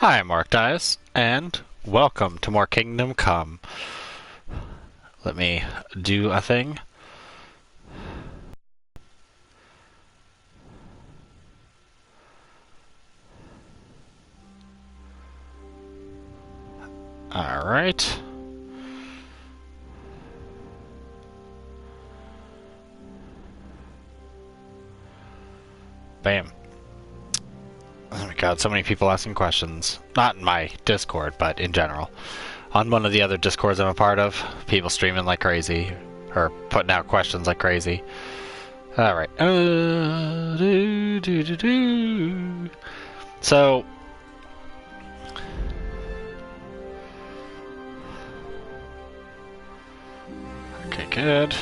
Hi, morakdais, and welcome to more Kingdom Come. Let me do a thing. Alright. Bam. Oh my god, so many people asking questions. Not in my Discord, but in general. On one of the other Discords I'm a part of, people streaming like crazy, or putting out questions like crazy. Alright. So, okay, good.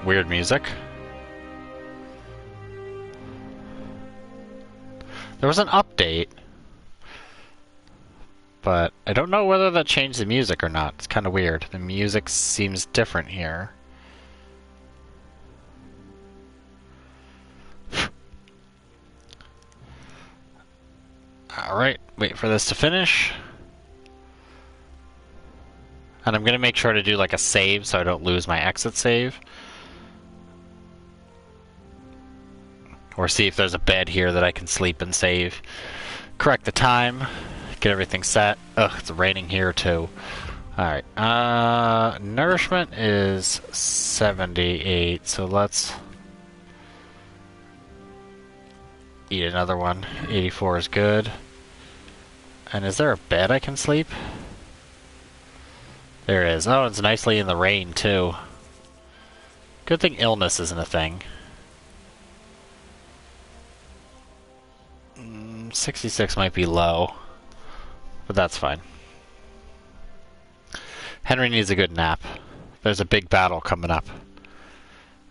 Weird music. There was an update, but I don't know whether that changed the music or not. It's kind of weird. The music seems different here. Alright, wait for this to finish. And I'm going to make sure to do like a save so I don't lose my exit save. Or see if there's a bed here that I can sleep and save. Correct the time. Get everything set. Ugh, it's raining here too. Alright, nourishment is 78, so let's eat another one. 84 is good. And is there a bed I can sleep? There it is. Oh, it's nicely in the rain too. Good thing illness isn't a thing. 66 might be low, but that's fine. Henry needs a good nap. There's a big battle coming up.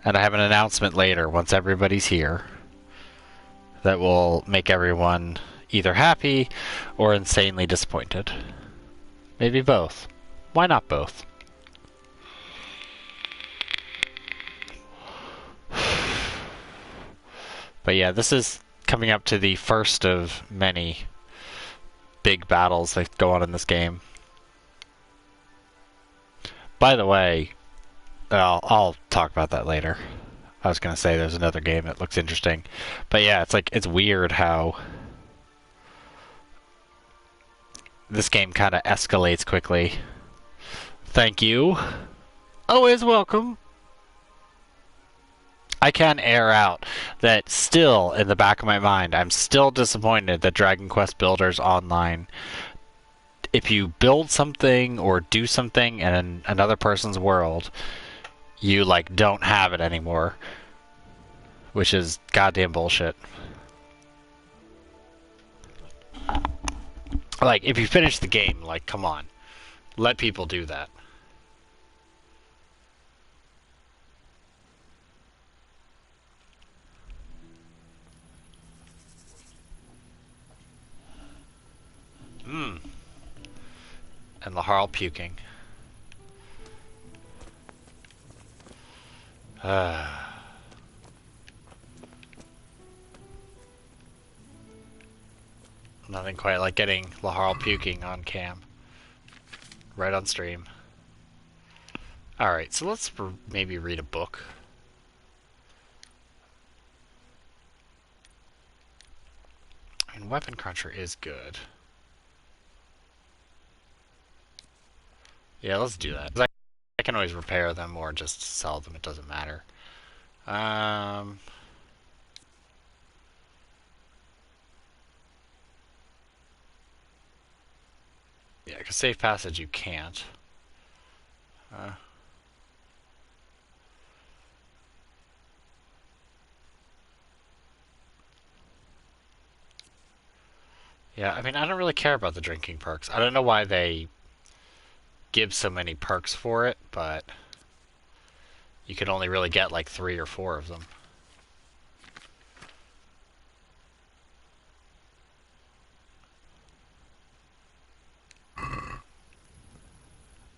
And I have an announcement later, once everybody's here, that will make everyone either happy or insanely disappointed. Maybe both. Why not both? But yeah, this is coming up to the first of many big battles that go on in this game. By the way, I'll talk about that later. I was going to say there's another game that looks interesting. But yeah, it's weird how this game kind of escalates quickly. Thank you. Always welcome. I can air out that still, in the back of my mind, I'm still disappointed that Dragon Quest Builders Online, if you build something or do something in another person's world, you, like, don't have it anymore. Which is goddamn bullshit. Like, if you finish the game, like, come on. Let people do that. And Laharl puking. Nothing quite like getting Laharl puking on cam. Right on stream. Alright, so let's maybe read a book. And Weapon Cruncher is good. Yeah, let's do that. I can always repair them or just sell them, it doesn't matter. Yeah, because safe passage you can't. Yeah, I mean, I don't really care about the drinking perks. I don't know why they give so many perks for it, but you can only really get like 3 or 4 of them.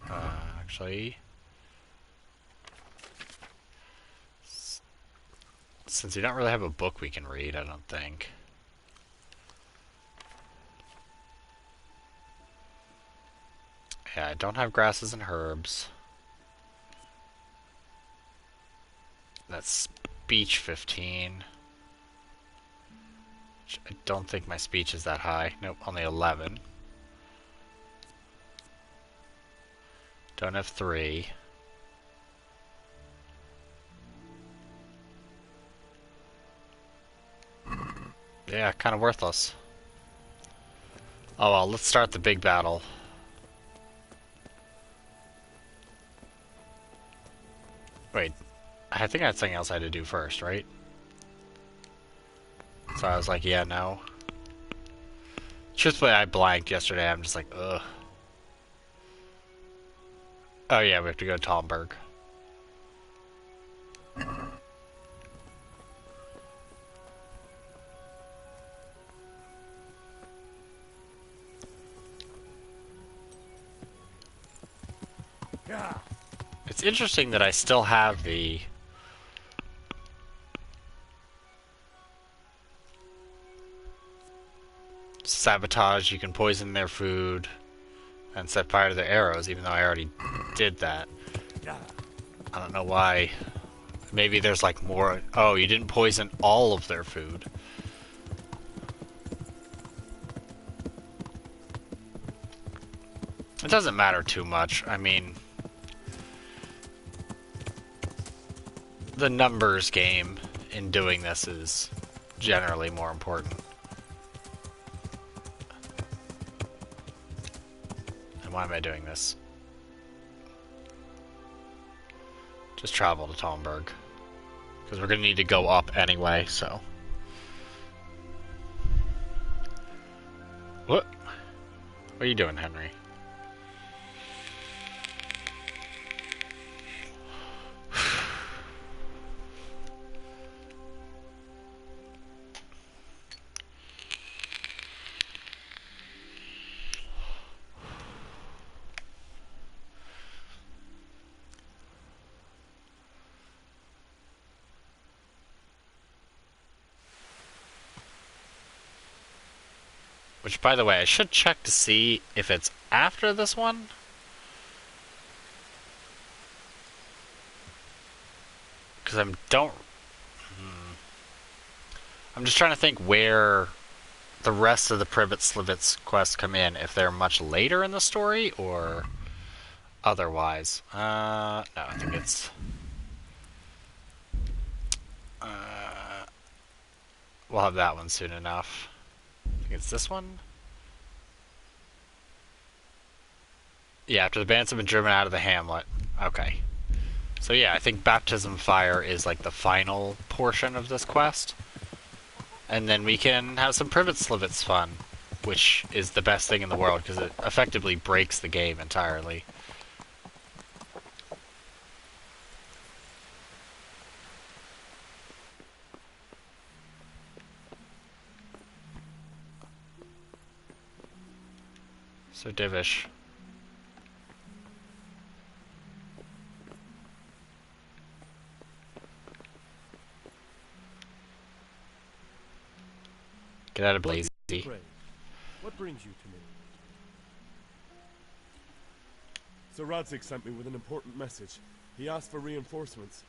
Actually, Since you don't really have a book we can read, I don't think. Yeah, I don't have grasses and herbs. That's speech 15. I don't think my speech is that high. Nope, only 11. Don't have 3. Yeah, kind of worthless. Oh well, let's start the big battle. Wait, I think I had something else I had to do first, right? So I was like, yeah, no. Truthfully, I blanked yesterday. I'm just like, ugh. Oh yeah, we have to go to Talmberg. It's interesting that I still have the sabotage. You can poison their food and set fire to their arrows, even though I already did that. I don't know why. Maybe there's like more. Oh, you didn't poison all of their food. It doesn't matter too much. I mean, the numbers game in doing this is generally more important. And why am I doing this? Just travel to Talmberg. Because we're going to need to go up anyway, so. What? What are you doing, Henry? Which, by the way, I should check to see if it's after this one. Because I'm just trying to think where the rest of the Privet Slivets quests come in. If they're much later in the story or otherwise. No, I think it's. We'll have that one soon enough. I think it's this one. Yeah, after the bandits have been driven out of the hamlet. Okay. So yeah, I think Baptism Fire is like the final portion of this quest. And then we can have some Privet Slivets fun, which is the best thing in the world because it effectively breaks the game entirely. So Divish. Get out of Blazy. What brings you to me? Sir Radzig sent me with an important message. He asked for reinforcements.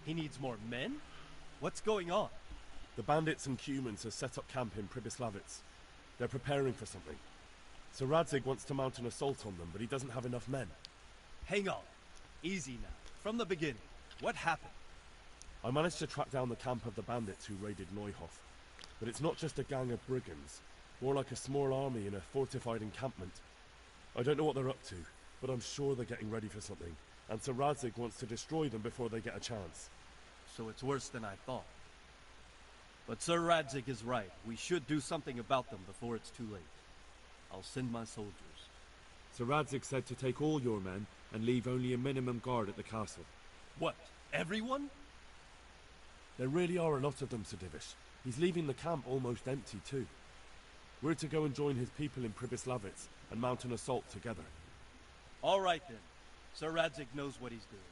He needs more men? What's going on? The bandits and humans have set up camp in Pribyslavitz. They're preparing for something. Sir Radzig wants to mount an assault on them, but he doesn't have enough men. Hang on. Easy now. From the beginning. What happened? I managed to track down the camp of the bandits who raided Neuhof. But it's not just a gang of brigands. More like a small army in a fortified encampment. I don't know what they're up to, but I'm sure they're getting ready for something. And Sir Radzig wants to destroy them before they get a chance. So it's worse than I thought. But Sir Radzig is right. We should do something about them before it's too late. I'll send my soldiers. Sir Radzig said to take all your men and leave only a minimum guard at the castle. What? Everyone? There really are a lot of them, Sir Divish. He's leaving the camp almost empty too. We're to go and join his people in Pribyslavitz and mount an assault together. All right then. Sir Radzig knows what he's doing.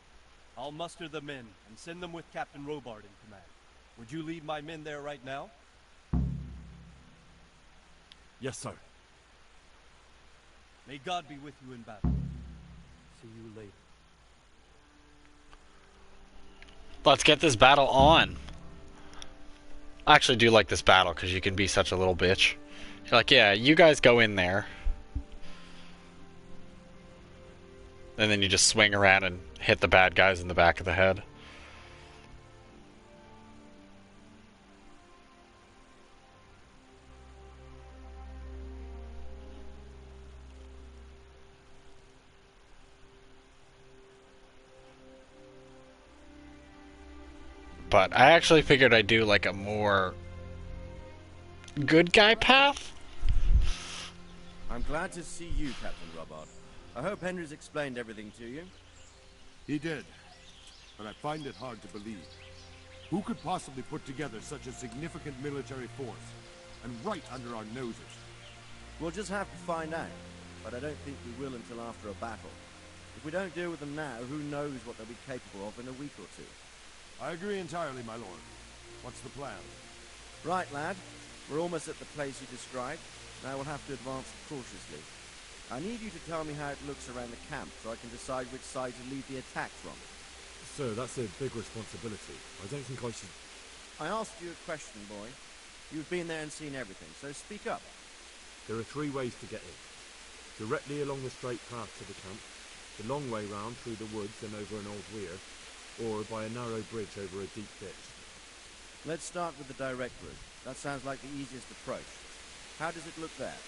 I'll muster the men and send them with Captain Robard in command. Would you lead my men there right now? Yes, sir. May God be with you in battle. See you later. Let's get this battle on. I actually do like this battle because you can be such a little bitch. You're like, yeah, you guys go in there. And then you just swing around and hit the bad guys in the back of the head. But I actually figured I'd do like a more good guy path. I'm glad to see you, Captain Robbart. I hope Henry's explained everything to you. He did, but I find it hard to believe. Who could possibly put together such a significant military force, and right under our noses? We'll just have to find out, but I don't think we will until after a battle. If we don't deal with them now, who knows what they'll be capable of in a week or two. I agree entirely, my lord. What's the plan? Right, lad. We're almost at the place you described. Now we'll have to advance cautiously. I need you to tell me how it looks around the camp so I can decide which side to lead the attack from. Sir, that's a big responsibility. I don't think I should... I asked you a question, boy. You've been there and seen everything, so speak up. There are 3 ways to get in. Directly along the straight path to the camp, the long way round through the woods and over an old weir, or by a narrow bridge over a deep ditch. Let's start with the direct route. That sounds like the easiest approach. How does it look there?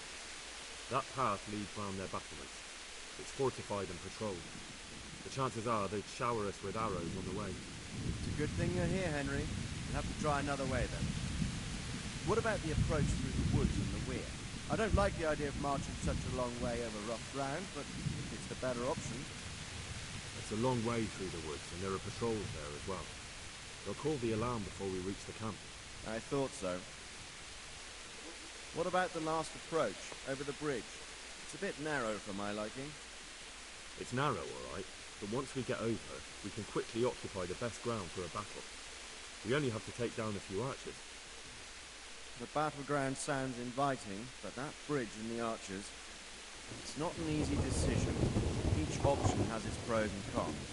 That path leads round their battlements. It's fortified and patrolled. The chances are they'd shower us with arrows on the way. It's a good thing you're here, Henry. We'll have to try another way then. What about the approach through the woods and the weir? I don't like the idea of marching such a long way over rough ground, but it's the better option. It's a long way through the woods, and there are patrols there as well. They'll call the alarm before we reach the camp. I thought so. What about the last approach, over the bridge? It's a bit narrow for my liking. It's narrow, all right, but once we get over, we can quickly occupy the best ground for a battle. We only have to take down a few archers. The battleground sounds inviting, but that bridge and the archers, it's not an easy decision. Each option has its pros and cons.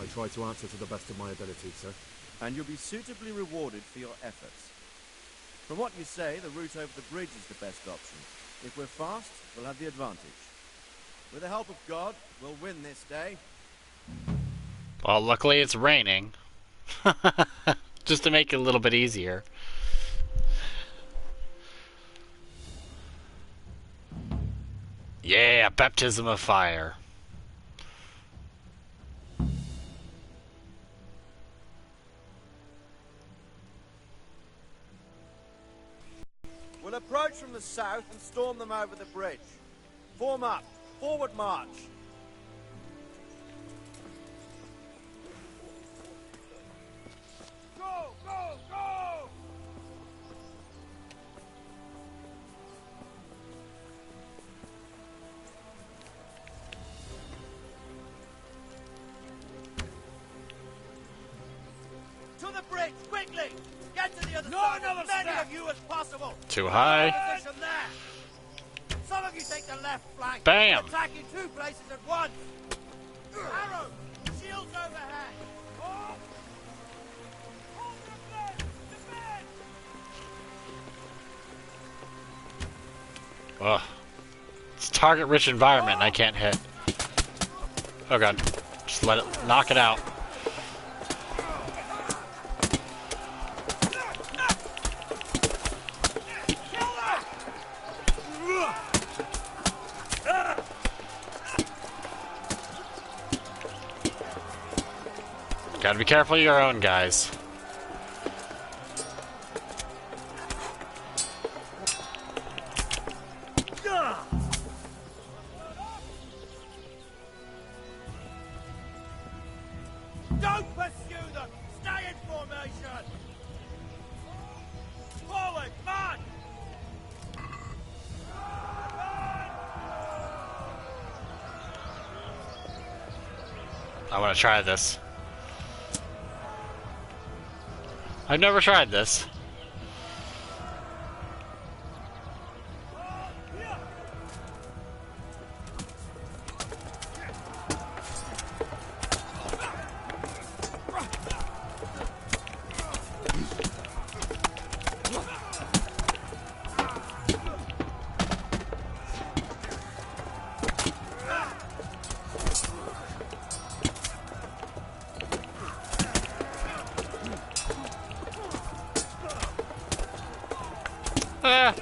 I try to answer to the best of my ability, sir. And you'll be suitably rewarded for your efforts. From what you say, the route over the bridge is the best option. If we're fast, we'll have the advantage. With the help of God, we'll win this day. Well, luckily it's raining. Just to make it a little bit easier. Yeah, baptism of fire. We'll approach from the south and storm them over the bridge. Form up. Forward march. Go, go, go! To the bridge, quickly! Get to the other side, as many of you as possible! Too high. Position there! Some of you take the left flank. Bam! Attack in 2 places at once! Arrow! Shields overhead! Oh. Hold the flank! Defend! Ugh. It's a target-rich environment and I can't hit. Oh god. Just let it... knock it out. Gotta be careful of your own guys. Don't pursue them! Stay in formation! Forward, march! I want to try this. I've never tried this.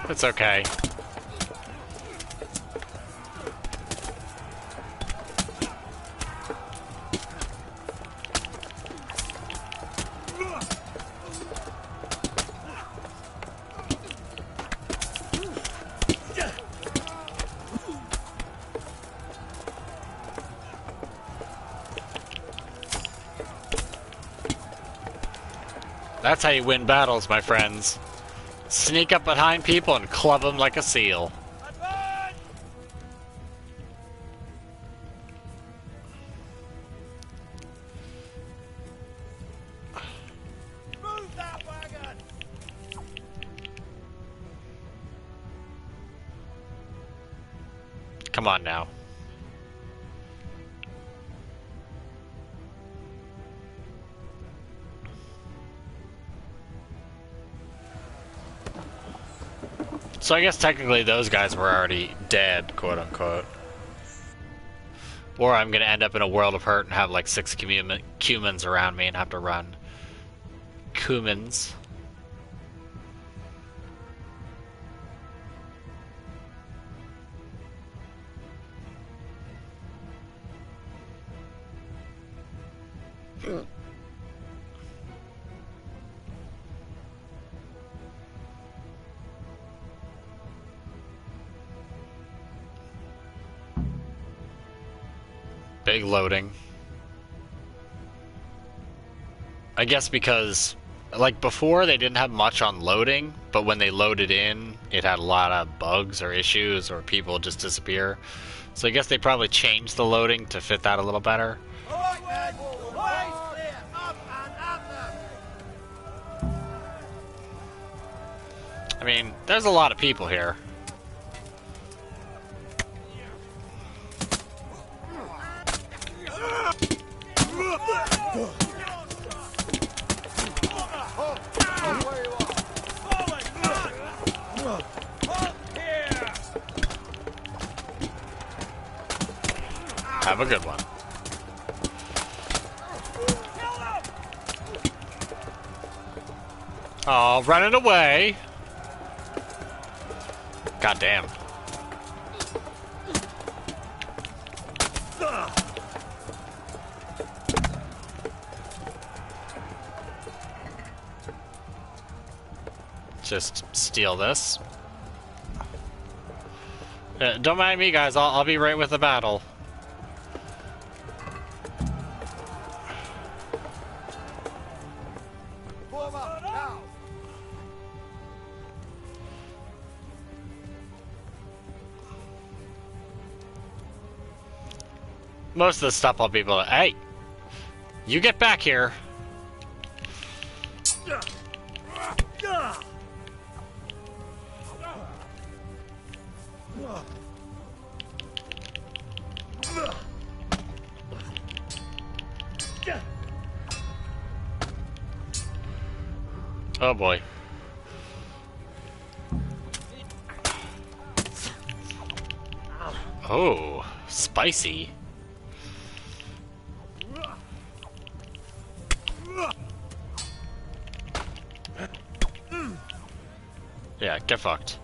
It's okay. That's how you win battles, my friends. Sneak up behind people and club them like a seal. Move that wagon! Come on now. So I guess technically those guys were already dead, quote unquote. Or I'm gonna end up in a world of hurt and have like 6 cumins around me and have to run. Cumins. Big loading. I guess because, like before, they didn't have much on loading, but when they loaded in, it had a lot of bugs or issues or people just disappear. So I guess they probably changed the loading to fit that a little better. All right, man. The way's clear. Up and at them. I mean, there's a lot of people here. Have a good one. Oh, running away. God damn. Just steal this. Don't mind me, guys. I'll be right with the battle. Form up now. Most of the stuff I'll be able to... Hey! You get back here! Oh boy. Oh, spicy. Yeah, get fucked.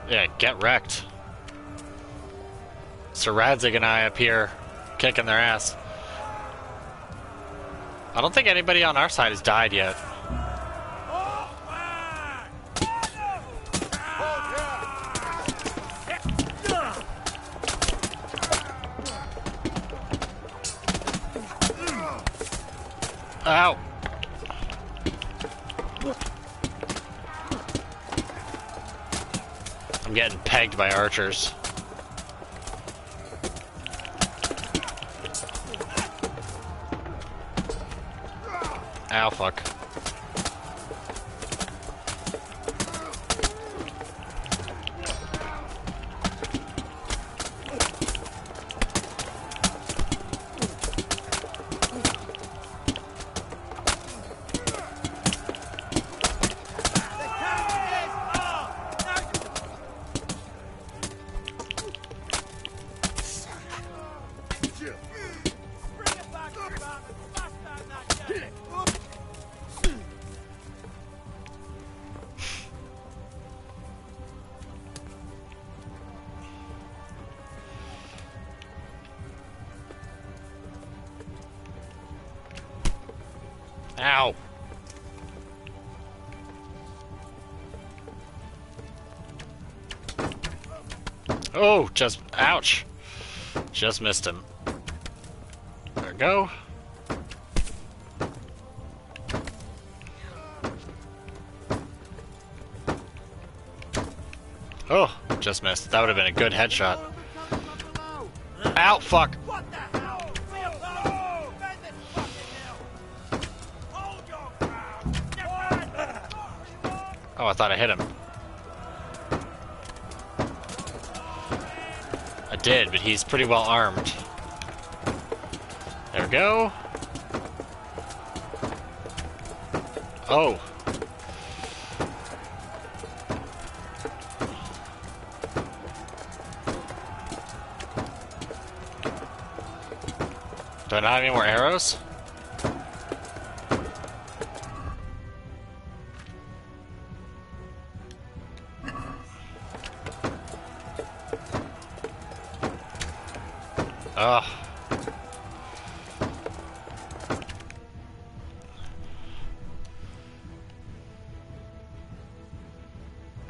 Yeah, get wrecked. Sir Radzig and I up here kicking their ass. I don't think anybody on our side has died yet. Ow! I'm getting pegged by archers. Ow, fuck. Ow! Oh, just, ouch. Just missed him. There we go. Oh, just missed. That would have been a good headshot. Ow, fuck. What the hell? Oh, bend this fucking hill. Hold your ground. Oh, I thought I hit him. I did, but he's pretty well armed. There we go. Oh. Do I not have any more arrows? Ugh.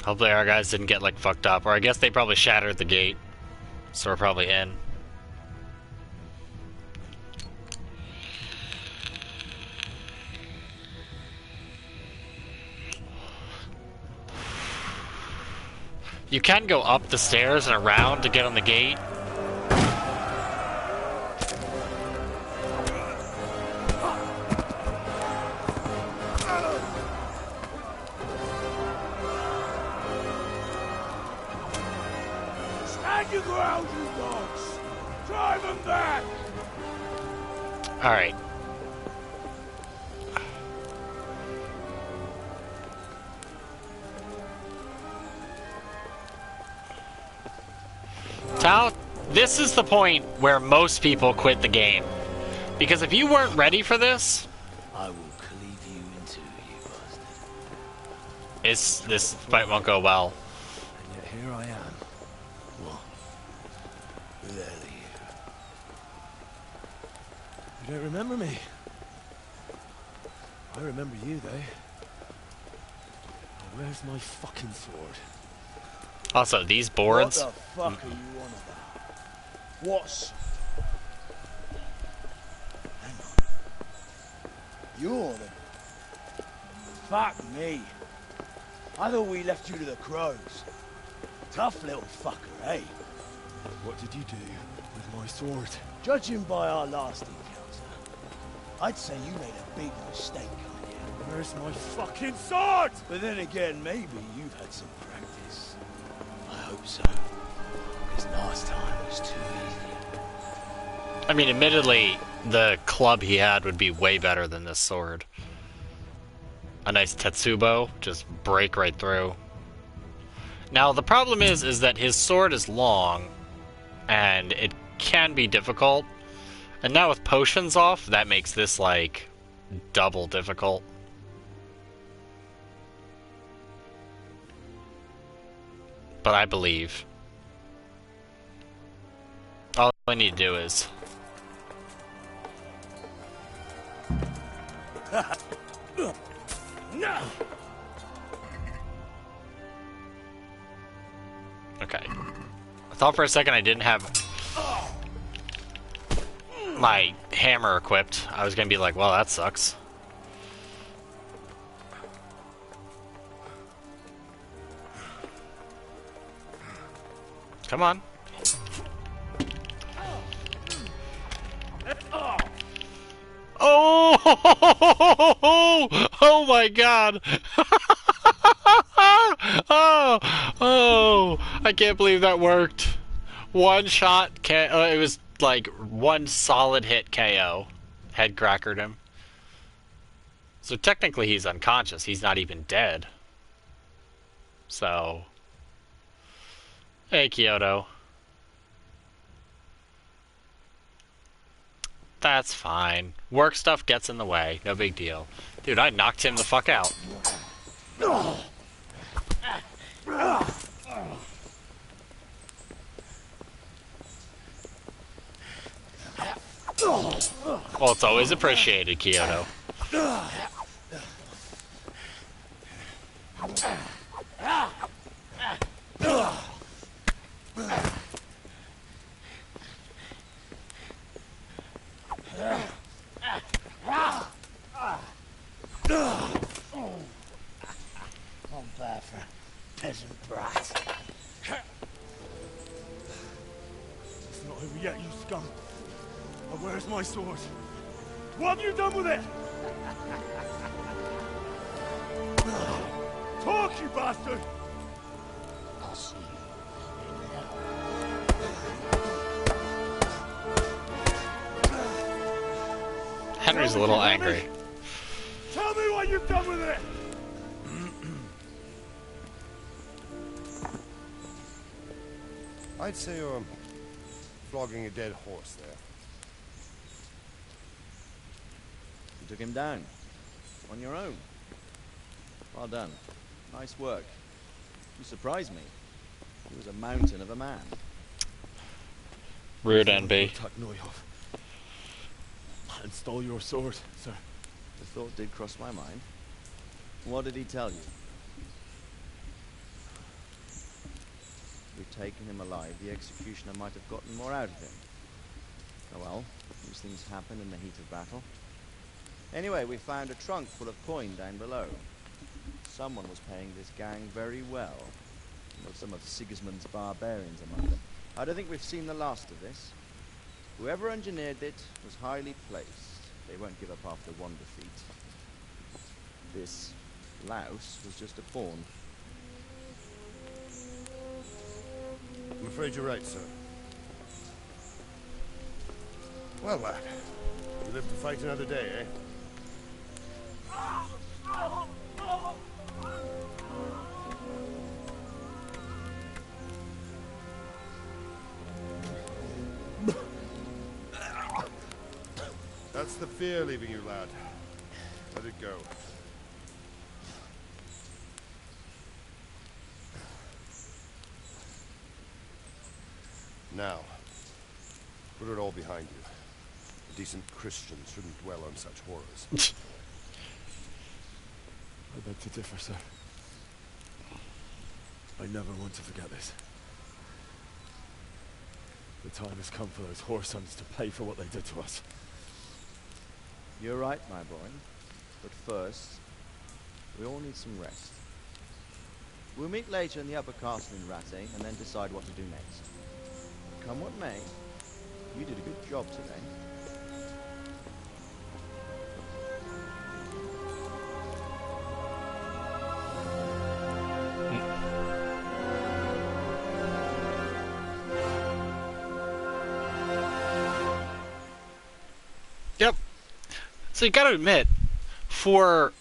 Hopefully our guys didn't get, like, fucked up. Or I guess they probably shattered the gate. So we're probably in. You can go up the stairs and around to get on the gate. Stand your ground, you dogs. Drive them back. All right. Tal, this is the point where most people quit the game. Because if you weren't ready for this, I will cleave you in two, you bastard. this fight won't go well. And yet here I am. What? Who the hell are you? You don't remember me? I remember you, though. Now, where's my fucking sword? Also, these boards. What the fuck are you on about? What's... Hang on. You're the... Fuck me. I thought we left you to the crows. Tough little fucker, eh? What did you do with my sword? Judging by our last encounter, I'd say you made a big mistake on you. Where's my fucking sword? But then again, maybe you've had some practice. I hope so. Because last time was too easy. I mean, admittedly, the club he had would be way better than this sword. A nice Tetsubo, just break right through. Now, the problem is that his sword is long, and it can be difficult. And now with potions off, that makes this, like, double difficult. But I believe. All I need to do is... No! Okay. I thought for a second I didn't have my hammer equipped. I was gonna be like, well, that sucks. Come on. Oh! Oh my god! Oh! Oh! I can't believe that worked. One shot, it was like one solid hit KO. Head crackered him. So technically he's unconscious. He's not even dead. So... Hey, Kyoto. That's fine. Work stuff gets in the way. No big deal. Dude, I knocked him the fuck out. Well, it's always appreciated, Kyoto. I'm bad for a peasant brat. It's not over yet, you scum. But where's my sword? What have you done with it? Talk, you bastard! I'll see you in hell. Henry's a little angry. Tell me what you've done with it! I'd say you're flogging a dead horse there. You took him down. On your own. Well done. Nice work. You surprised me. He was a mountain of a man. Rude NB. Attack Neuhoff. And stole your sword, sir. The thought did cross my mind. What did he tell you? We'd taken him alive, the executioner might have gotten more out of him. Oh well, these things happen in the heat of battle. Anyway, we found a trunk full of coin down below. Someone was paying this gang very well. Well, some of Sigismund's barbarians among them. I don't think we've seen the last of this. Whoever engineered it was highly placed. They won't give up after one defeat. This louse was just a pawn. I'm afraid you're right, sir. Well, lad, you live to fight another day, eh? That's the fear leaving you, lad. Let it go. Now, put it all behind you. A decent Christian shouldn't dwell on such horrors. I beg to differ, sir. I never want to forget this. The time has come for those whoresons to pay for what they did to us. You're right, my boy. But first, we all need some rest. We'll meet later in the upper castle in Rattay and then decide what to do next. Come what may, you did a good job today. Yep. So you gotta admit, for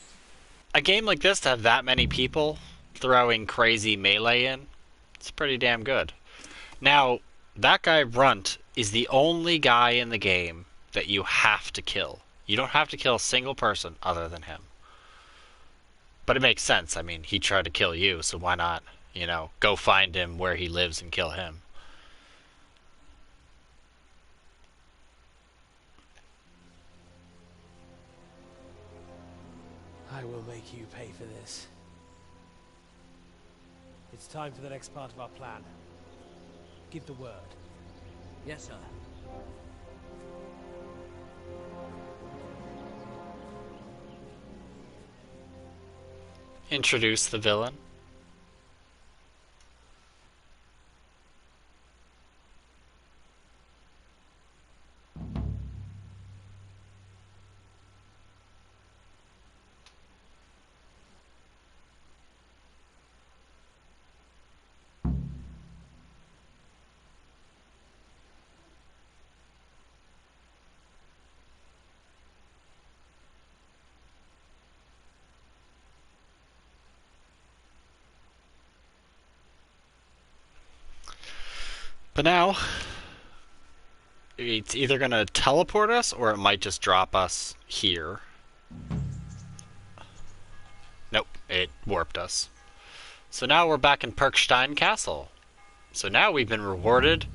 a game like this to have that many people throwing crazy melee in, it's pretty damn good. Now, that guy Runt is the only guy in the game that you have to kill. You don't have to kill a single person other than him. But it makes sense. I mean, he tried to kill you, so why not, you know, go find him where he lives and kill him. I will make you pay for this. It's time for the next part of our plan. Give the word. Yes, sir. Introduce the villain. But now, it's either going to teleport us or it might just drop us here. Nope, it warped us. So now we're back in Perkstein Castle. So now we've been rewarded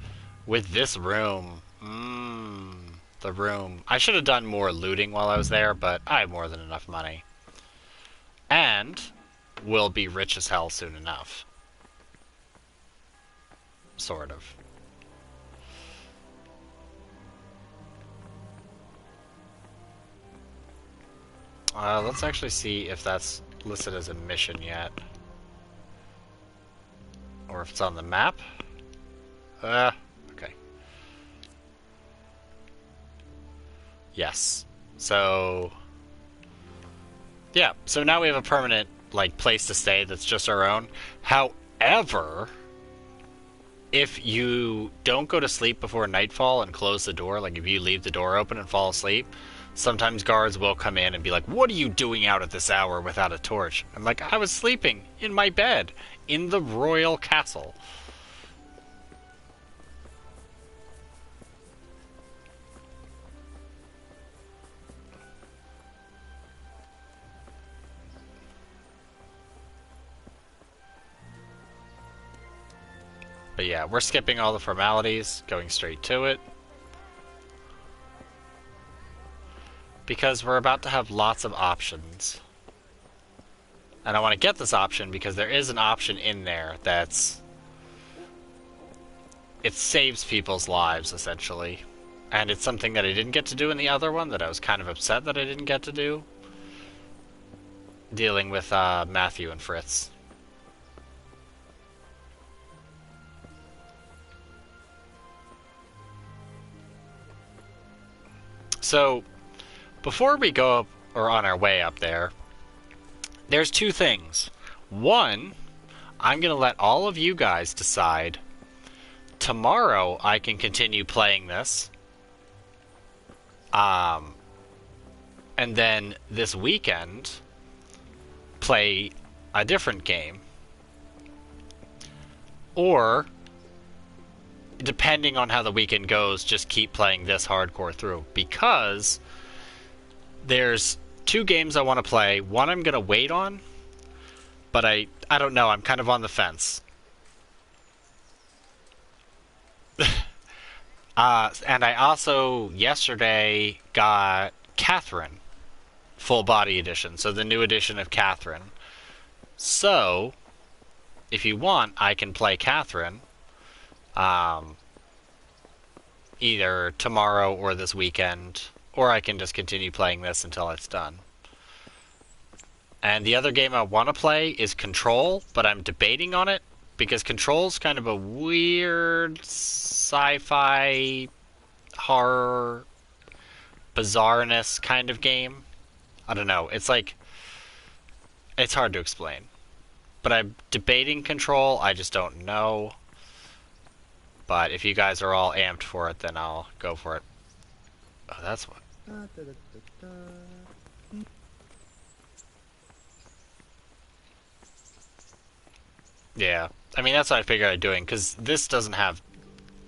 with this room. The room. I should have done more looting while I was there, but I have more than enough money. And we'll be rich as hell soon enough. Sort of. Let's actually see if that's listed as a mission yet. Or if it's on the map. Okay. Yes. So... yeah, so now we have a permanent, like, place to stay that's just our own. However, if you don't go to sleep before nightfall and close the door, like if you leave the door open and fall asleep, sometimes guards will come in and be like, "What are you doing out at this hour without a torch?" I'm like, "I was sleeping in my bed in the royal castle." But yeah, we're skipping all the formalities, going straight to it. Because we're about to have lots of options. And I want to get this option because there is an option in there that's... it saves people's lives, essentially. And it's something that I didn't get to do in the other one that I was kind of upset that I didn't get to do. Dealing with Matthew and Fritz. So, before we go up, or on our way up there, there's two things. One, I'm going to let all of you guys decide. Tomorrow, I can continue playing this. And then this weekend, play a different game. Or... depending on how the weekend goes, just keep playing this hardcore through. Because there's two games I want to play. One I'm going to wait on, but I don't know. I'm kind of on the fence. And I also, yesterday, got Catherine, full body edition. So the new edition of Catherine. So, if you want, I can play Catherine. Either tomorrow or this weekend, or I can just continue playing this until it's done. And the other game I want to play is Control, but I'm debating on it, because Control's kind of a weird sci-fi horror bizarreness kind of game. I don't know, it's like, it's hard to explain. But I'm debating Control, I just don't know. But if you guys are all amped for it, then I'll go for it. Oh, that's what... yeah. I mean, that's what I figured I'd doing, because this doesn't have...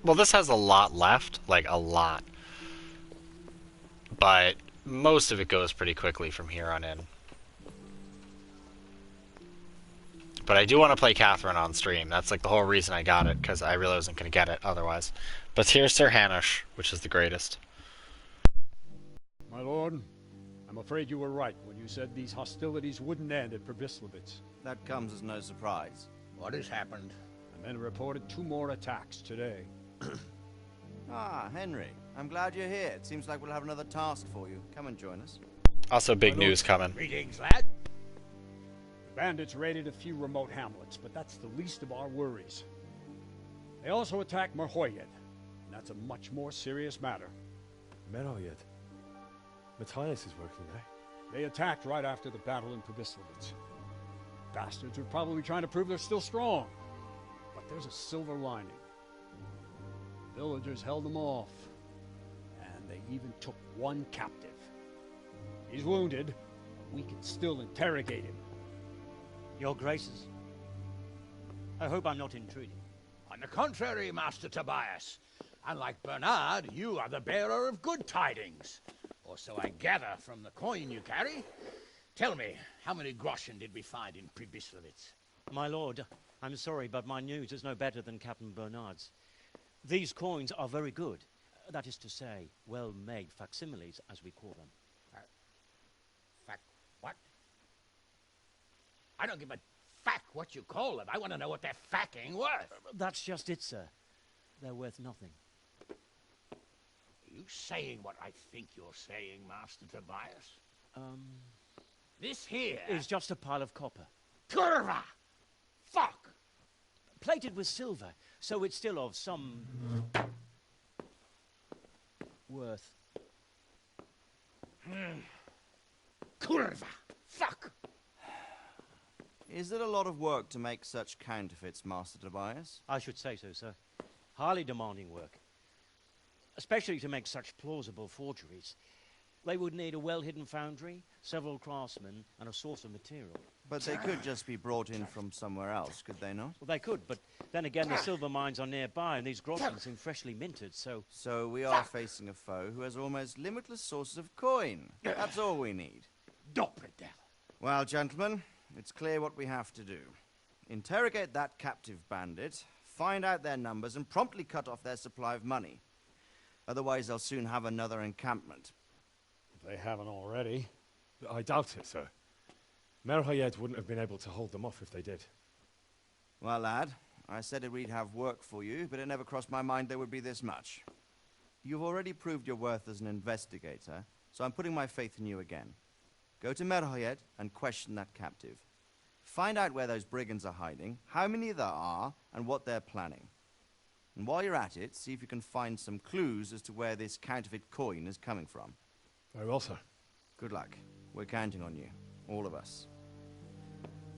well, this has a lot left. Like, a lot. But most of it goes pretty quickly from here on in. But I do want to play Catherine on stream. That's like the whole reason I got it, because I really wasn't going to get it otherwise. But here's Sir Hanush, which is the greatest. My lord, I'm afraid you were right when you said these hostilities wouldn't end at Prebislowitz. That comes as no surprise. What has happened? The men reported 2 more attacks today. Ah, Henry. I'm glad you're here. It seems like we'll have another task for you. Come and join us. Also, big news coming. Greetings, lad. The bandits raided a few remote hamlets, but that's the least of our worries. They also attacked Merhoyed, and that's a much more serious matter. Meroyed. Matthias is working there. They attacked right after the battle in Prebislowitz. Bastards were probably trying to prove they're still strong. But there's a silver lining. The villagers held them off, and they even took one captive. He's wounded. We can still interrogate him. Your graces. I hope I'm not intruding. On the contrary, Master Tobias. Unlike Bernard, you are the bearer of good tidings. Or so I gather from the coin you carry. Tell me, how many groschen did we find in Pribyslavitz? My lord, I'm sorry, but my news is no better than Captain Bernard's. These coins are very good. That is to say, well-made facsimiles, as we call them. What? I don't give a fuck what you call them. I want to know what they're fucking worth. That's just it, sir. They're worth nothing. Are you saying what I think you're saying, Master Tobias? This here is just a pile of copper. Kurva! Fuck! Plated with silver, so it's still of some worth. Kurva! Fuck! Is it a lot of work to make such counterfeits, Master Tobias? I should say so, sir. Highly demanding work. Especially to make such plausible forgeries. They would need a well-hidden foundry, several craftsmen, and a source of material. But they could just be brought in from somewhere else, could they not? Well, they could, but then again, the silver mines are nearby, and these groschen seem freshly minted, so... So we are facing a foe who has almost limitless sources of coin. That's all we need. Well, gentlemen, it's clear what we have to do. Interrogate that captive bandit, find out their numbers, and promptly cut off their supply of money. Otherwise, they'll soon have another encampment. They haven't already. I doubt it, sir. Merhayed wouldn't have been able to hold them off if they did. Well, lad, I said we'd have work for you, but it never crossed my mind there would be this much. You've already proved your worth as an investigator, so I'm putting my faith in you again. Go to Merhayed and question that captive. Find out where those brigands are hiding, how many there are, and what they're planning. And while you're at it, see if you can find some clues as to where this counterfeit coin is coming from. Very well, sir. Good luck. We're counting on you. All of us.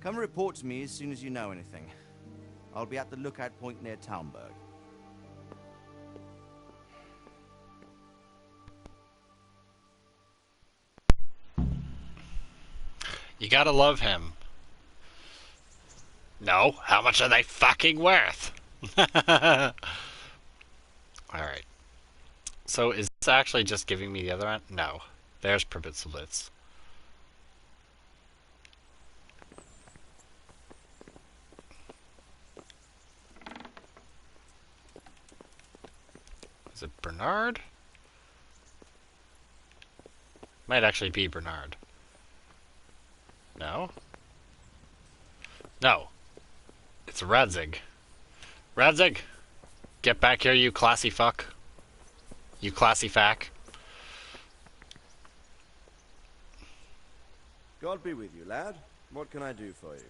Come report to me as soon as you know anything. I'll be at the lookout point near Talmberg. You gotta love him. No, how much are they fucking worth? Alright. So is this actually just giving me the other end? No. There's Pribyslavitz. Is it Bernard? Might actually be Bernard. No? No. It's Radzig. Radzig! Get back here, you classy fuck. You classy fack. God be with you, lad. What can I do for you?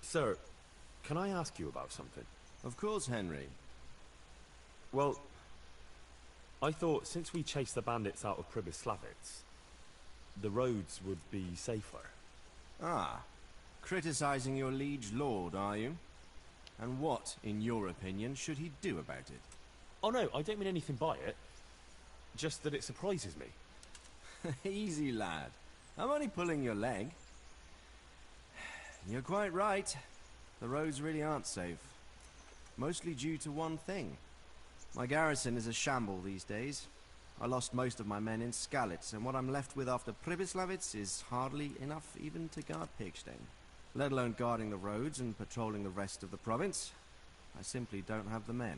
Sir, can I ask you about something? Of course, Henry. Well, I thought since we chased the bandits out of Pribyslavitz, the roads would be safer. Ah, criticizing your liege lord, are you? And what, in your opinion, should he do about it? Oh no, I don't mean anything by it. Just that it surprises me. Easy, lad. I'm only pulling your leg. You're quite right. The roads really aren't safe. Mostly due to one thing. My garrison is a shamble these days. I lost most of my men in Skalitz, and what I'm left with after Pribyslavitz is hardly enough even to guard Pigstein. Let alone guarding the roads and patrolling the rest of the province. I simply don't have the men.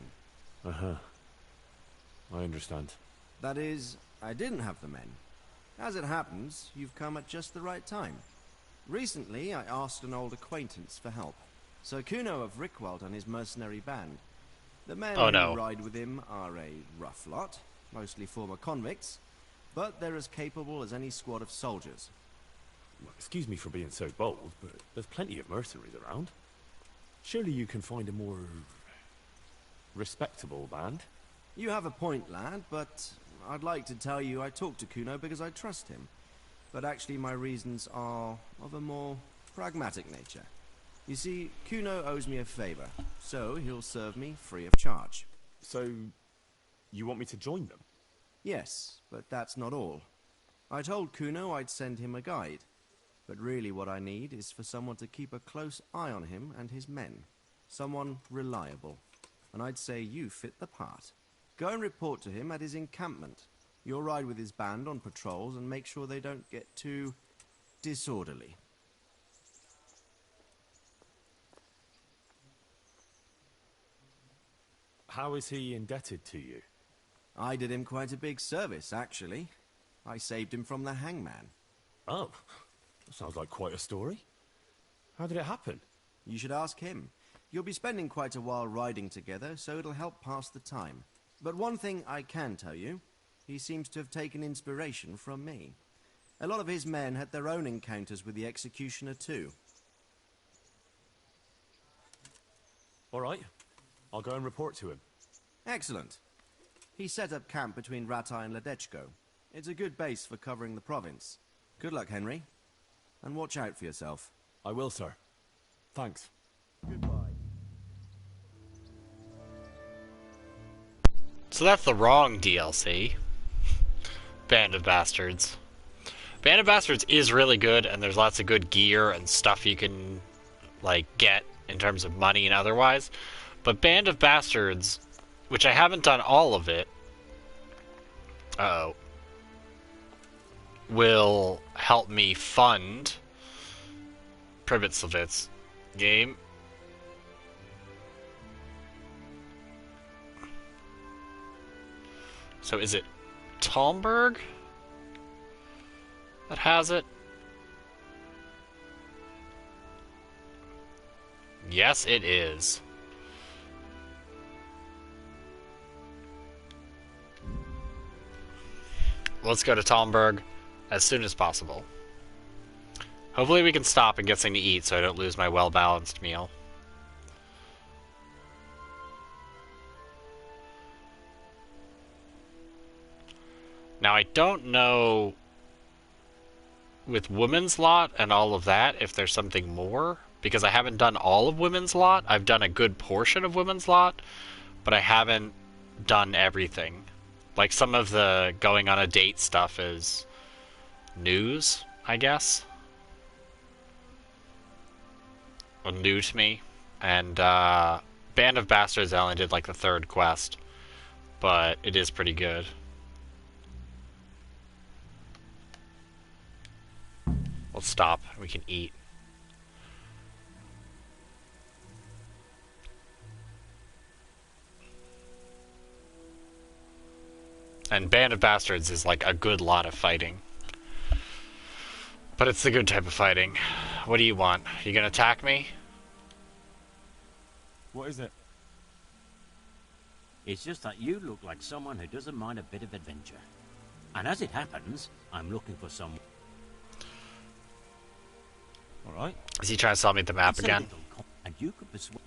Uh-huh. I understand. That is, I didn't have the men. As it happens, you've come at just the right time. Recently, I asked an old acquaintance for help. Sir Kuno of Rickwald and his mercenary band. The men who ride with him are a rough lot, mostly former convicts, but they're as capable as any squad of soldiers. Well, excuse me for being so bold, but there's plenty of mercenaries around. Surely you can find a more respectable band? You have a point, lad, but I'd like to tell you I talked to Kuno because I trust him. But actually my reasons are of a more pragmatic nature. You see, Kuno owes me a favor, so he'll serve me free of charge. So, you want me to join them? Yes, but that's not all. I told Kuno I'd send him a guide. But really what I need is for someone to keep a close eye on him and his men. Someone reliable. And I'd say you fit the part. Go and report to him at his encampment. You'll ride with his band on patrols and make sure they don't get too disorderly. How is he indebted to you? I did him quite a big service, actually. I saved him from the hangman. Oh, that sounds like quite a story. How did it happen? You should ask him. You'll be spending quite a while riding together, so it'll help pass the time. But one thing I can tell you, he seems to have taken inspiration from me. A lot of his men had their own encounters with the executioner too. All right, I'll go and report to him. Excellent. He set up camp between Ratai and Ledechko. It's a good base for covering the province. Good luck, Henry. And watch out for yourself. I will, sir. Thanks. Goodbye. So that's the wrong DLC. Band of Bastards. Band of Bastards is really good, and there's lots of good gear and stuff you can, like, get in terms of money and otherwise. But Band of Bastards, which I haven't done all of it, will help me fund Pribitzlevitz game. So is it Talmberg that has it? Yes, it is. Let's go to Talmberg as soon as possible. Hopefully we can stop and get something to eat so I don't lose my well-balanced meal. Now, I don't know with Women's Lot and all of that if there's something more, because I haven't done all of Women's Lot. I've done a good portion of Women's Lot, but I haven't done everything. Like, some of the going on a date stuff is news, I guess. Or new to me. And Band of Bastards, I only did like the 3rd quest, but it is pretty good. Let's stop. We can eat. And Band of Bastards is like a good lot of fighting. But it's the good type of fighting. What do you want? You gonna attack me? What is it? It's just that you look like someone who doesn't mind a bit of adventure. And as it happens, I'm looking for someone. Alright. Is he trying to sell me the map It's again? And you could persuade.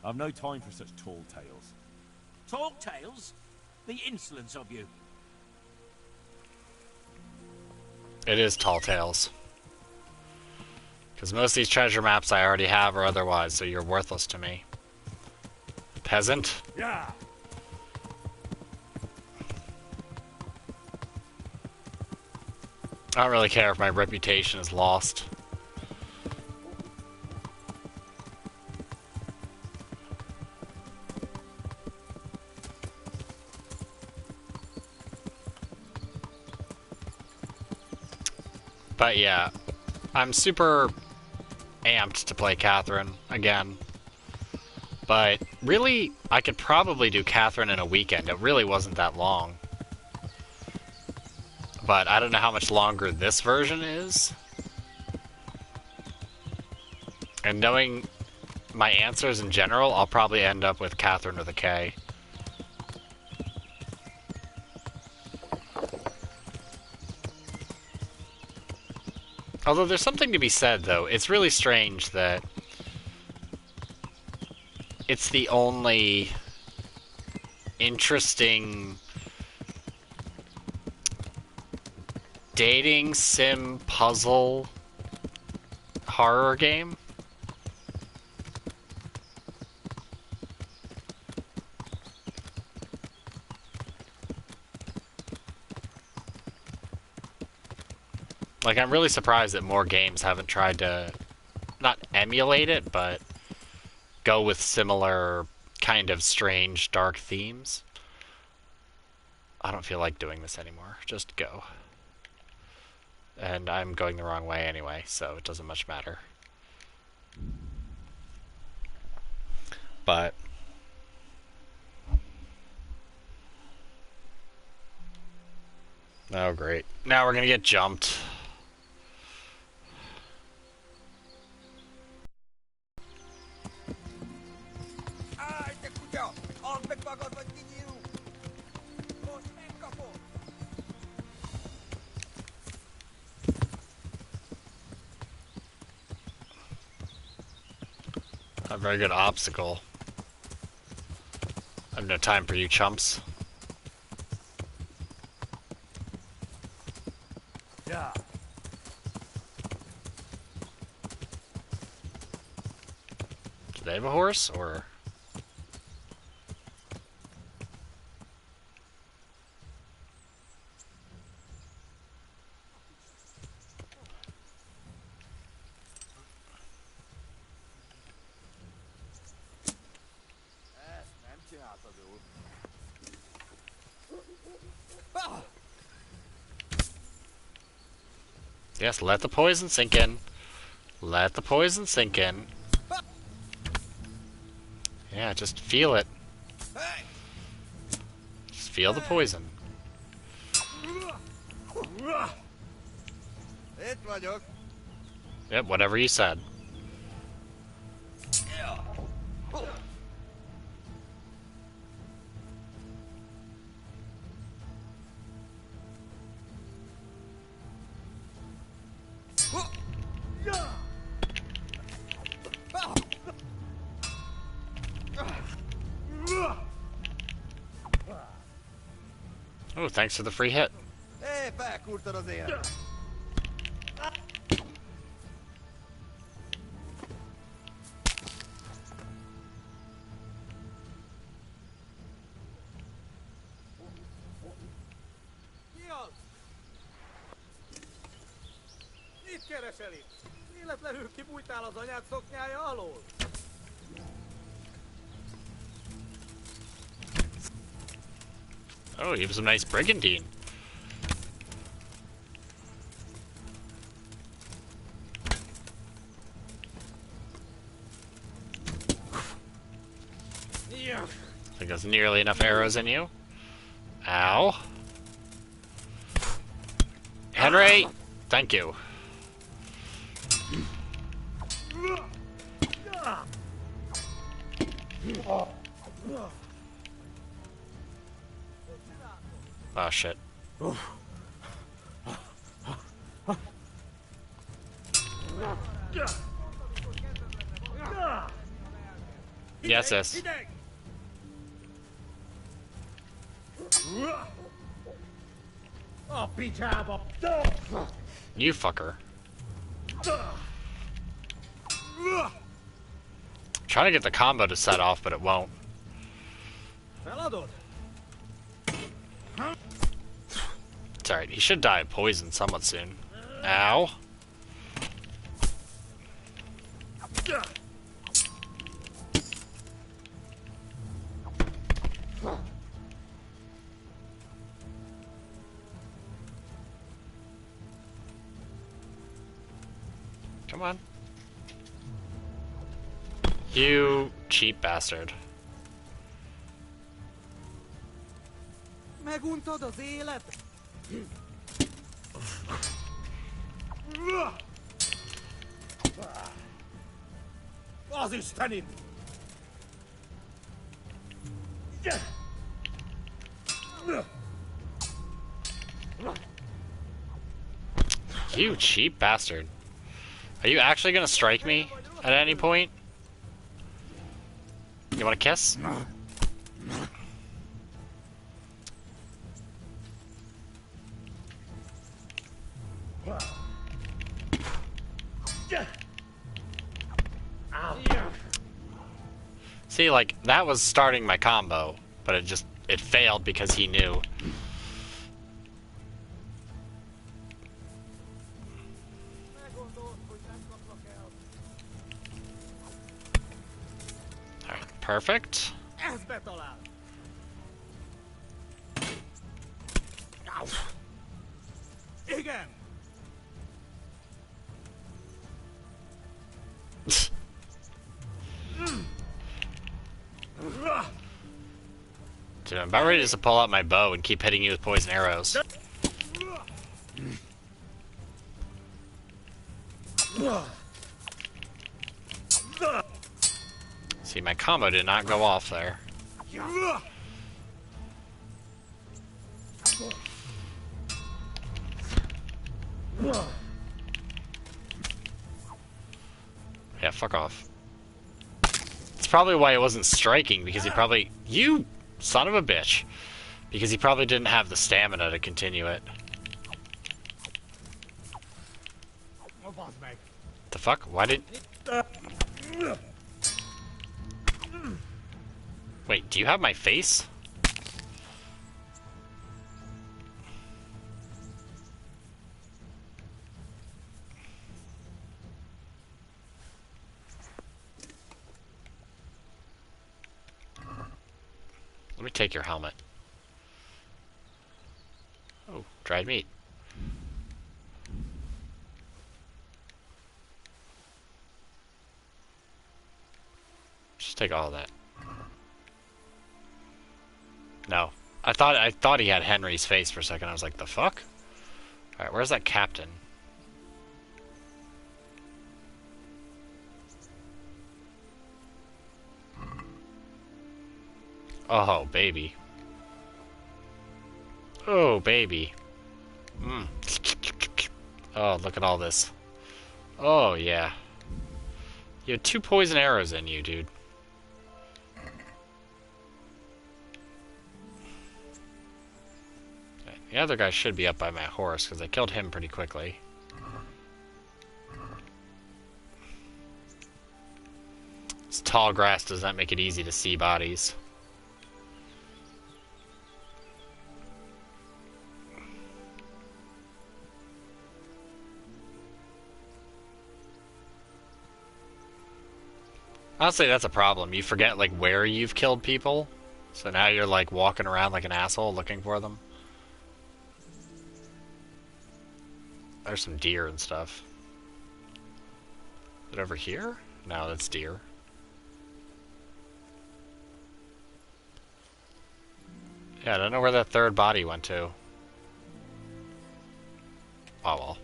I've no time for such tall tales. Tall tales? The insolence of you. It is Tall Tales. Because most of these treasure maps I already have or otherwise, so you're worthless to me. Peasant? Yeah! I don't really care if my reputation is lost. But yeah, I'm super amped to play Catherine again. But really, I could probably do Catherine in a weekend. It really wasn't that long. But I don't know how much longer this version is. And knowing my answers in general, I'll probably end up with Catherine with a K. Although there's something to be said, though. It's really strange that it's the only interesting dating sim puzzle horror game. Like, I'm really surprised that more games haven't tried to, not emulate it, but go with similar kind of strange, dark themes. I don't feel like doing this anymore. Just go. And I'm going the wrong way anyway, so it doesn't much matter. But oh, great. Now we're gonna get jumped. A very good obstacle. I have no time for you chumps. Yeah. Do they have a horse, or? Yes, let the poison sink in. Let the poison sink in. Yeah, just feel it. Just feel the poison. Yep, whatever you said. Oh, thanks for the free hit. Mit keresel itt? Véletlenül kibújtál az anyád szoknyája alól? Oh, he was a nice brigandine. I think that's nearly enough arrows in you. Ow. Henry! Thank you. Oh, shit. Yes, yes. You fucker. Trying to get the combo to set off, but it won't. It's alright, he should die of poison somewhat soon. Ow. Come on. You cheap bastard. Meguntad az élet? Az Istenit! You cheap bastard. Are you actually gonna strike me at any point? You wanna kiss? See, like, that was starting my combo, but it failed because he knew. Perfect. Igen! Dude, I'm about ready just to pull out my bow and keep hitting you with poison arrows. See, my combo did not go off there. Yeah, fuck off. It's probably why it wasn't striking, because he probably... You son of a bitch! Because he probably didn't have the stamina to continue it. The fuck? Why did... Wait, do you have my face? Let me take your helmet. Oh, dried meat. Just take all of that. No. I thought he had Henry's face for a second. I was like, the fuck? Alright, where's that captain? Oh, baby. Oh, baby. Mm. Oh, look at all this. Oh, yeah. You had 2 poison arrows in you, dude. Okay, the other guy should be up by my horse, because I killed him pretty quickly. This tall grass does not make it easy to see bodies. Honestly, that's a problem. You forget, like, where you've killed people. So now you're, like, walking around like an asshole looking for them. There's some deer and stuff. Is it over here? No, that's deer. Yeah, I don't know where that third body went to. Oh, well.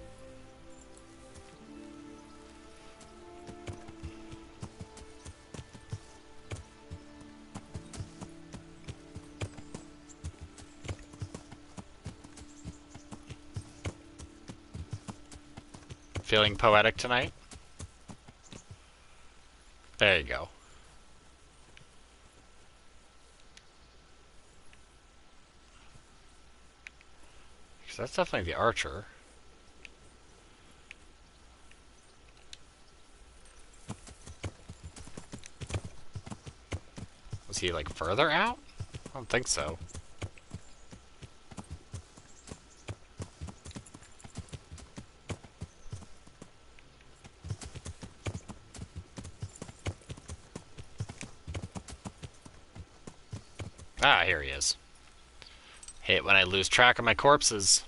Feeling poetic tonight? There you go. Because that's definitely the archer. Was he, like, further out? I don't think so. Ah, here he is. Hate when I lose track of my corpses.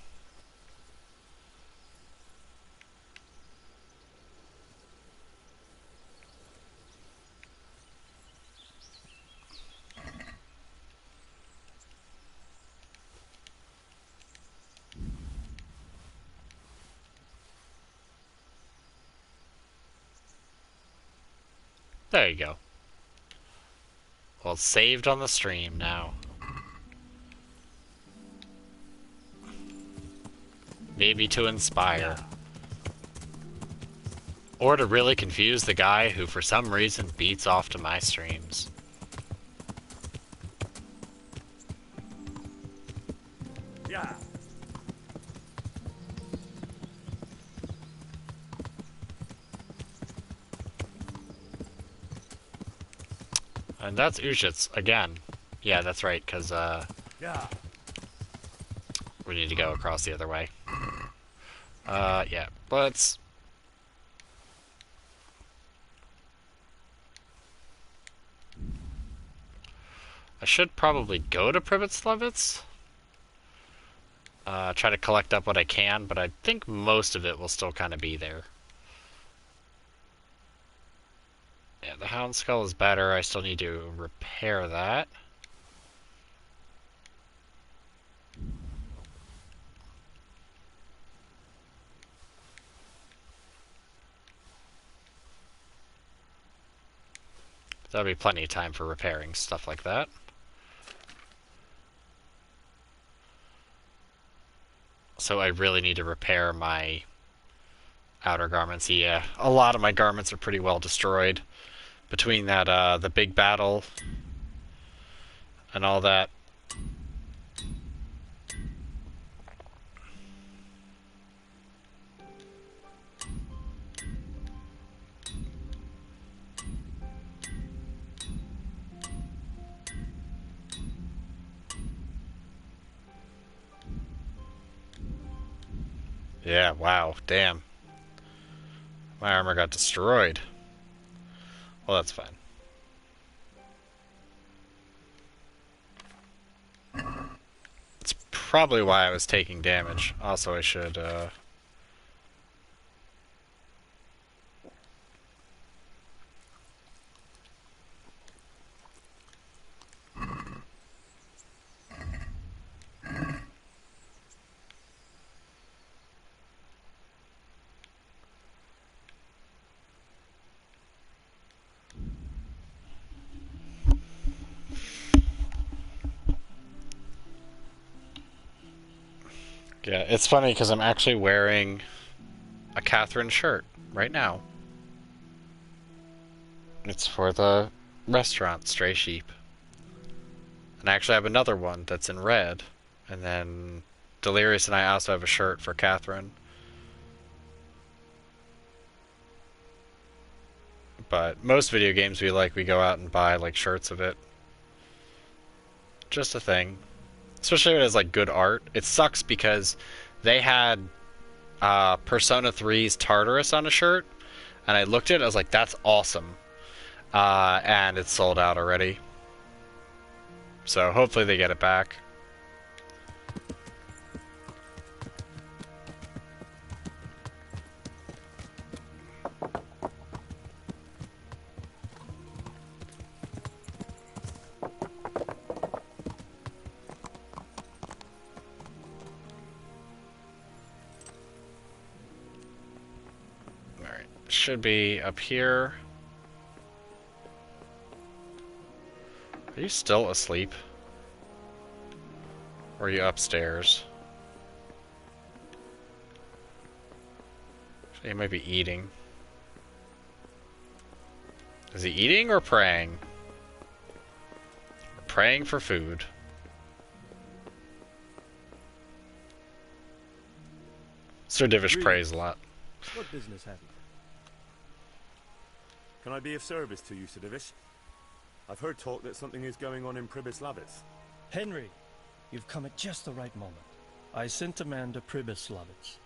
There you go. Well, it's saved on the stream now. Maybe to inspire. Or to really confuse the guy who for some reason beats off to my streams. Yeah. And that's Ushitz again. Yeah, that's right, because Yeah. we need to go across the other way. Yeah, let's... I should probably go to Pripyat-Slavitz. Try to collect up what I can, but I think most of it will still kind of be there. Yeah, the Hound Skull is better. I still need to repair that. There'll be plenty of time for repairing stuff like that. So I really need to repair my outer garments. Yeah, a lot of my garments are pretty well destroyed. Between that, the big battle and all that. Yeah, wow, damn. My armor got destroyed. Well, that's fine. It's probably why I was taking damage. Also, I should, Yeah, it's funny because I'm actually wearing a Catherine shirt right now. It's for the restaurant, Stray Sheep. And I actually have another one that's in red. And then Delirious and I also have a shirt for Catherine. But most video games we go out and buy like shirts of it. Just a thing. Especially when it has like good art. It sucks because they had Persona 3's Tartarus on a shirt, and I looked at it, I was like, that's awesome. And it's sold out already. So hopefully they get it back. Alright, should be up here. Are you still asleep? Or are you upstairs? He might be eating. Is he eating or praying? Praying for food. Sir Divish prays a lot. What business have you? Can I be of service to you, Sir Divish? I've heard talk that something is going on in Pripyat-Slavitz. Henry, you've come at just the right moment. I sent a man to Pripyat-Slavitz.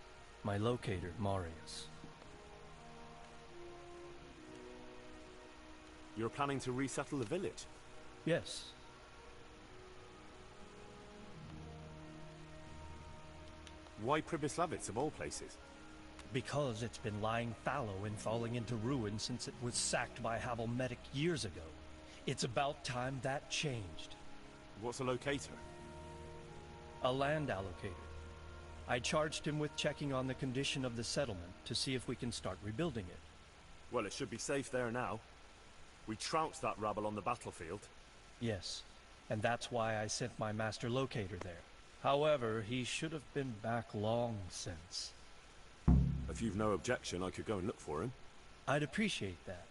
My locator, Marius. You're planning to resettle the village? Yes. Why Pripyat-Slavitz, of all places? Because it's been lying fallow and falling into ruin since it was sacked by Havelmetic years ago. It's about time that changed. What's a locator? A land allocator. I charged him with checking on the condition of the settlement to see if we can start rebuilding it. Well, it should be safe there now. We trounced that rabble on the battlefield. Yes, and that's why I sent my master locator there. However, he should have been back long since. If you've no objection, I could go and look for him. I'd appreciate that.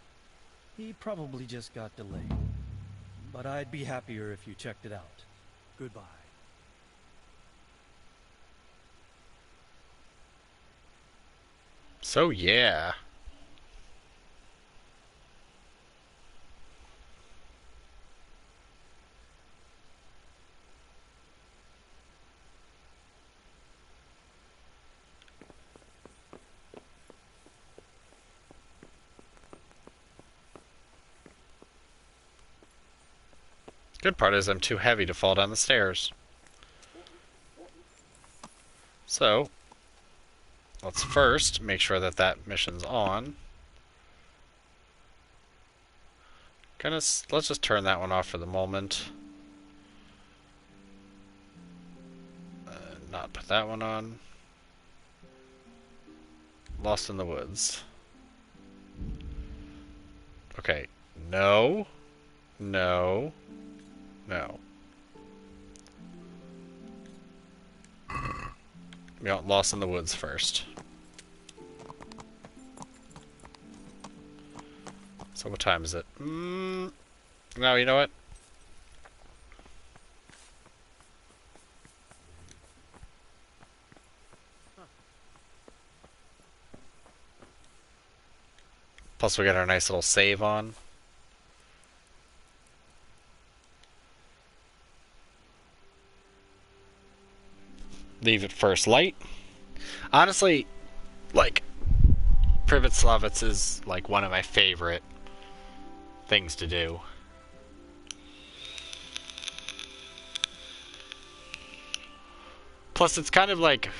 He probably just got delayed. But I'd be happier if you checked it out. Goodbye. So yeah. Good part is I'm too heavy to fall down the stairs. So, let's first make sure that that mission's on. Let's just turn that one off for the moment. Not put that one on. Lost in the Woods. Okay. No. No. No. We want Lost in the Woods first. So what time is it? No, you know what? Plus we got our nice little save on. Leave it first light. Honestly, like, Privitslavitz is like one of my favorite things to do. Plus, it's kind of like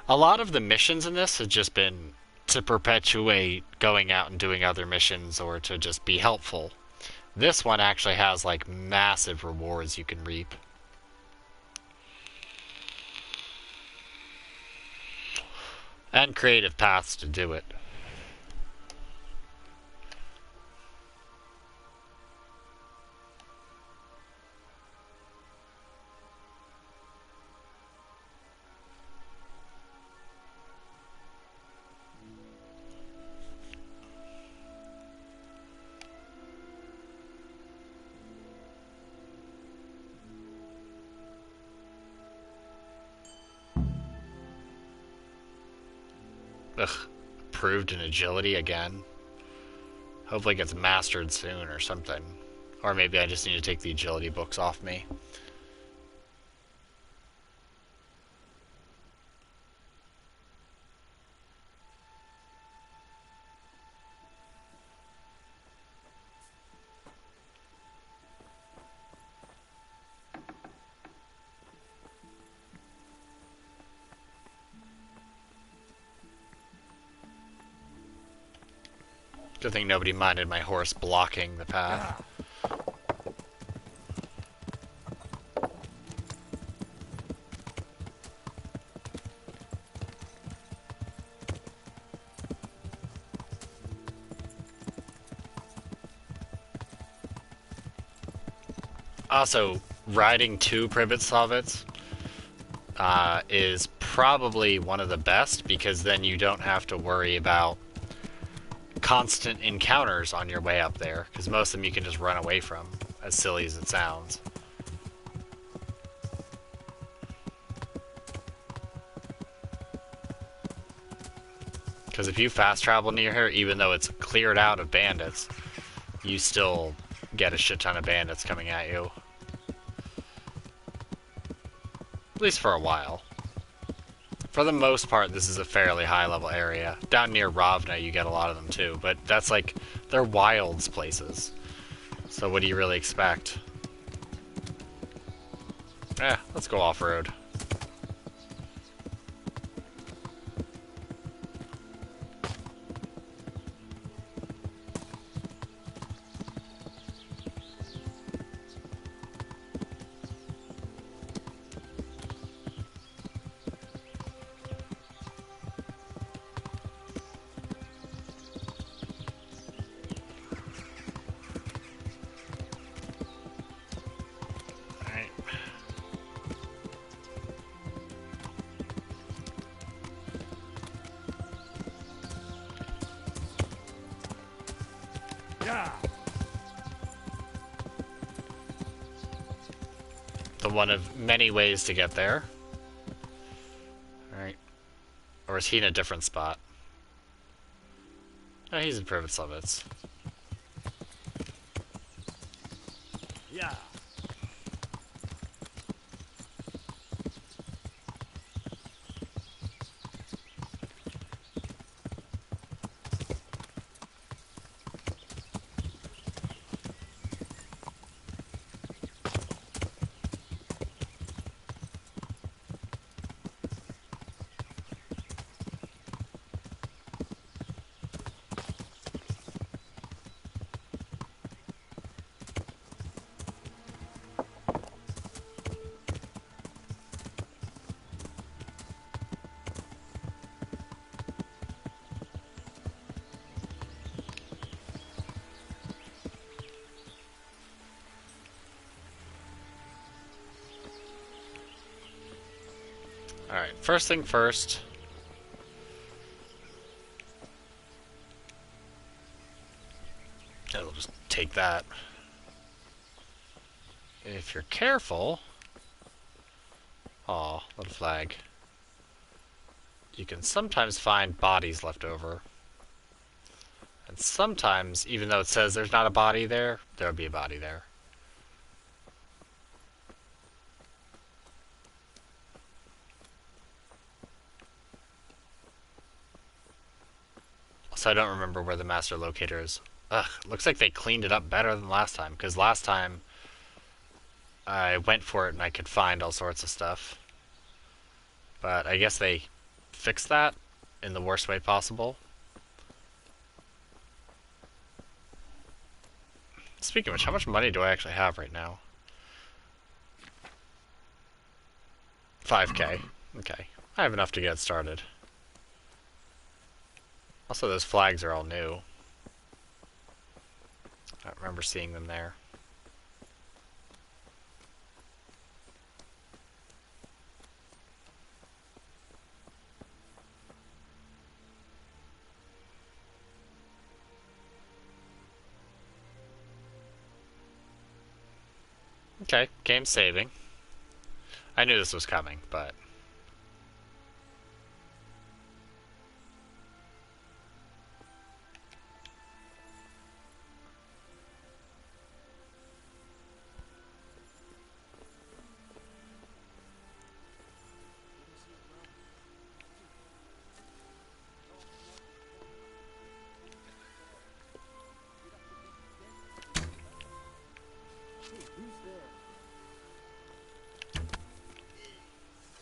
a lot of the missions in this have just been to perpetuate going out and doing other missions or to just be helpful. This one actually has like massive rewards you can reap. And creative paths to do it. Ugh. Improved in agility again. Hopefully it gets mastered soon or something. Or maybe I just need to take the agility books off me. Good thing nobody minded my horse blocking the path. Also, riding to Pripyat is probably one of the best because then you don't have to worry about constant encounters on your way up there, because most of them you can just run away from, as silly as it sounds. Because if you fast travel near here, even though it's cleared out of bandits, you still get a shit ton of bandits coming at you. At least for a while. For the most part, this is a fairly high-level area. Down near Ravna, you get a lot of them too, but that's like, they're wilds places. So what do you really expect? Let's go off-road. The one of many ways to get there. Alright. Or is he in a different spot? Oh, he's in Pripyat. Yeah. Alright, first thing first. I'll just take that. If you're careful... Aw, little flag. You can sometimes find bodies left over. And sometimes, even though it says there's not a body there, there'll be a body there. So I don't remember where the master locator is. Ugh, looks like they cleaned it up better than last time, because last time I went for it and I could find all sorts of stuff. But I guess they fixed that in the worst way possible. Speaking of which, how much money do I actually have right now? 5k. Okay. I have enough to get started. Also, those flags are all new. I don't remember seeing them there. Okay, game saving. I knew this was coming, but...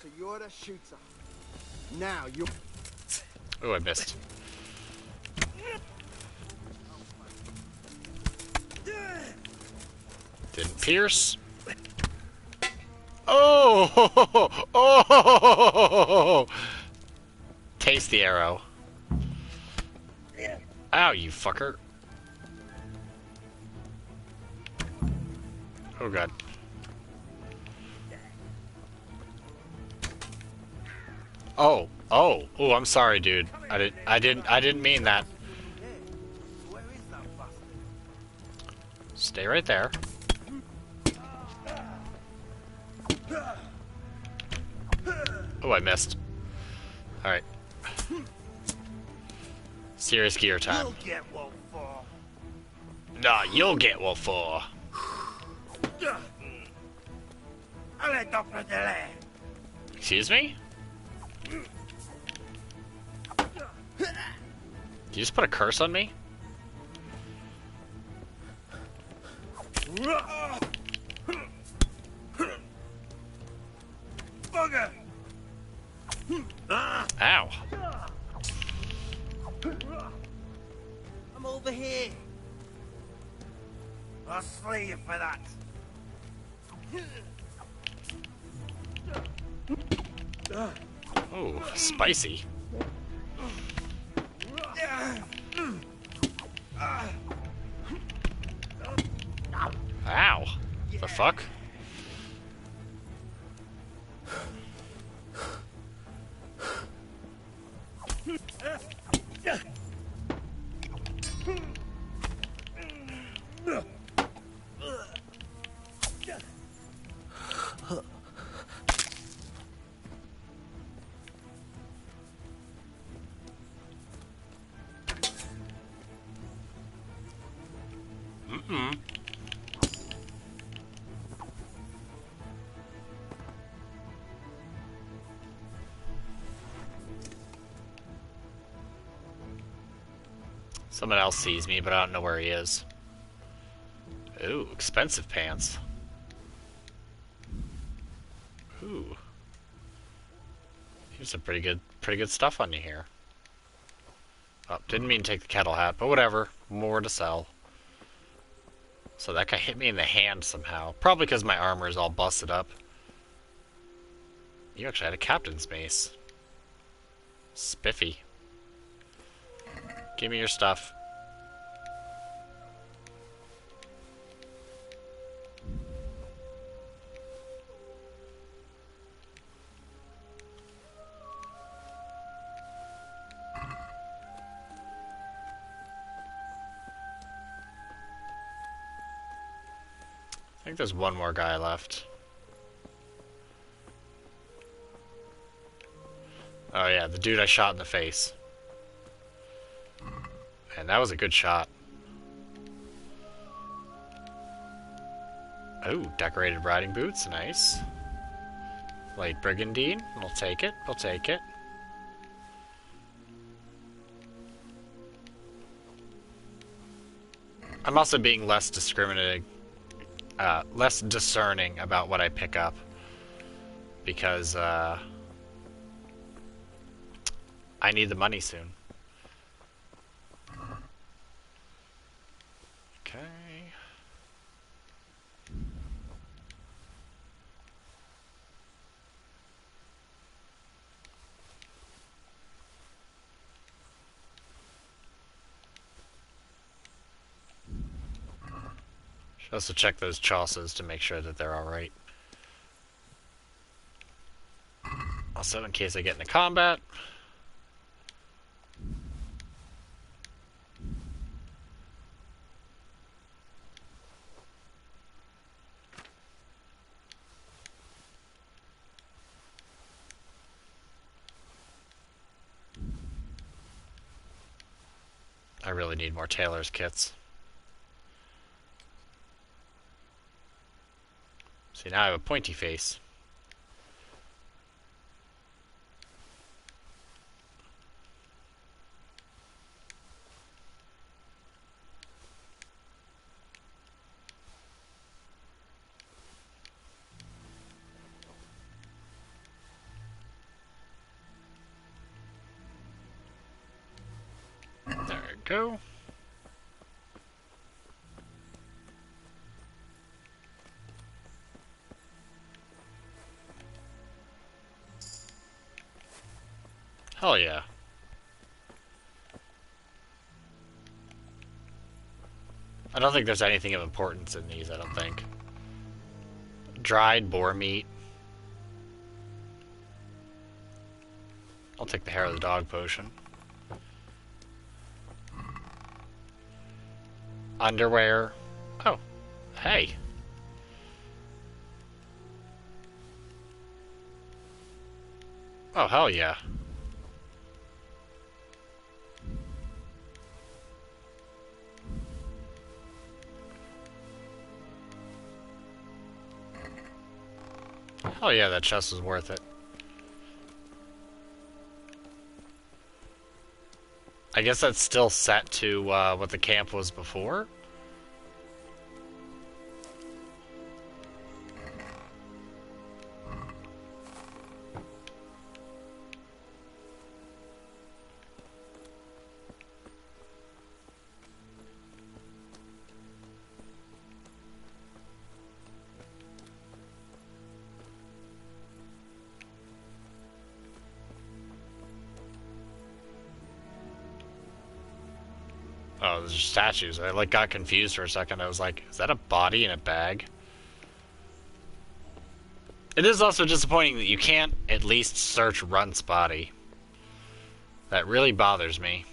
So you're the shooter. Now you. Oh, I missed. Didn't pierce. Oh! Oh! Taste the arrow. Ow, you fucker. Oh god. Oh, oh, oh! I'm sorry, dude. I didn't mean that. Stay right there. Oh, I missed. All right. Serious gear time. You'll get what for. Nah, you'll get what for. Excuse me? Did you just put a curse on me? Bugger! Ow. I'm over here. I'll slay you for that. Oh, spicy. Ow. The fuck? Mm-mm. Someone else sees me, but I don't know where he is. Ooh, expensive pants. Ooh. Here's some pretty good stuff on you here. Oh, didn't mean to take the kettle hat, but whatever. More to sell. So that guy hit me in the hand somehow. Probably because my armor is all busted up. You actually had a captain's mace. Spiffy. Give me your stuff. I think there's one more guy left. Oh yeah, the dude I shot in the face. And that was a good shot. Oh, decorated riding boots, nice. Light brigandine, we'll take it, we'll take it. I'm also being less discriminating, less discerning about what I pick up. Because, I need the money soon. Okay. Should also check those chauces to make sure that they're alright. Also, in case I get into combat. I really need more tailor's kits. See, now I have a pointy face. There we go. Hell yeah. I don't think there's anything of importance in these, I don't think. Dried boar meat. I'll take the hair of the dog potion. Underwear. Oh, hey. Oh, hell yeah. Hell yeah, that chest was worth it. I guess that's still set to what the camp was before. Oh, those are statues. I like got confused for a second. I was like, is that a body in a bag? It is also disappointing that you can't at least search Runt's body. That really bothers me.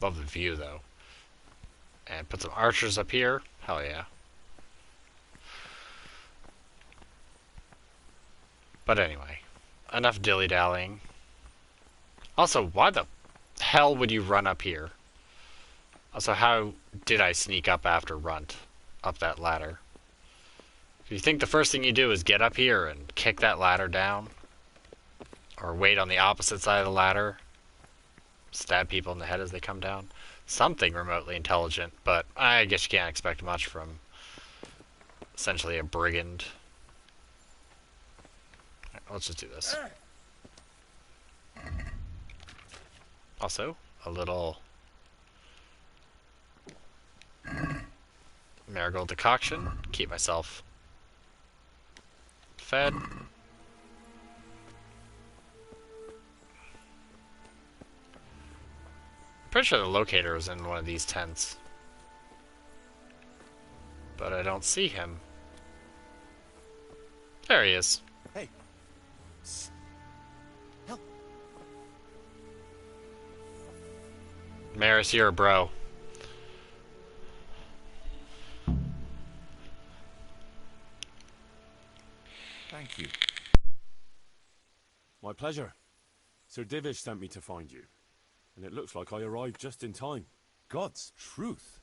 Love the view, though. And put some archers up here. Hell yeah. But anyway, enough dilly-dallying. Also, why the hell would you run up here? Also, how did I sneak up after Runt? Up that ladder? If you think the first thing you do is get up here and kick that ladder down, or wait on the opposite side of the ladder, stab people in the head as they come down, something remotely intelligent, but I guess you can't expect much from essentially a brigand. Right, let's just do this. Also, a little marigold decoction. Keep myself fed. Pretty sure the locator was in one of these tents. But I don't see him. There he is. Hey. Psst. Help. Maris, you're a bro. Thank you. My pleasure. Sir Divish sent me to find you. And it looks like I arrived just in time. God's truth.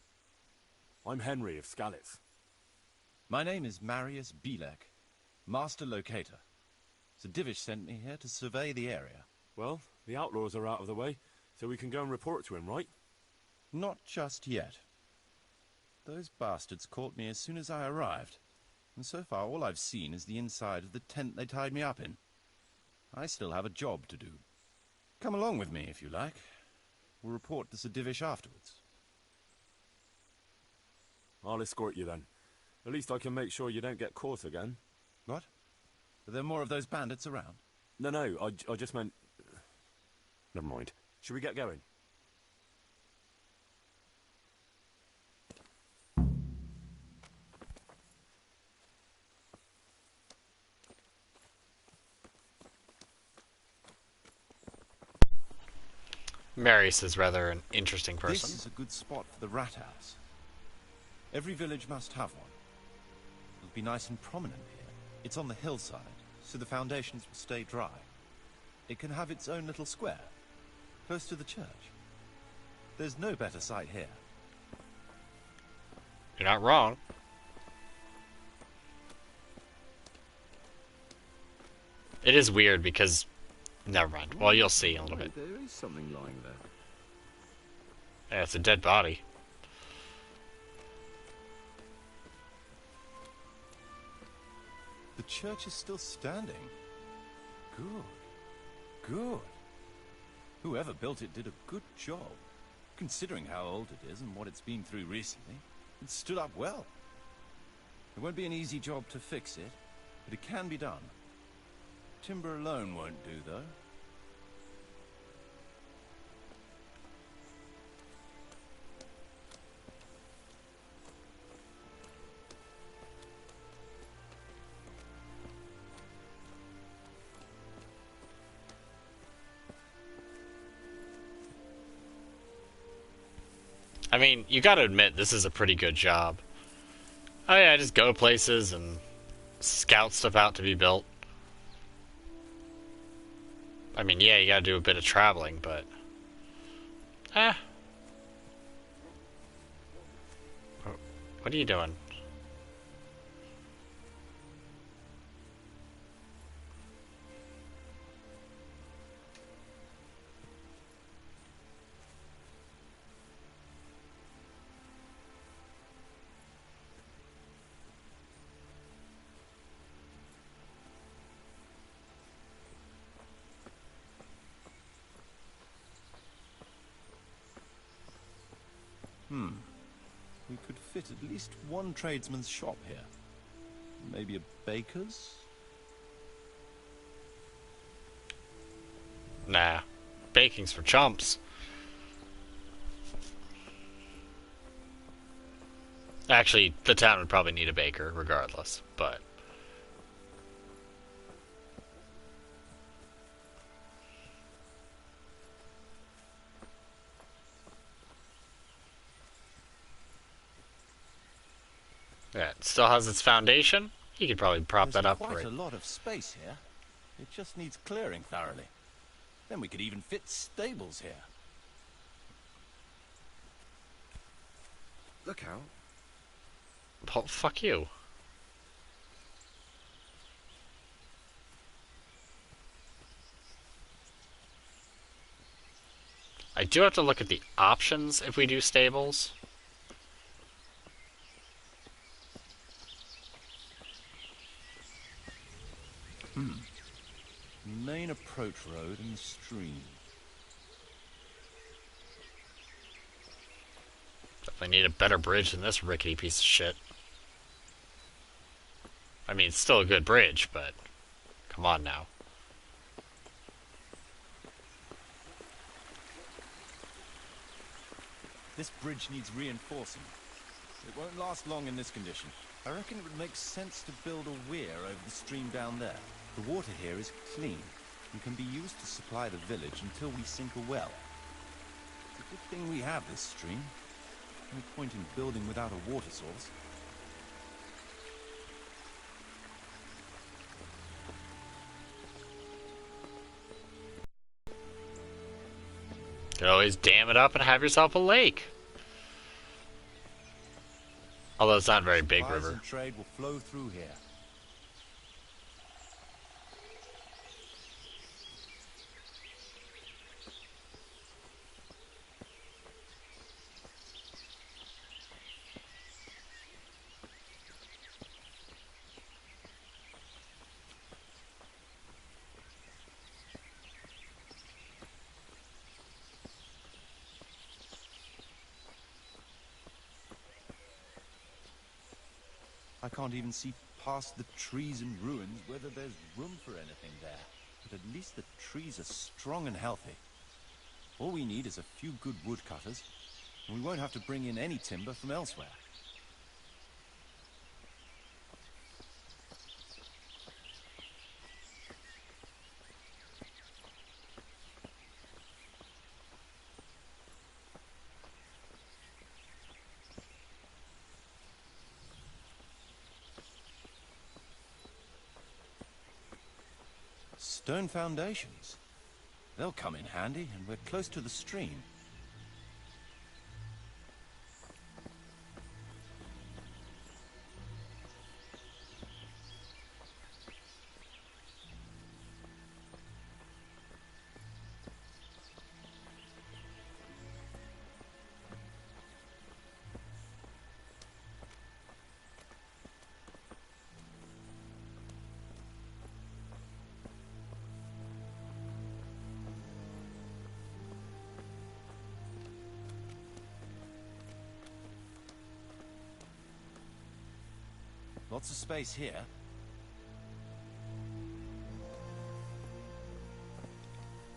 I'm Henry of Skalitz. My name is Marius Bilek, Master Locator. Sir Divish sent me here to survey the area. Well, the outlaws are out of the way, so we can go and report to him, right? Not just yet. Those bastards caught me as soon as I arrived, and so far all I've seen is the inside of the tent they tied me up in. I still have a job to do. Come along with me, if you like. We'll report to Sir Divish afterwards. I'll escort you then. At least I can make sure you don't get caught again. What? Are there more of those bandits around? No, I just meant... Never mind. Should we get going? Marius is rather an interesting person. This is a good spot for the rat house. Every village must have one. It'll be nice and prominent here. It's on the hillside, so the foundations will stay dry. It can have its own little square, close to the church. There's no better site here. You're not wrong. It is weird because... Never mind. Well, you'll see in a little bit. There is something lying there. Yeah, it's a dead body. The church is still standing. Good. Good. Whoever built it did a good job. Considering how old it is and what it's been through recently, it stood up well. It won't be an easy job to fix it, but it can be done. Timber alone won't do, though. I mean, you gotta admit, this is a pretty good job. Oh yeah, just go places and scout stuff out to be built. I mean, yeah, you gotta do a bit of traveling, but... What are you doing? We could fit at least one tradesman's shop here. Maybe a baker's? Nah. Baking's for chumps. Actually, the town would probably need a baker, regardless, but... Yeah, it still has its foundation. You could probably prop that up for There's it. quite a lot of space here. It just needs clearing thoroughly. Then we could even fit stables here. Look out. Well, fuck you. I do have to look at the options if we do stables. Main approach road and stream. Definitely need a better bridge than this rickety piece of shit. I mean, it's still a good bridge, but come on now. This bridge needs reinforcing. It won't last long in this condition. I reckon it would make sense to build a weir over the stream down there. The water here is clean and can be used to supply the village until we sink a well. It's a good thing we have this stream. No point in building without a water source. You can always dam it up and have yourself a lake. Although it's not a very big Supplies river. and trade will flow through here. I can't even see past the trees and ruins whether there's room for anything there. But at least the trees are strong and healthy. All we need is a few good woodcutters, and we won't have to bring in any timber from elsewhere. Stone foundations. They'll come in handy, and we're close to the stream. Lots of space here.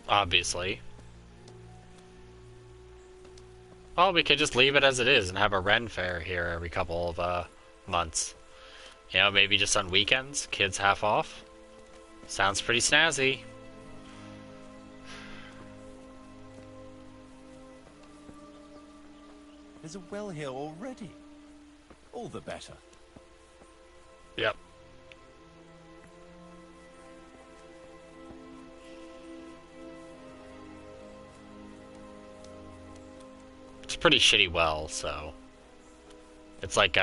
Obviously. Well, we could just leave it as it is and have a Ren fair here every couple of months. You know, maybe just on weekends, kids half off. Sounds pretty snazzy. There's a well here already. All the better. Yep. It's a pretty shitty well, so it's like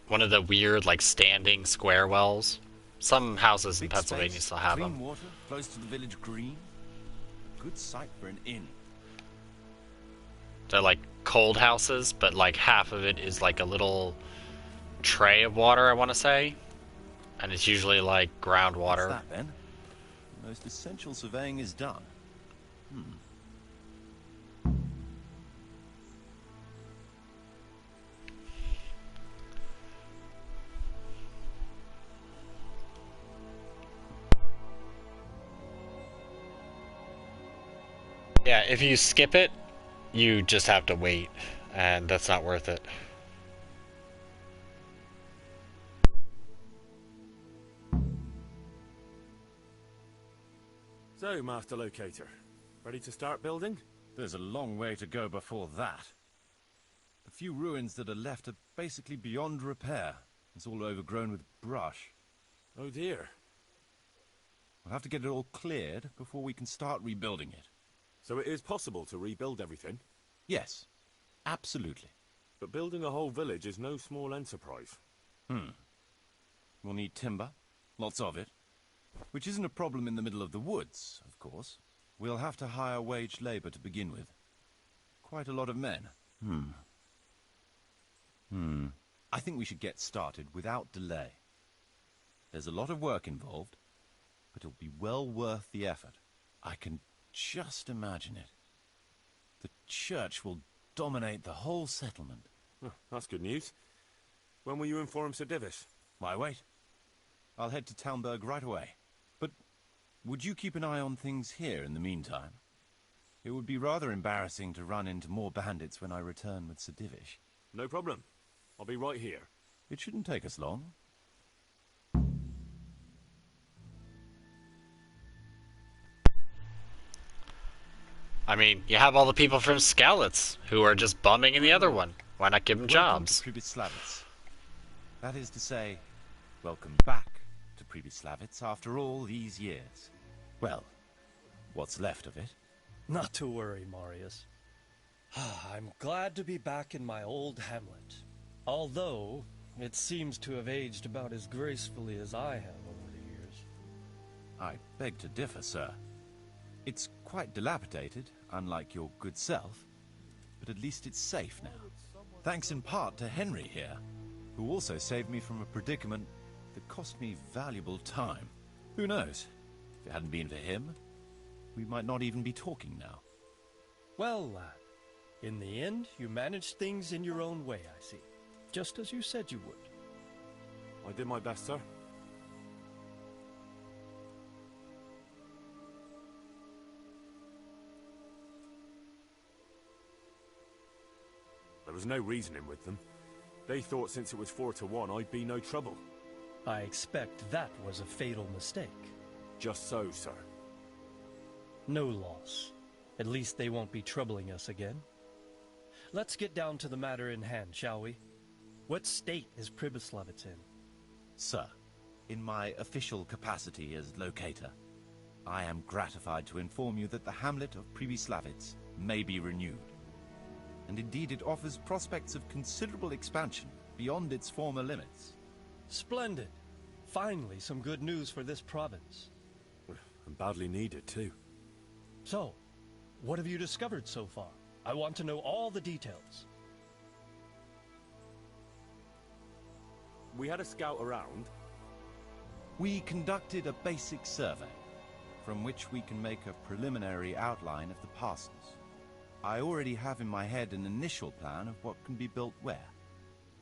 one of the weird like standing square wells. Some houses in Big Pennsylvania space, still have clean them. water, close to the village green. Good site for an inn. They're like cold houses, but like half of it is like a little tray of water, I want to say, and it's usually like groundwater. What's that, Ben? The most essential surveying is done. Yeah, if you skip it, you just have to wait, and that's not worth it. So, Master Locator, ready to start building? There's a long way to go before that. The few ruins that are left are basically beyond repair. It's all overgrown with brush. Oh dear. We'll have to get it all cleared before we can start rebuilding it. So it is possible to rebuild everything? Yes, absolutely. But building a whole village is no small enterprise. We'll need timber, lots of it. Which isn't a problem in the middle of the woods, of course. We'll have to hire wage labor to begin with. Quite a lot of men. I think we should get started without delay. There's a lot of work involved, but it'll be well worth the effort. I can just imagine it. The church will dominate the whole settlement. Oh, that's good news. When will you inform Sir Divish? Why wait? I'll head to Talmberg right away. But would you keep an eye on things here in the meantime? It would be rather embarrassing to run into more bandits when I return with Sir Divish. No problem. I'll be right here. It shouldn't take us long. I mean, you have all the people from Skalitz who are just bumming in the other one. Why not give them jobs? Welcome to Pribyslavitz. That is to say, welcome back to Pribyslavitz after all these years. Well, what's left of it. Not to worry, Marius. I'm glad to be back in my old hamlet. Although, it seems to have aged about as gracefully as I have over the years. I beg to differ, sir. It's quite dilapidated, unlike your good self, but at least it's safe now. Thanks in part to Henry here, who also saved me from a predicament that cost me valuable time. Who knows? If it hadn't been for him, we might not even be talking now. Well, lad, in the end, you managed things in your own way, I see. Just as you said you would. I did my best, sir. There was no reasoning with them. They thought since it was 4-1, I'd be no trouble. I expect that was a fatal mistake. Just so, sir. No loss. At least they won't be troubling us again. Let's get down to the matter in hand, shall we? What state is Pribyslavitz in? Sir, in my official capacity as locator, I am gratified to inform you that the hamlet of Pribyslavitz may be renewed. And indeed it offers prospects of considerable expansion beyond its former limits. Splendid. Finally, some good news for this province. And badly needed, too. So, what have you discovered so far? I want to know all the details. We had a scout around. We conducted a basic survey, from which we can make a preliminary outline of the parcels. I already have in my head an initial plan of what can be built where.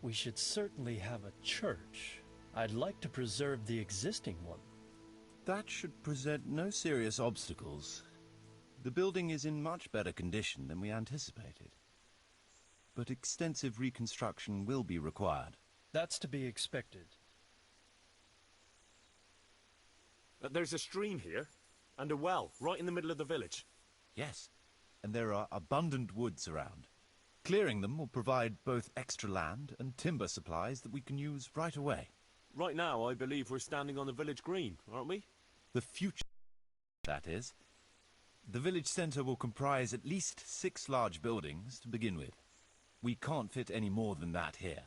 We should certainly have a church. I'd like to preserve the existing one. That should present no serious obstacles. The building is in much better condition than we anticipated. But extensive reconstruction will be required. That's to be expected. There's a stream here, and a well, right in the middle of the village. Yes, and there are abundant woods around. Clearing them will provide both extra land and timber supplies that we can use right away. Right now, I believe we're standing on the village green, aren't we? The future, that is. The village centre will comprise at least 6 large buildings to begin with. We can't fit any more than that here,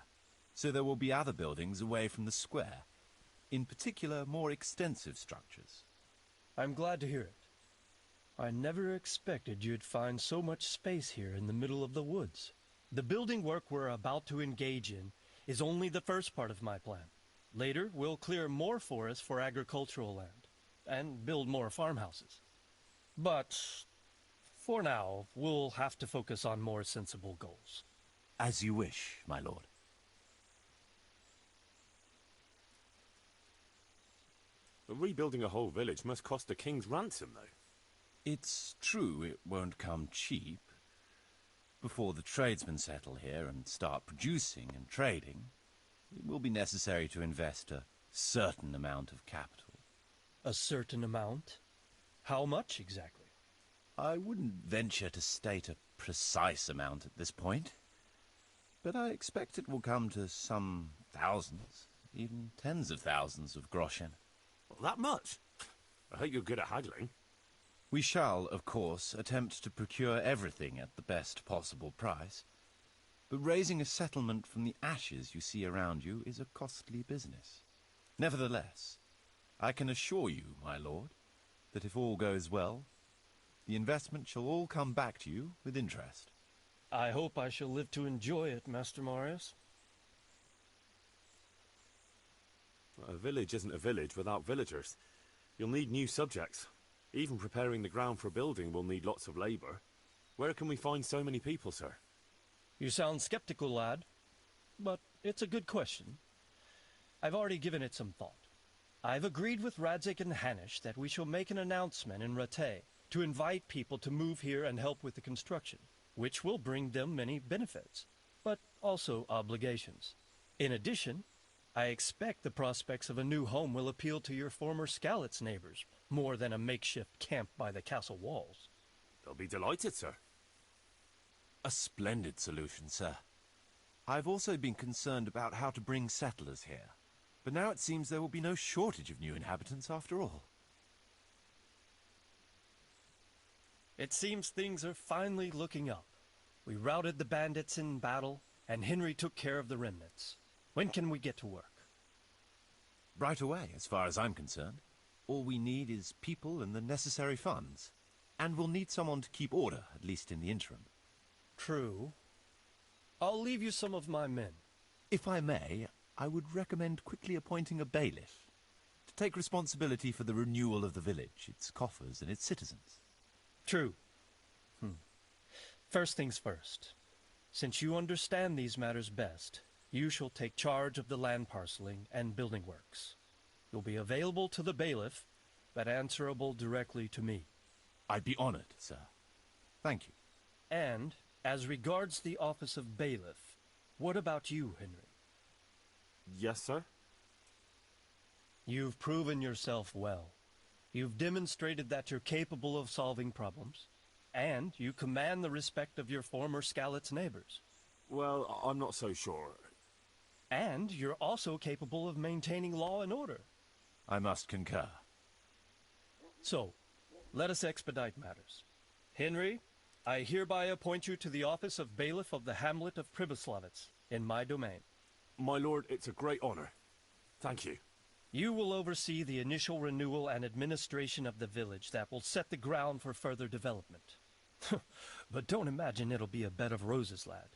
so there will be other buildings away from the square, in particular more extensive structures. I'm glad to hear it. I never expected you'd find so much space here in the middle of the woods. The building work we're about to engage in is only the first part of my plan. Later, we'll clear more forests for agricultural land, and build more farmhouses. But, for now, we'll have to focus on more sensible goals. As you wish, my lord. But rebuilding a whole village must cost a king's ransom, though. It's true it won't come cheap. Before the tradesmen settle here and start producing and trading, it will be necessary to invest a certain amount of capital. A certain amount? How much exactly? I wouldn't venture to state a precise amount at this point, but I expect it will come to some thousands, even tens of thousands of groschen. Well, that much? I hope you're good at haggling. We shall, of course, attempt to procure everything at the best possible price, but raising a settlement from the ashes you see around you is a costly business. Nevertheless, I can assure you, my lord, that if all goes well, the investment shall all come back to you with interest. I hope I shall live to enjoy it, Master Marius. A village isn't a village without villagers. You'll need new subjects. Even preparing the ground for building will need lots of labor. Where can we find so many people, sir? You sound skeptical, lad, but it's a good question. I've already given it some thought. I've agreed with Radzik and Hanish that we shall make an announcement in Rattay to invite people to move here and help with the construction, which will bring them many benefits, but also obligations. In addition, I expect the prospects of a new home will appeal to your former Skalitz neighbors, more than a makeshift camp by the castle walls. They'll be delighted, sir. A splendid solution, sir. I've also been concerned about how to bring settlers here. But now it seems there will be no shortage of new inhabitants after all. It seems things are finally looking up. We routed the bandits in battle, and Henry took care of the remnants. When can we get to work? Right away, as far as I'm concerned. All we need is people and the necessary funds. And we'll need someone to keep order, at least in the interim. True. I'll leave you some of my men. If I may, I would recommend quickly appointing a bailiff to take responsibility for the renewal of the village, its coffers and its citizens. True. First things first. Since you understand these matters best, you shall take charge of the land parceling and building works. You'll be available to the bailiff, but answerable directly to me. I'd be honored, sir. Thank you. And, as regards the office of bailiff, what about you, Henry? Yes, sir? You've proven yourself well. You've demonstrated that you're capable of solving problems, and you command the respect of your former Skalitz neighbors. Well, I'm not so sure. And you're also capable of maintaining law and order. I must concur. So, let us expedite matters. Henry, I hereby appoint you to the office of bailiff of the hamlet of Pribyslavitz, in my domain. My lord, it's a great honor. Thank you. You will oversee the initial renewal and administration of the village that will set the ground for further development. But don't imagine it'll be a bed of roses, lad.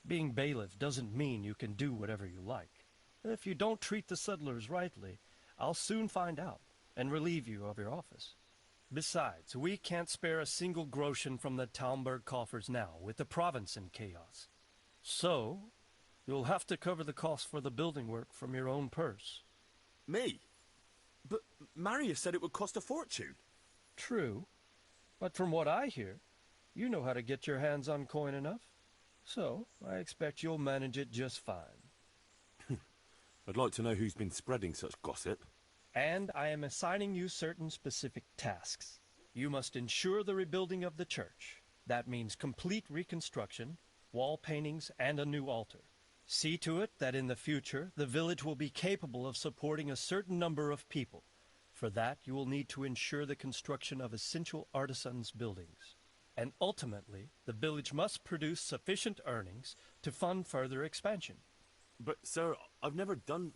Being bailiff doesn't mean you can do whatever you like. If you don't treat the settlers rightly, I'll soon find out and relieve you of your office. Besides, we can't spare a single groschen from the Talmberg coffers now, with the province in chaos. So, you'll have to cover the cost for the building work from your own purse. Me? But Marius said it would cost a fortune. True. But from what I hear, you know how to get your hands on coin enough. So, I expect you'll manage it just fine. I'd like to know who's been spreading such gossip. And I am assigning you certain specific tasks. You must ensure the rebuilding of the church. That means complete reconstruction, wall paintings, and a new altar. See to it that in the future, the village will be capable of supporting a certain number of people. For that, you will need to ensure the construction of essential artisans' buildings. And ultimately, the village must produce sufficient earnings to fund further expansion. But, sir, I've never done...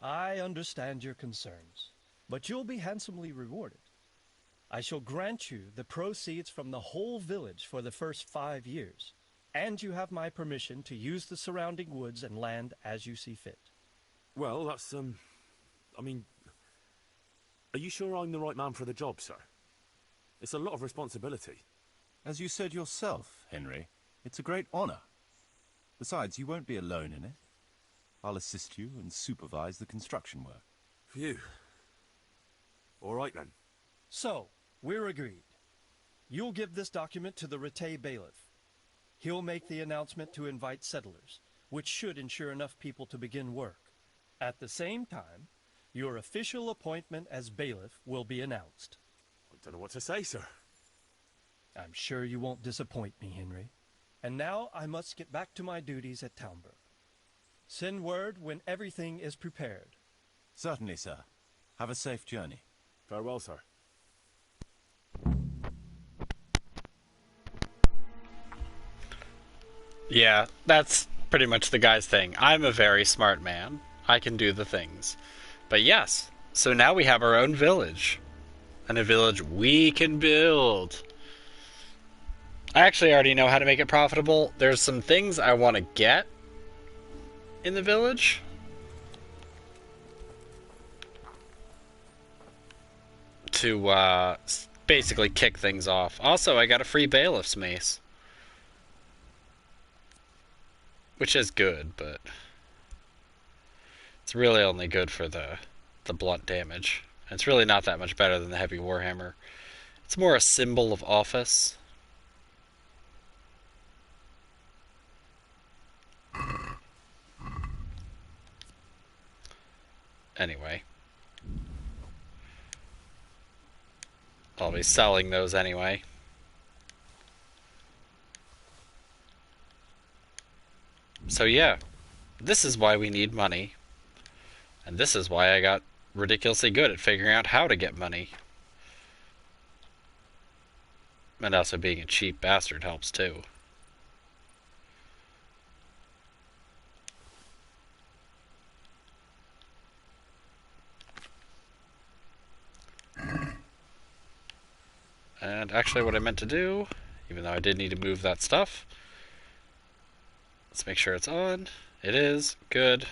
I understand your concerns, but you'll be handsomely rewarded. I shall grant you the proceeds from the whole village for the first 5 years, and you have my permission to use the surrounding woods and land as you see fit. Well, that's, I mean... Are you sure I'm the right man for the job, sir? It's a lot of responsibility. As you said yourself, Henry, it's a great honor. Besides, you won't be alone in it. I'll assist you and supervise the construction work. Phew. All right, then. So, we're agreed. You'll give this document to the Rattay bailiff. He'll make the announcement to invite settlers, which should ensure enough people to begin work. At the same time, your official appointment as bailiff will be announced. I don't know what to say, sir. I'm sure you won't disappoint me, Henry. And now I must get back to my duties at Talmberg. Send word when everything is prepared. Certainly, sir. Have a safe journey. Farewell, sir. Yeah, that's pretty much the guy's thing. I'm a very smart man. I can do the things. But yes, so now we have our own village. And a village we can build. I actually already know how to make it profitable. There's some things I want to get in the village. To basically kick things off. Also, I got a free bailiff's mace. Which is good, but it's really only good for the blunt damage. And it's really not that much better than the heavy warhammer. It's more a symbol of office. Anyway. I'll be selling those anyway. So yeah, this is why we need money. And this is why I got ridiculously good at figuring out how to get money. And also being a cheap bastard helps too. And actually what I meant to do, even though I did need to move that stuff, let's make sure it's on. It is. Good.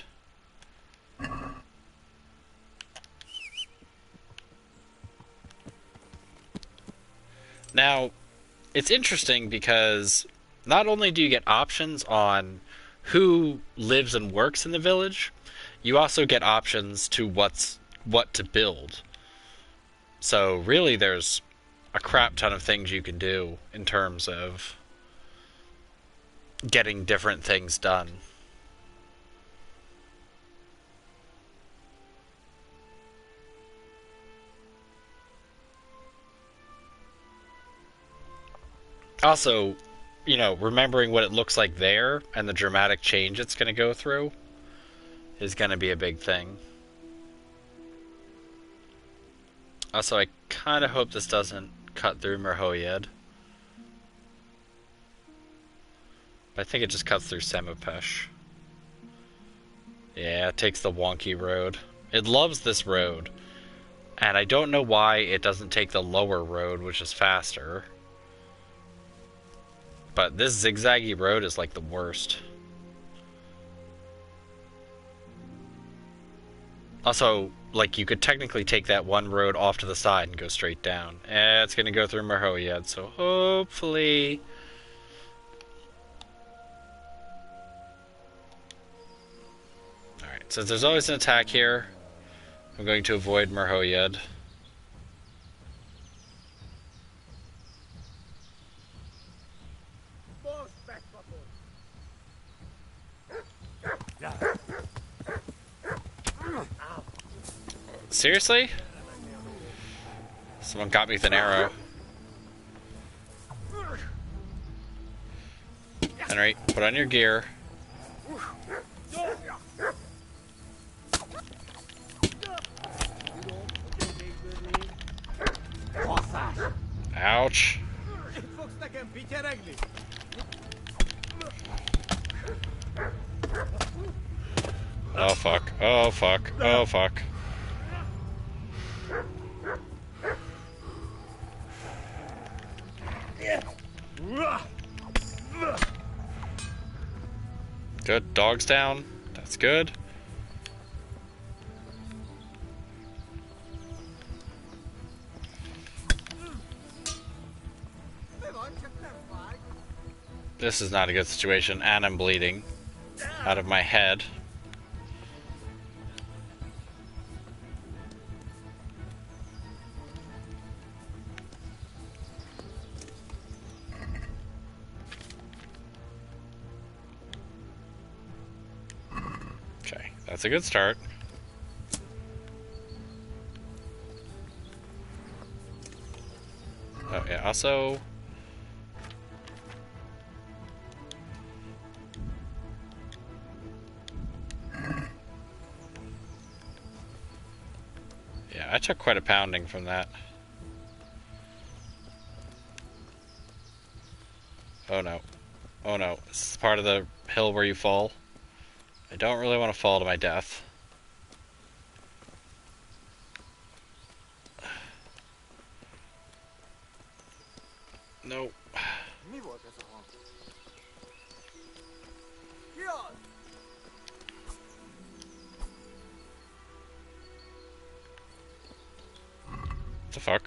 Now, it's interesting because not only do you get options on who lives and works in the village, you also get options to what to build. So really there's a crap ton of things you can do in terms of getting different things done. Also, you know, remembering what it looks like there and the dramatic change it's going to go through is going to be a big thing. Also, I kind of hope this doesn't cut through Merhoyed. But I think it just cuts through Semopesh. Yeah, it takes the wonky road. It loves this road. And I don't know why it doesn't take the lower road, which is faster. But this zigzaggy road is like the worst. Also, like, you could technically take that one road off to the side and go straight down. It's gonna go through Merhoyed, so hopefully... Alright, since there's always an attack here, I'm going to avoid Merhoyed. Seriously? Someone got me with an arrow. Henry, put on your gear. Ouch. Oh fuck, oh fuck, oh fuck. Good, dog's down. That's good. This is not a good situation, and I'm bleeding out of my head. Okay, that's a good start. Oh yeah, also... Yeah, I took quite a pounding from that. Oh no. Oh no. This is part of the hill where you fall. I don't really want to fall to my death. No. What the fuck?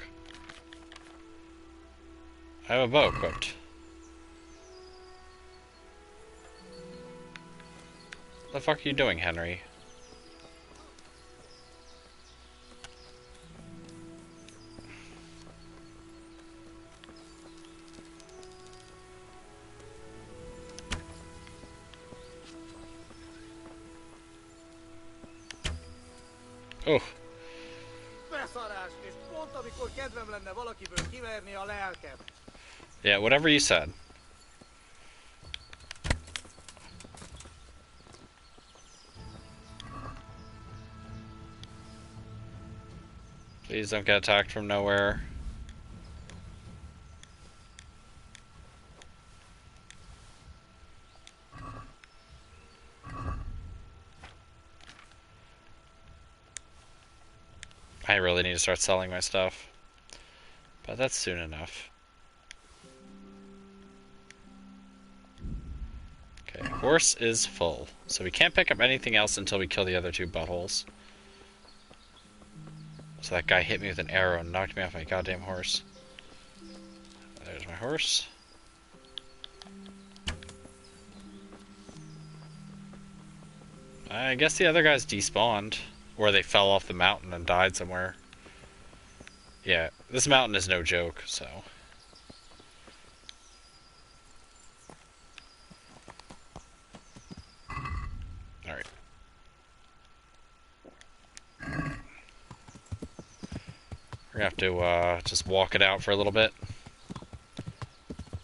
I have a bow equipped. What the fuck are you doing, Henry? Oh. Yeah, whatever you said. Please don't get attacked from nowhere. I really need to start selling my stuff. But that's soon enough. Okay, horse is full. So we can't pick up anything else until we kill the other two buttholes. So that guy hit me with an arrow and knocked me off my goddamn horse. There's my horse. I guess the other guys despawned. Or they fell off the mountain and died somewhere. Yeah, this mountain is no joke, so... Alright. We're gonna have to just walk it out for a little bit.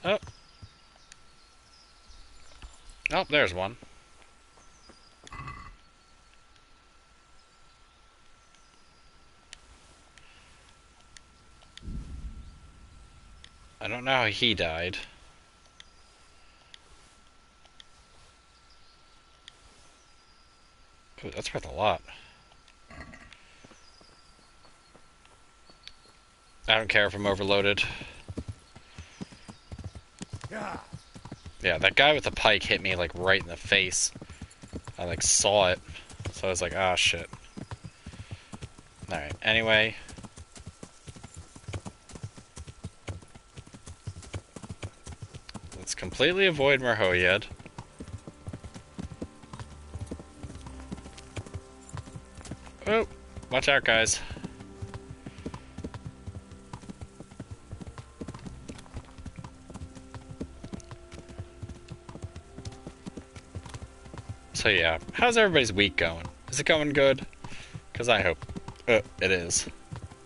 Oh. Oh, there's one. I don't know how he died. Ooh, that's worth a lot. I don't care if I'm overloaded. Yeah, that guy with the pike hit me like right in the face. I like saw it. So I was like, ah, shit. Alright, anyway. Let's completely avoid Marhoyed. Oh, watch out, guys. So yeah, how's everybody's week going? Is it going good? Because I hope it is.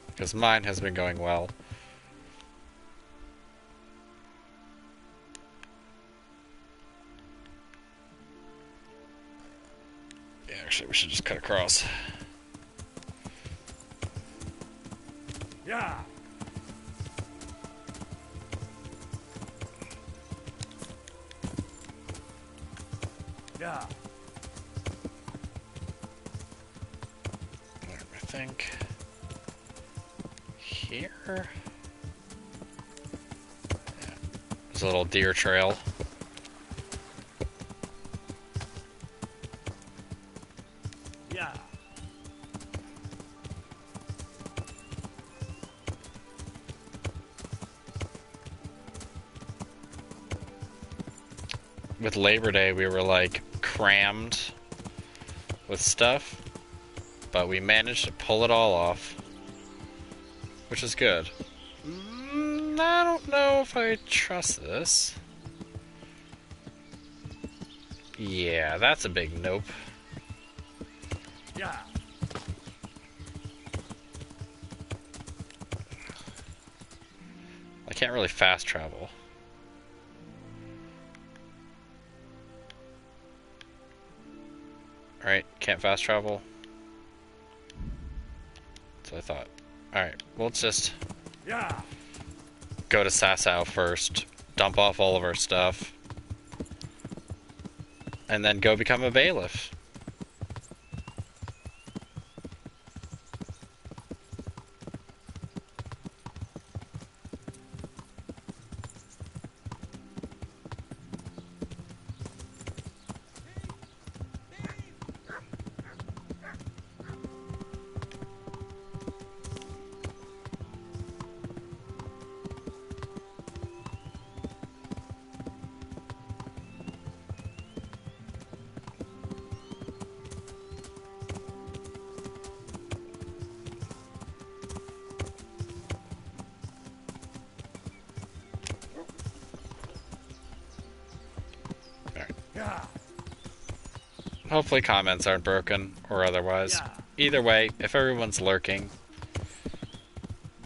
Because mine has been going well. Yeah, actually, we should just cut across. Yeah. Yeah. I think here. Yeah. There's a little deer trail. Yeah. With Labor Day, we were like crammed with stuff, but we managed to pull it all off, which is good. I don't know if I trust this. Yeah, that's a big nope. Yeah. I can't really fast travel. Alright, can't fast travel. So I thought. Alright, well, let's just go to Sasau first, dump off all of our stuff, and then go become a bailiff. Hopefully comments aren't broken, or otherwise. Either way, if everyone's lurking,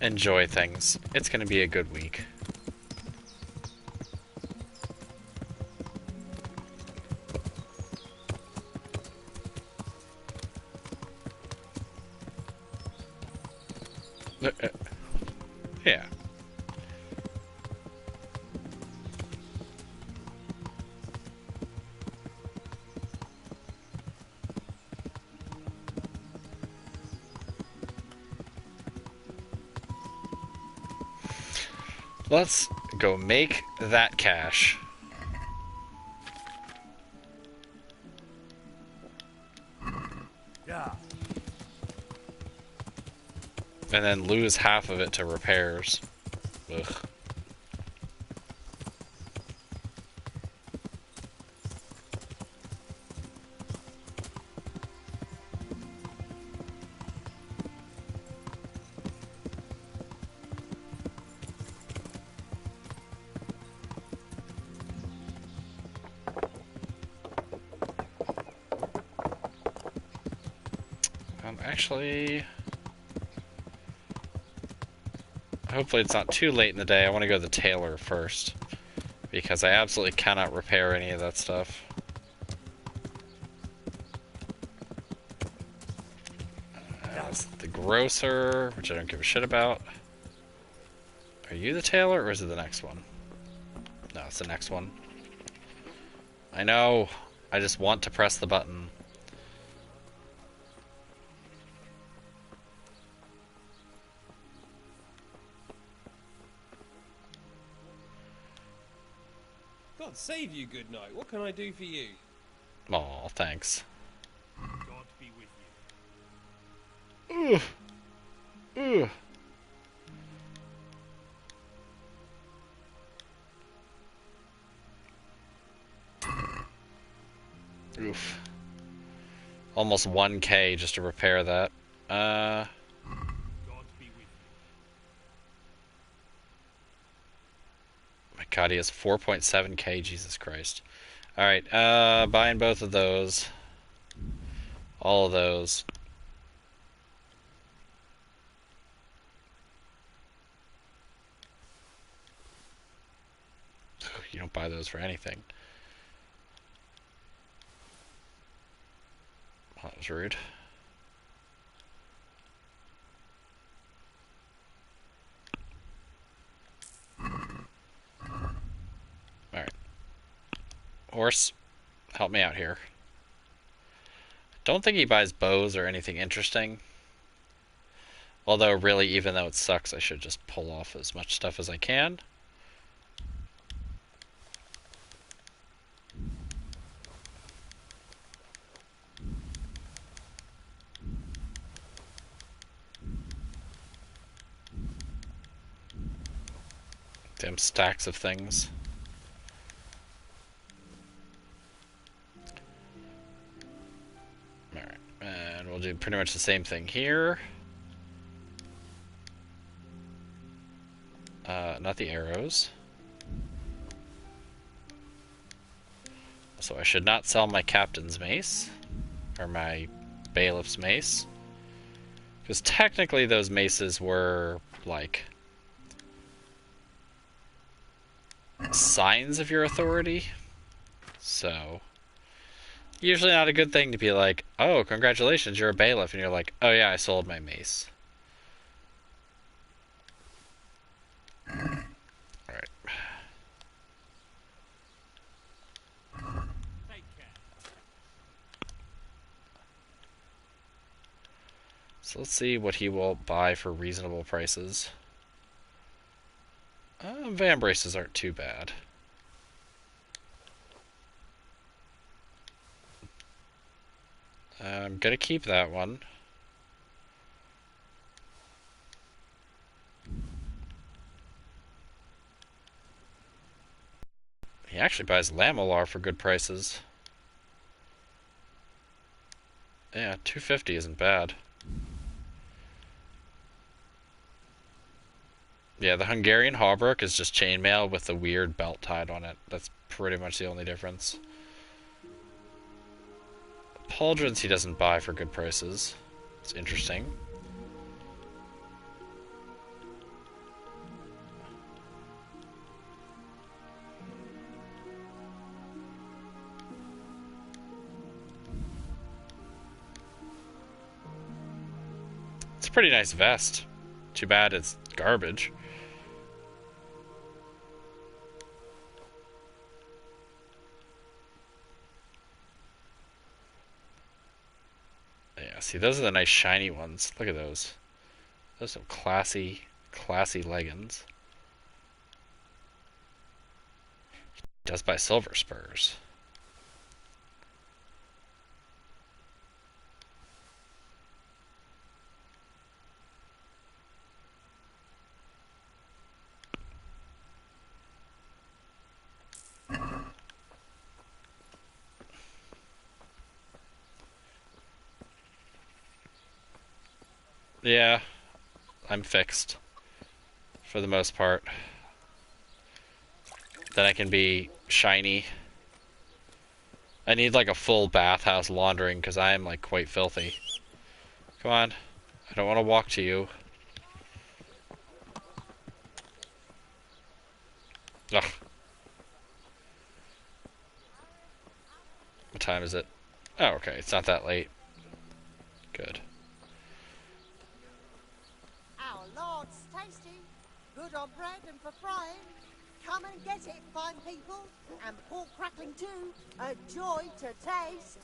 enjoy things. It's gonna be a good week. Yeah. Let's go make that cash. Yeah. And then lose half of it to repairs. Ugh. Actually, hopefully it's not too late in the day. I want to go to the tailor first, because I absolutely cannot repair any of that stuff. That's the grocer, which I don't give a shit about. Are you the tailor, or is it the next one? No, it's the next one. I know. I just want to press the button. God save you, good night. What can I do for you? Aw, thanks. God be with you. Ugh. Ugh. Oof. Almost 1K just to repair that. God be with you. My god, he has 4.7K, Jesus Christ. Alright, buying both of those. All of those. You don't buy those for anything. That was rude. Alright. Horse, help me out here. Don't think he buys bows or anything interesting. Although, really, even though it sucks, I should just pull off as much stuff as I can. Damn stacks of things. Alright, and we'll do pretty much the same thing here. Not the arrows. So I should not sell my captain's mace. Or my bailiff's mace. Because technically those maces were, like, signs of your authority. So, usually not a good thing to be like, oh, congratulations, you're a bailiff. And you're like, oh yeah, I sold my mace. Alright. So let's see what he will buy for reasonable prices. Van braces aren't too bad. I'm gonna keep that one. He actually buys Lamellar for good prices. Yeah, 250 isn't bad. Yeah, the Hungarian hauberk is just chainmail with the weird belt tied on it. That's pretty much the only difference. Pauldrons he doesn't buy for good prices. It's interesting. It's a pretty nice vest. Too bad it's garbage. Yeah, see, those are the nice shiny ones. Look at those. Those are some classy leggings. He does buy silver spurs. Yeah, I'm fixed. For the most part. Then I can be shiny. I need like a full bathhouse laundering because I am like quite filthy. Come on. I don't want to walk to you. Ugh. What time is it? Oh, okay. It's not that late. Good. Our Lord's tasty. Good on bread and for frying. Come and get it, fine people. And pork crackling too. A joy to taste.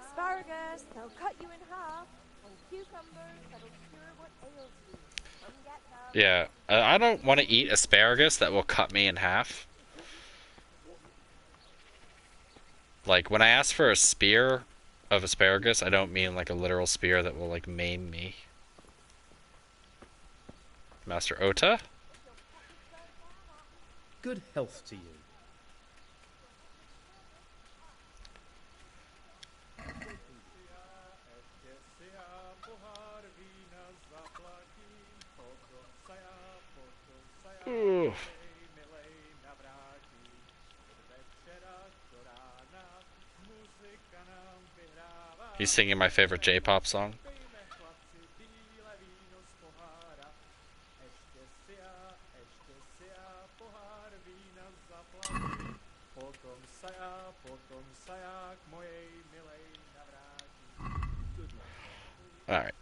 Asparagus, they'll cut you in half. And cucumbers, that'll cure what ails you. Come get them. Yeah, I don't want to eat asparagus that will cut me in half. Like, when I ask for a spear of asparagus, I don't mean like a literal spear that will like maim me. Master Ota? Good health to you. Ooh. He's singing my favorite J-pop song. Alright.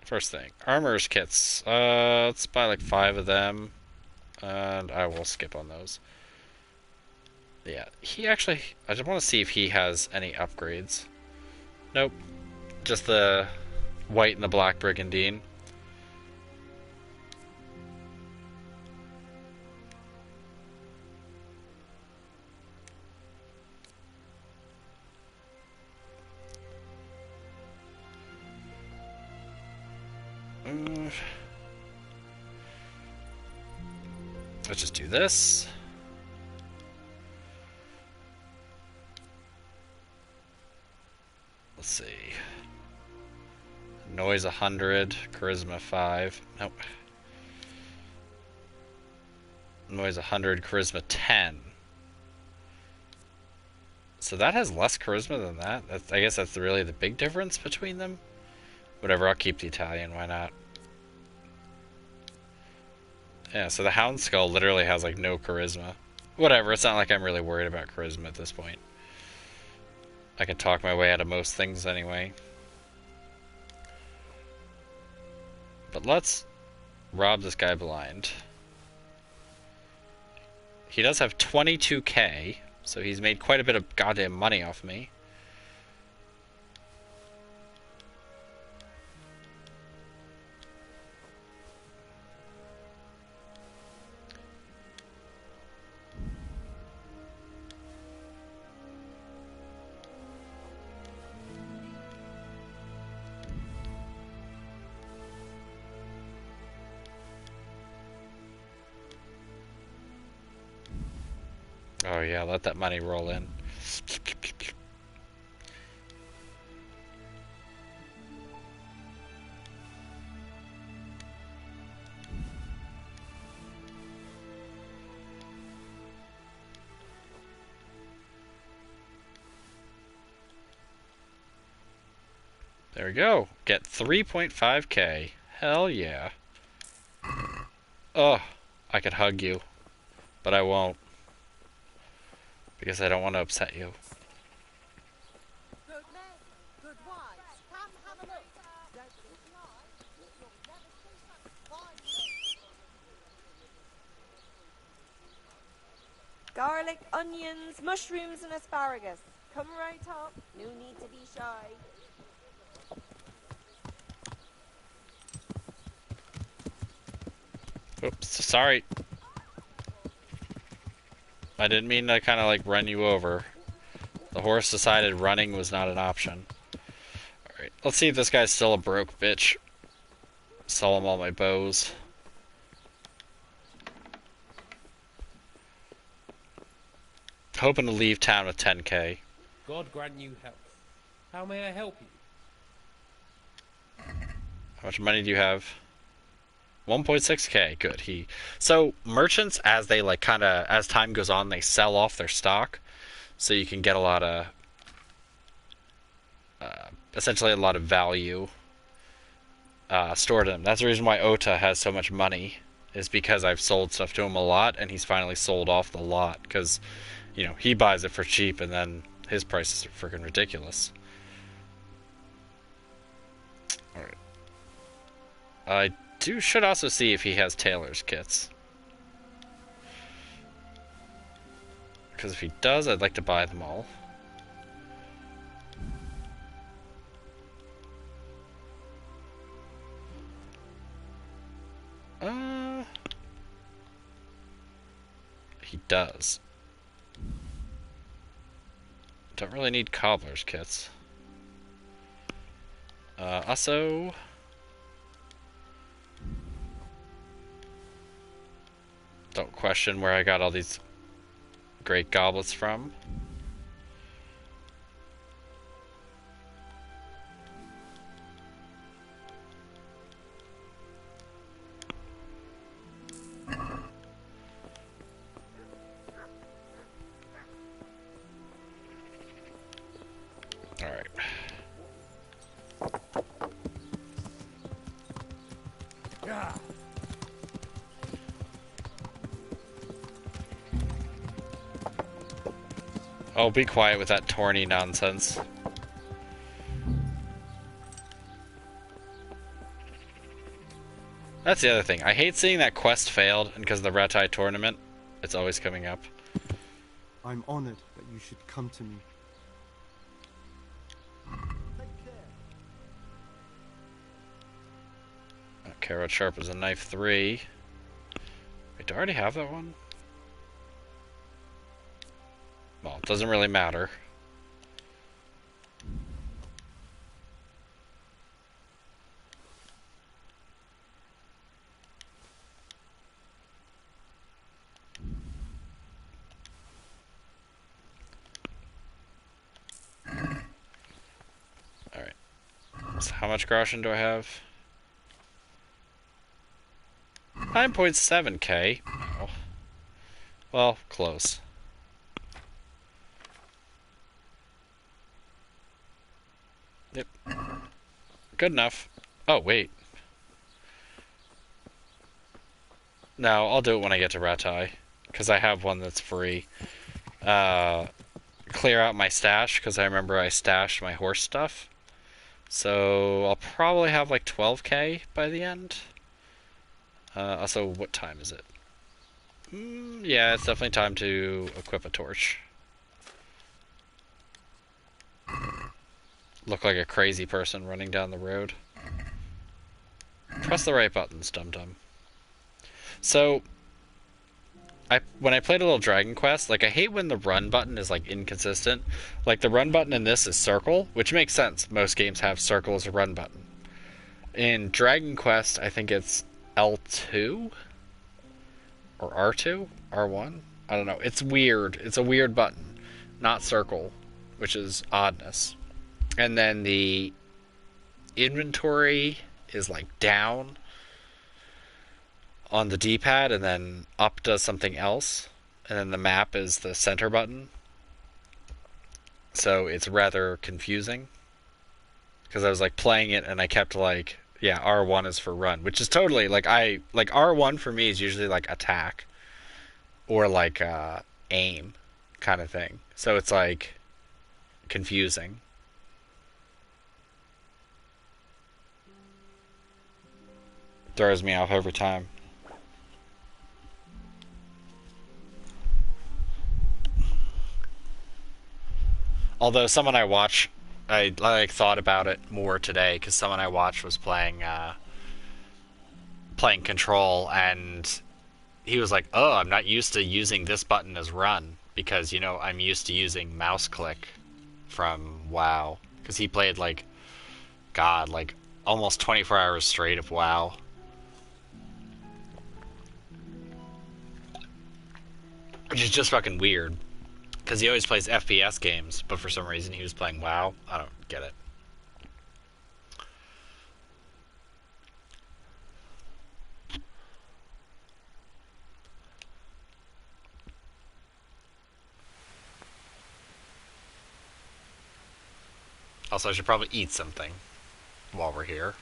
First thing, armor's kits. Let's buy like 5 of them. And I will skip on those. Yeah, he actually... I just want to see if he has any upgrades. Nope. Just the white and the black brigandine. Let's just do this. Let's see. Noise 100, charisma 5. Nope. Noise 100, charisma 10. So that has less charisma than that. I guess that's really the big difference between them. Whatever, I'll keep the Italian, why not? Yeah, so the Hound Skull literally has like no charisma. Whatever, it's not like I'm really worried about charisma at this point. I can talk my way out of most things anyway. But let's rob this guy blind. He does have 22k, so he's made quite a bit of goddamn money off me. Oh yeah, let that money roll in. There we go. Get 3.5k. Hell yeah. Oh, I could hug you. But I won't. Because I don't want to upset you. Good men, good wives, come have a look. Don't think lie, you'll never see such fine things. Garlic, onions, mushrooms, and asparagus. Come right up. No need to be shy. Oops, sorry. I didn't mean to kind of like run you over. The horse decided running was not an option. Alright, let's see if this guy's still a broke bitch. Sell him all my bows. Hoping to leave town with 10k. God grant you health. How may I help you? How much money do you have? 1.6k. Good. So merchants, as they like kind of as time goes on, they sell off their stock, so you can get a lot of essentially a lot of value stored in them. That's the reason why Ota has so much money, is because I've sold stuff to him a lot, and he's finally sold off the lot because, you know, he buys it for cheap, and then his prices are freaking ridiculous. All right. I should also see if he has tailor's kits. Because if he does, I'd like to buy them all. He does. Don't really need cobbler's kits. Also... Don't question where I got all these great goblets from. Alright. Yeah. Oh, be quiet with that Torny nonsense. That's the other thing. I hate seeing that quest failed, and because of the Ratai tournament, it's always coming up. I'm honored that you should come to me. Carrot sharp is a knife 3. Wait, do I already have that one? Well, it doesn't really matter. Alright. So how much groschen do I have? 9.7k. Oh. Well, close. Yep. Good enough. Oh, wait. No, I'll do it when I get to Ratai, because I have one that's free. Clear out my stash, because I remember I stashed my horse stuff. So I'll probably have like 12k by the end. Also, what time is it? Yeah, it's definitely time to equip a torch. Look like a crazy person running down the road. Press the right buttons, dum-dum. So, when I played a little Dragon Quest, like, I hate when the run button is, like, inconsistent. Like, the run button in this is circle, which makes sense. Most games have circle as a run button. In Dragon Quest, I think it's L2? Or R2? R1? I don't know. It's weird. It's a weird button. Not circle, which is oddness. And then the inventory is, like, down on the D-pad, and then up does something else, and then the map is the center button. So it's rather confusing. because I was like playing it and I kept like, yeah, R1 is for run, which is totally like R1 for me is usually like attack or like aim kind of thing. So it's like confusing. Throws me off every time. Although someone I watch, I like thought about it more today because someone I watched was playing Control, and he was like, "Oh, I'm not used to using this button as run because I'm used to using mouse click from WoW." Because he played like almost 24 hours straight of WoW. Which is just fucking weird. Because he always plays FPS games, but for some reason he was playing WoW. I don't get it. Also, I should probably eat something while we're here.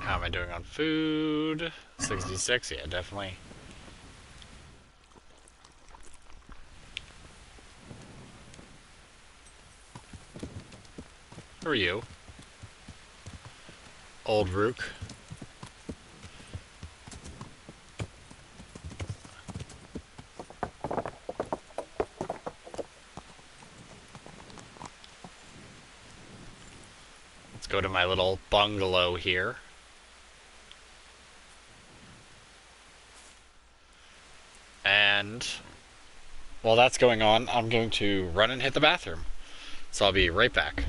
How am I doing on food? 66, yeah, definitely. Who are you? Old Rook. Let's go to my little bungalow here. And while that's going on, I'm going to run and hit the bathroom. So I'll be right back.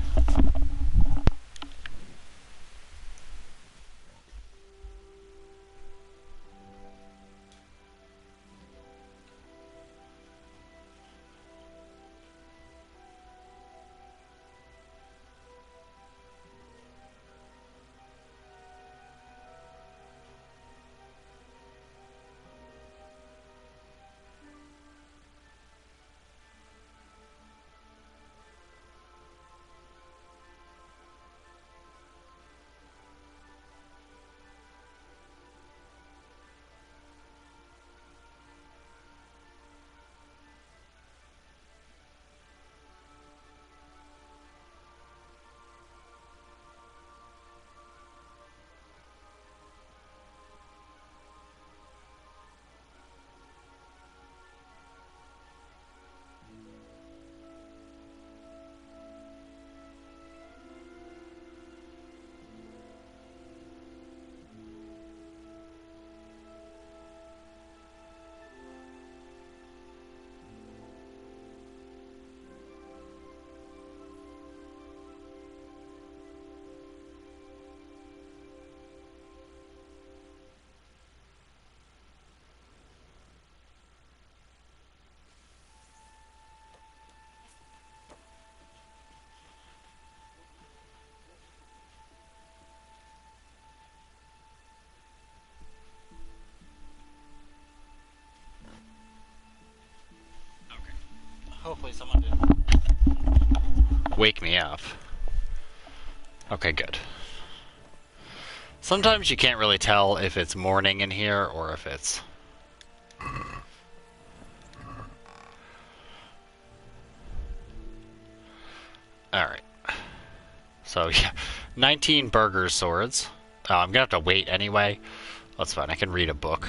Hopefully someone didn't wake me up. Okay, good. Sometimes you can't really tell if it's morning in here or if it's... Alright. So, yeah. 19 burger swords. I'm gonna have to wait anyway. That's fine, I can read a book.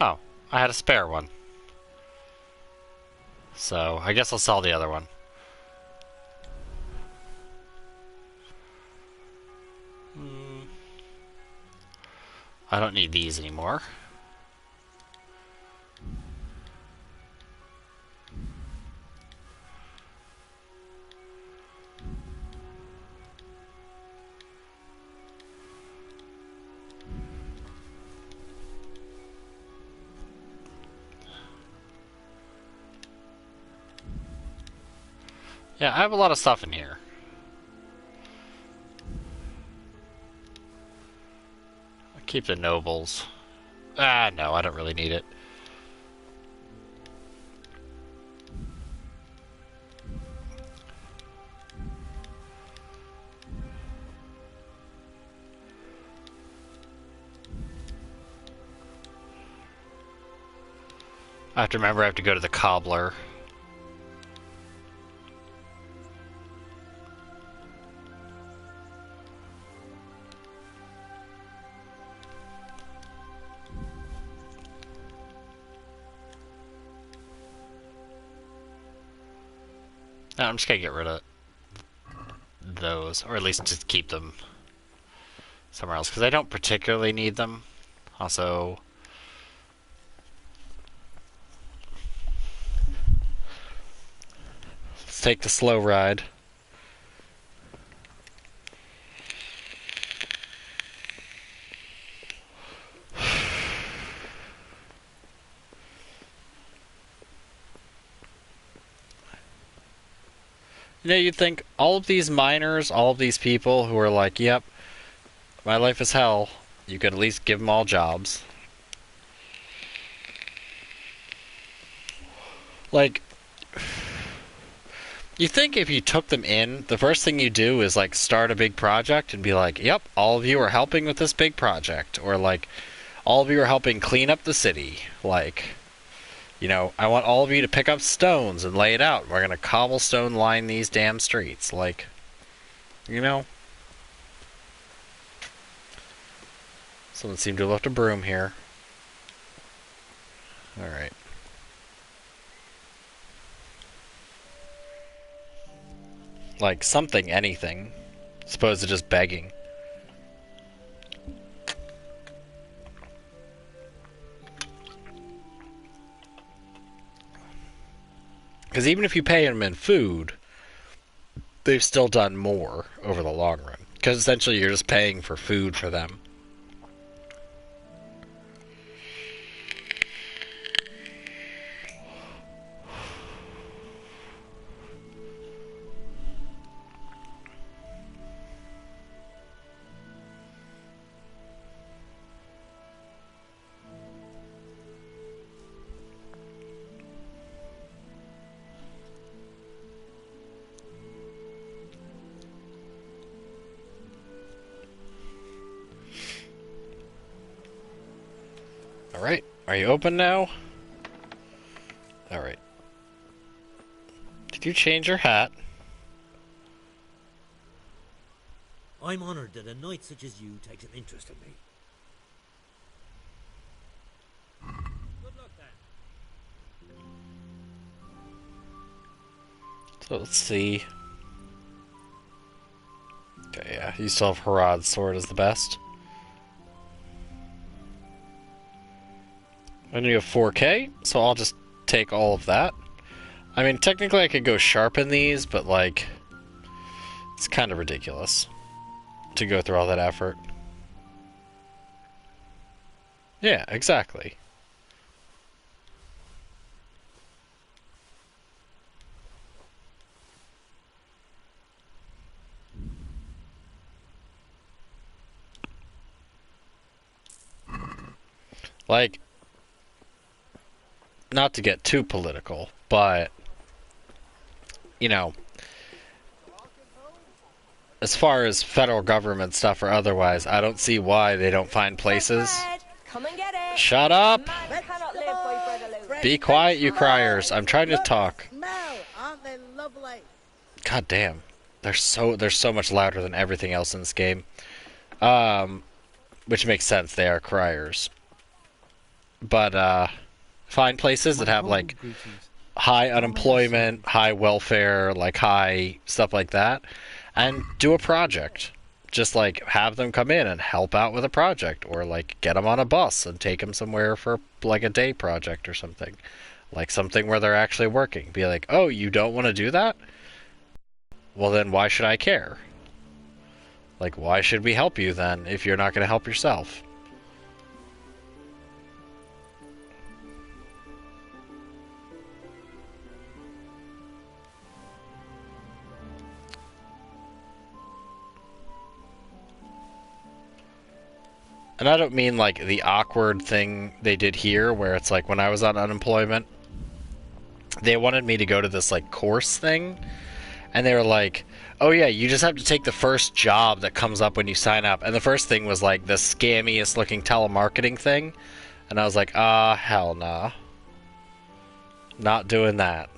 Oh, I had a spare one. So, I guess I'll sell the other one. I don't need these anymore. Yeah, I have a lot of stuff in here. I'll keep the nobles. Ah, no, I don't really need it. I have to remember I have to go to the cobbler. No, I'm just gonna get rid of those, or at least just keep them somewhere else, because I don't particularly need them. Also, let's take the slow ride. You know, you'd think all of these miners, all of these people who are like, yep, my life is hell, you could at least give them all jobs. Like, you think if you took them in, the first thing you do is like start a big project and be like, yep, all of you are helping with this big project. Or like, all of you are helping clean up the city. Like, you know, I want all of you to pick up stones and lay it out. We're gonna cobblestone line these damn streets. Like, you know. Someone seemed to have left a broom here. Alright. Like, something, anything. As opposed to just begging. Because even if you pay them in food, they've still done more over the long run. Because essentially you're just paying for food for them. Alright, are you open now? Alright. Did you change your hat? I'm honored that a knight such as you takes an interest in me. Good luck then. So let's see. Okay, yeah, you still have Harad's sword as the best. And you have 4K, so I'll just take all of that. I mean, technically I could go sharpen these, but like, it's kind of ridiculous to go through all that effort. Yeah, exactly. Like, not to get too political, but, you know, as far as federal government stuff or otherwise, I don't see why they don't find places. Come and get it. Shut up! Man cannot live by bread alone. Be quiet, you criers. I'm trying to talk. Smell, aren't they lovely? God damn. They're so much louder than everything else in this game. Which makes sense, they are criers. But, find places that have, like, high unemployment, high welfare, like, high stuff like that, and do a project. just like have them come in and help out with a project, or like get them on a bus and take them somewhere for like a day project or something. Like something where they're actually working. Be like, oh, you don't want to do that? Well, then why should I care? Like, why should we help you then if you're not going to help yourself? And I don't mean like the awkward thing they did here where it's like when I was on unemployment, they wanted me to go to this like course thing, and they were like, oh yeah, you just have to take the first job that comes up when you sign up. And the first thing was like the scammiest looking telemarketing thing. And I was like, hell nah. Not doing that.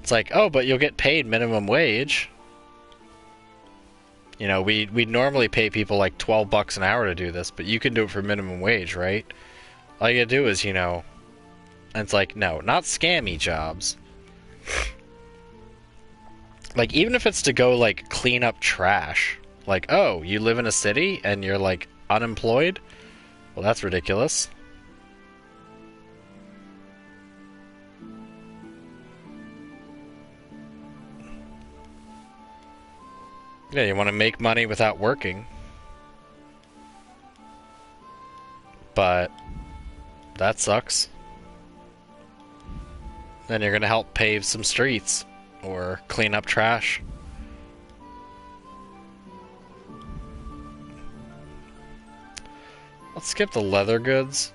It's like, oh, but you'll get paid minimum wage. You know, we normally pay people like $12 an hour to do this, but you can do it for minimum wage, right? All you gotta do is, you know... And it's like, no, not scammy jobs. Like, even if it's to go, like, clean up trash. Like, oh, you live in a city and you're, like, unemployed? Well, that's ridiculous. Yeah, you want to make money without working. But that sucks. Then you're gonna help pave some streets or clean up trash. Let's skip the leather goods.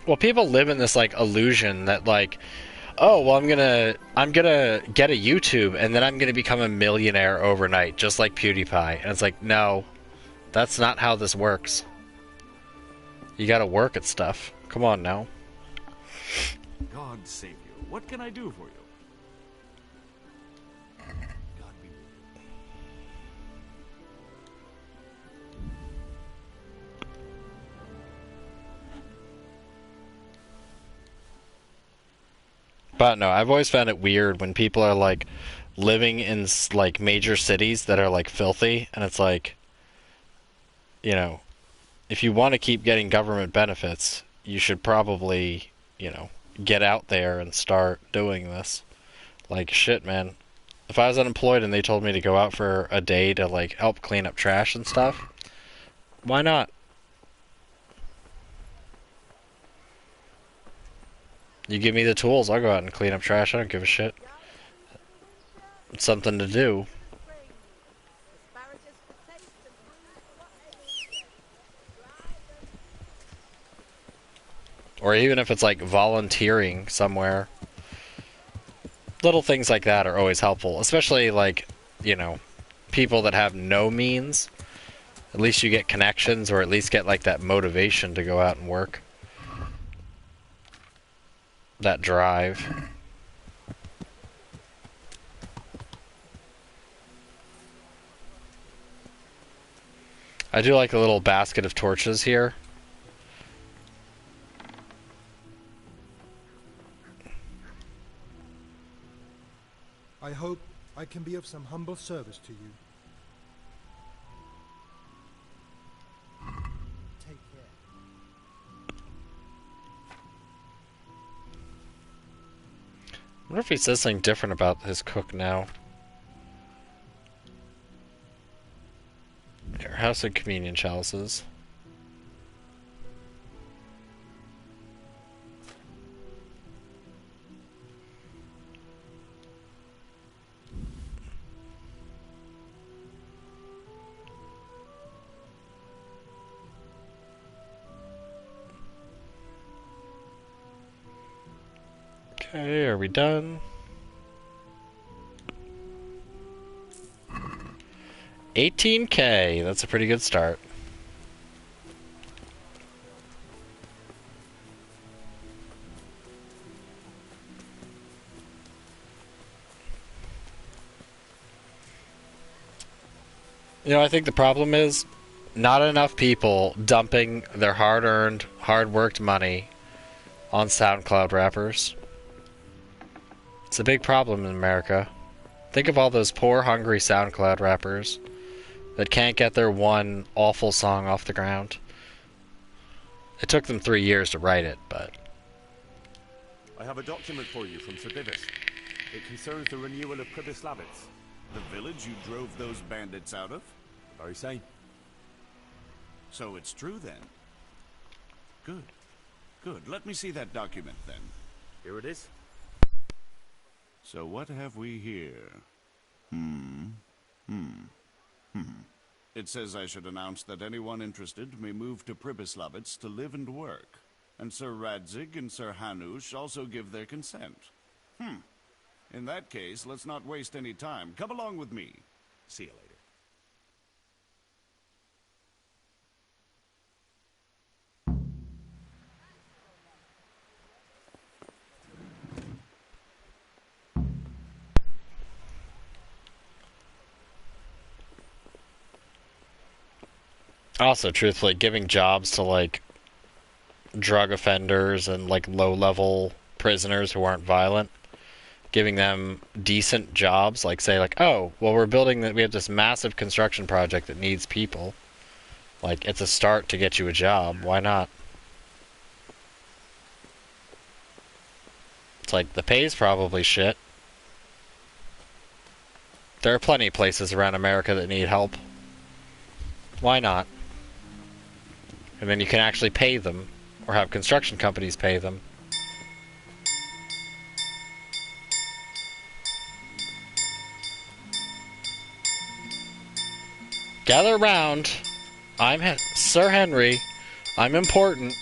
Well, people live in this like illusion that like, oh, well, I'm gonna get a YouTube and then I'm gonna become a millionaire overnight, just like PewDiePie. And it's like, no, that's not how this works. You gotta work at stuff. Come on now. God save you. What can I do for you? God be with you. But no, I've always found it weird when people are like living in like major cities that are like filthy, and it's like, you know, if you want to keep getting government benefits, you should probably, you know, get out there and start doing this. Like, shit, man. If I was unemployed and they told me to go out for a day to like help clean up trash and stuff, why not? You give me the tools, I'll go out and clean up trash. I don't give a shit. It's something to do. Or even if it's like volunteering somewhere. Little things like that are always helpful. Especially like, you know, people that have no means. At least you get connections, or at least get like that motivation to go out and work. That drive. I do like a little basket of torches here. I hope I can be of some humble service to you. Take care. I wonder if he says something different about his cook now. Here, House of Communion Chalices. Okay, are we done? 18K, that's a pretty good start. You know, I think the problem is not enough people dumping their hard-earned, hard-worked money on SoundCloud rappers. It's a big problem in America. Think of all those poor, hungry SoundCloud rappers that can't get their one awful song off the ground. It took them 3 years to write it, but... I have a document for you from Sir Divis. It concerns the renewal of Pribyslavitz. The village you drove those bandits out of? The very same. So it's true then? Good. Good. Let me see that document then. Here it is. So what have we here? It says I should announce that anyone interested may move to Pribyslavitz to live and work. And Sir Radzig and Sir Hanush also give their consent. In that case, let's not waste any time. Come along with me. See you later. Also, truthfully, giving jobs to, like, drug offenders and, like, low-level prisoners who aren't violent, giving them decent jobs, like, say, like, oh, well, we have this massive construction project that needs people. Like, it's a start to get you a job. Why not? It's like, the pay's probably shit. There are plenty of places around America that need help. Why not? And then you can actually pay them, or have construction companies pay them. Gather around. I'm Sir Henry. I'm important.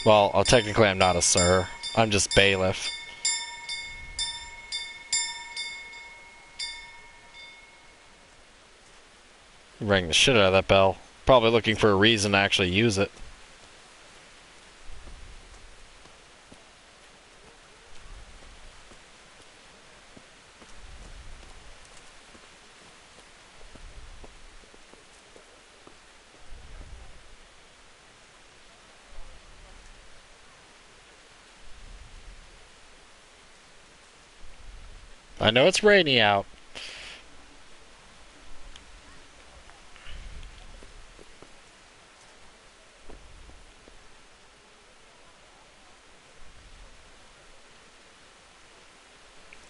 Well, technically I'm not a sir. I'm just bailiff. Rang the shit out of that bell. Probably looking for a reason to actually use it. I know it's rainy out.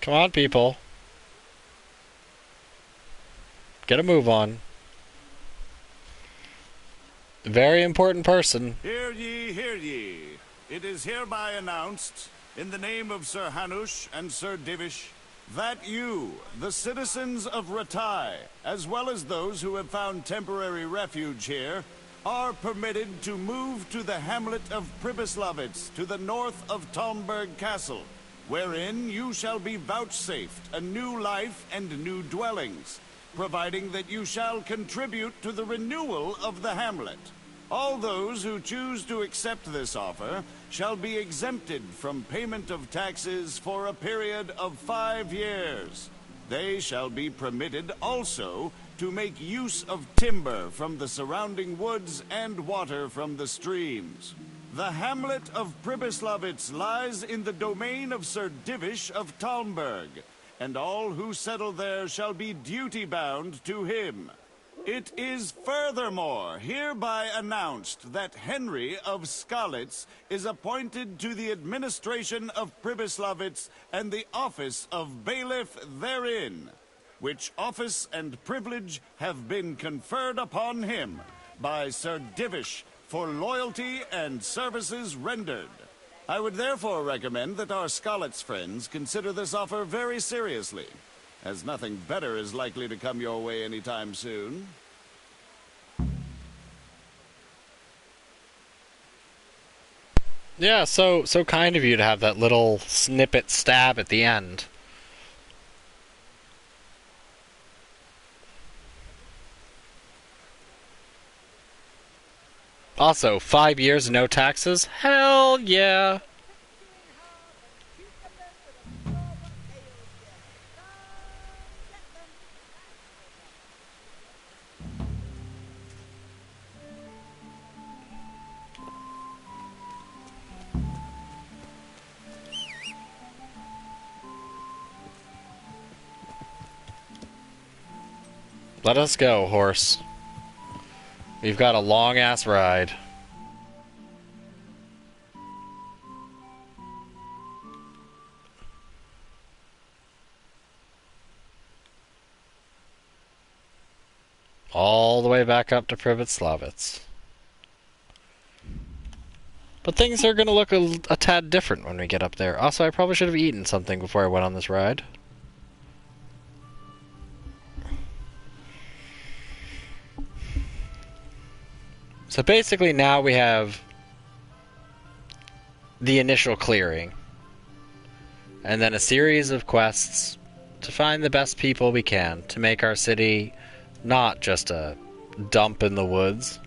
Come on, people. Get a move on. Very important person. Hear ye, hear ye. It is hereby announced, in the name of Sir Hanush and Sir Divish, that you, the citizens of Ratai, as well as those who have found temporary refuge here, are permitted to move to the hamlet of Pribyslavitz to the north of Talmberg Castle, wherein you shall be vouchsafed a new life and new dwellings, providing that you shall contribute to the renewal of the hamlet. All those who choose to accept this offer shall be exempted from payment of taxes for a period of 5 years. They shall be permitted also to make use of timber from the surrounding woods and water from the streams. The hamlet of Pribyslavitz lies in the domain of Sir Divish of Talmberg, and all who settle there shall be duty-bound to him. It is furthermore hereby announced that Henry of Skalitz is appointed to the administration of Pribyslavitz and the office of bailiff therein, which office and privilege have been conferred upon him by Sir Divish for loyalty and services rendered. I would therefore recommend that our Skalitz friends consider this offer very seriously, as nothing better is likely to come your way anytime soon. Yeah, so kind of you to have that little snippet stab at the end. Also, 5 years and no taxes? Hell yeah! Let us go, horse. We've got a long-ass ride. All the way back up to Privetslavitz. But things are going to look a tad different when we get up there. Also, I probably should have eaten something before I went on this ride. So basically now we have the initial clearing. And then a series of quests to find the best people we can to make our city not just a dump in the woods.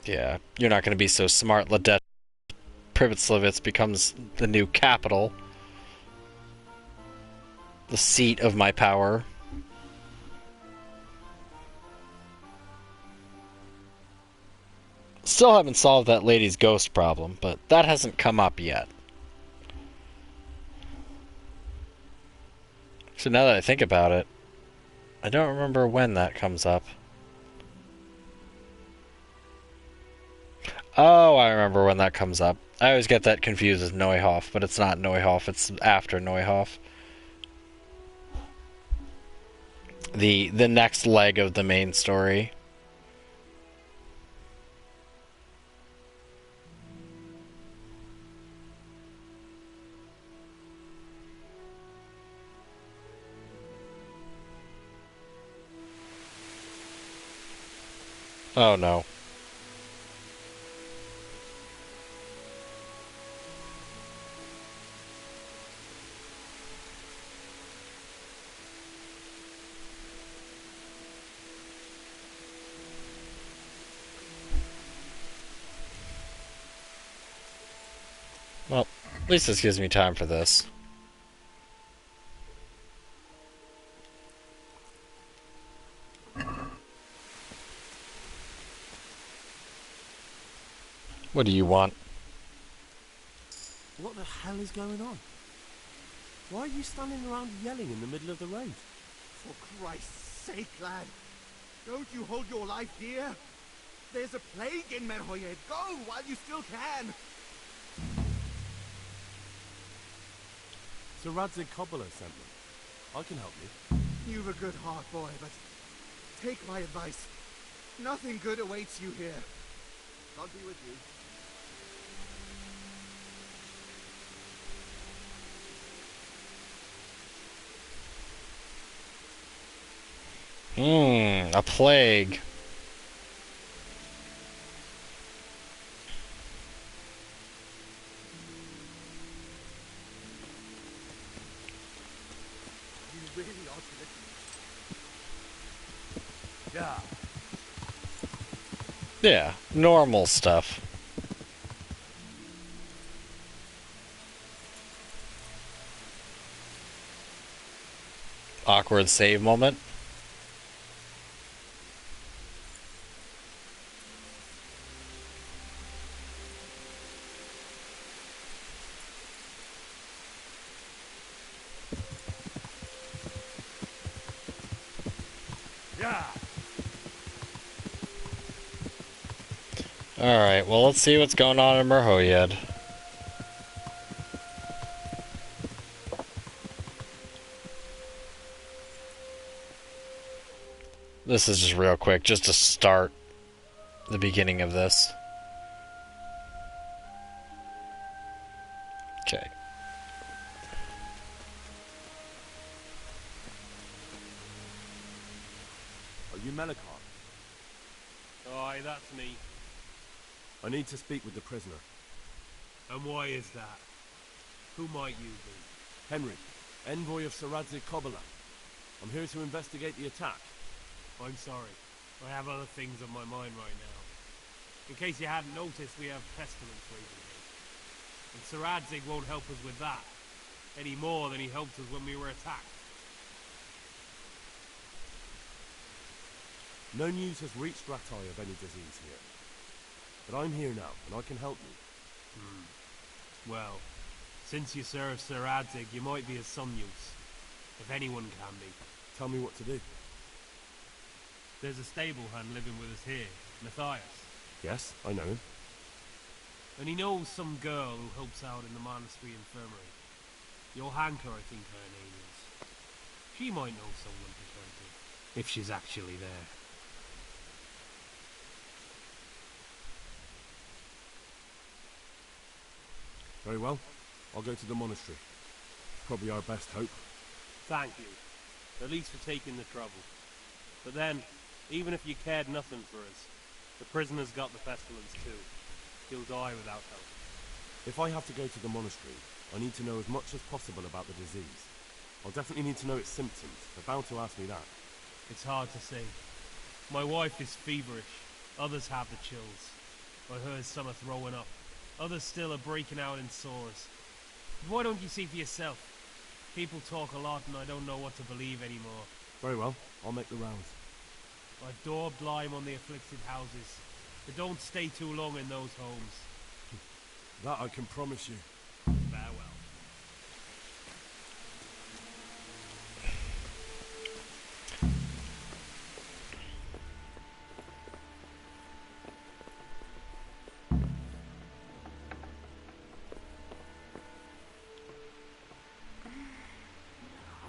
Yeah, you're not going to be so smart, Ledette. Privetslavitz becomes the new capital. The seat of my power. Still haven't solved that lady's ghost problem, but that hasn't come up yet. So now that I think about it, I don't remember when that comes up. Oh, I remember when that comes up. I always get that confused with Neuhof, but it's not Neuhof, it's after Neuhof. The next leg of the main story. Oh no. Well, at least this gives me time for this. What do you want? What the hell is going on? Why are you standing around yelling in the middle of the road? For Christ's sake, lad. Don't you hold your life dear? There's a plague in Merhoyed. Go while you still can. Sir Radzig Kobyla sent me. I can help you. You've a good heart, boy, but take my advice. Nothing good awaits you here. God be with you. A plague. You really ought to listen. Yeah. Yeah, normal stuff. Awkward save moment. Yeah. Alright, well, let's see what's going on in Merhoyed. This is just real quick, just to start the beginning of this. Okay. Are you Melikar? Aye, that's me. I need to speak with the prisoner. And why is that? Who might you be? Henry, envoy of Sir Radzig Kobyla. I'm here to investigate the attack. I'm sorry. I have other things on my mind right now. In case you hadn't noticed, we have pestilence raging here. And Sir Adzig won't help us with that, any more than he helped us when we were attacked. No news has reached Ratai of any disease here. But I'm here now, and I can help you. Well, since you serve Sir Adzig, you might be of some use. If anyone can be. Tell me what to do. There's a stable hand living with us here, Matthias. Yes, I know him. And he knows some girl who helps out in the monastery infirmary. Johanka, I think her name is. She might know someone to turn to, if she's actually there. Very well. I'll go to the monastery. Probably our best hope. Thank you. At least for taking the trouble. But then, even if you cared nothing for us, the prisoner's got the pestilence too. He'll die without help. If I have to go to the monastery, I need to know as much as possible about the disease. I'll definitely need to know its symptoms. They're bound to ask me that. It's hard to say. My wife is feverish. Others have the chills. I heard some are throwing up. Others still are breaking out in sores. But why don't you see for yourself? People talk a lot and I don't know what to believe anymore. Very well. I'll make the rounds. I've daubed lime on the afflicted houses. But don't stay too long in those homes. That I can promise you. Farewell.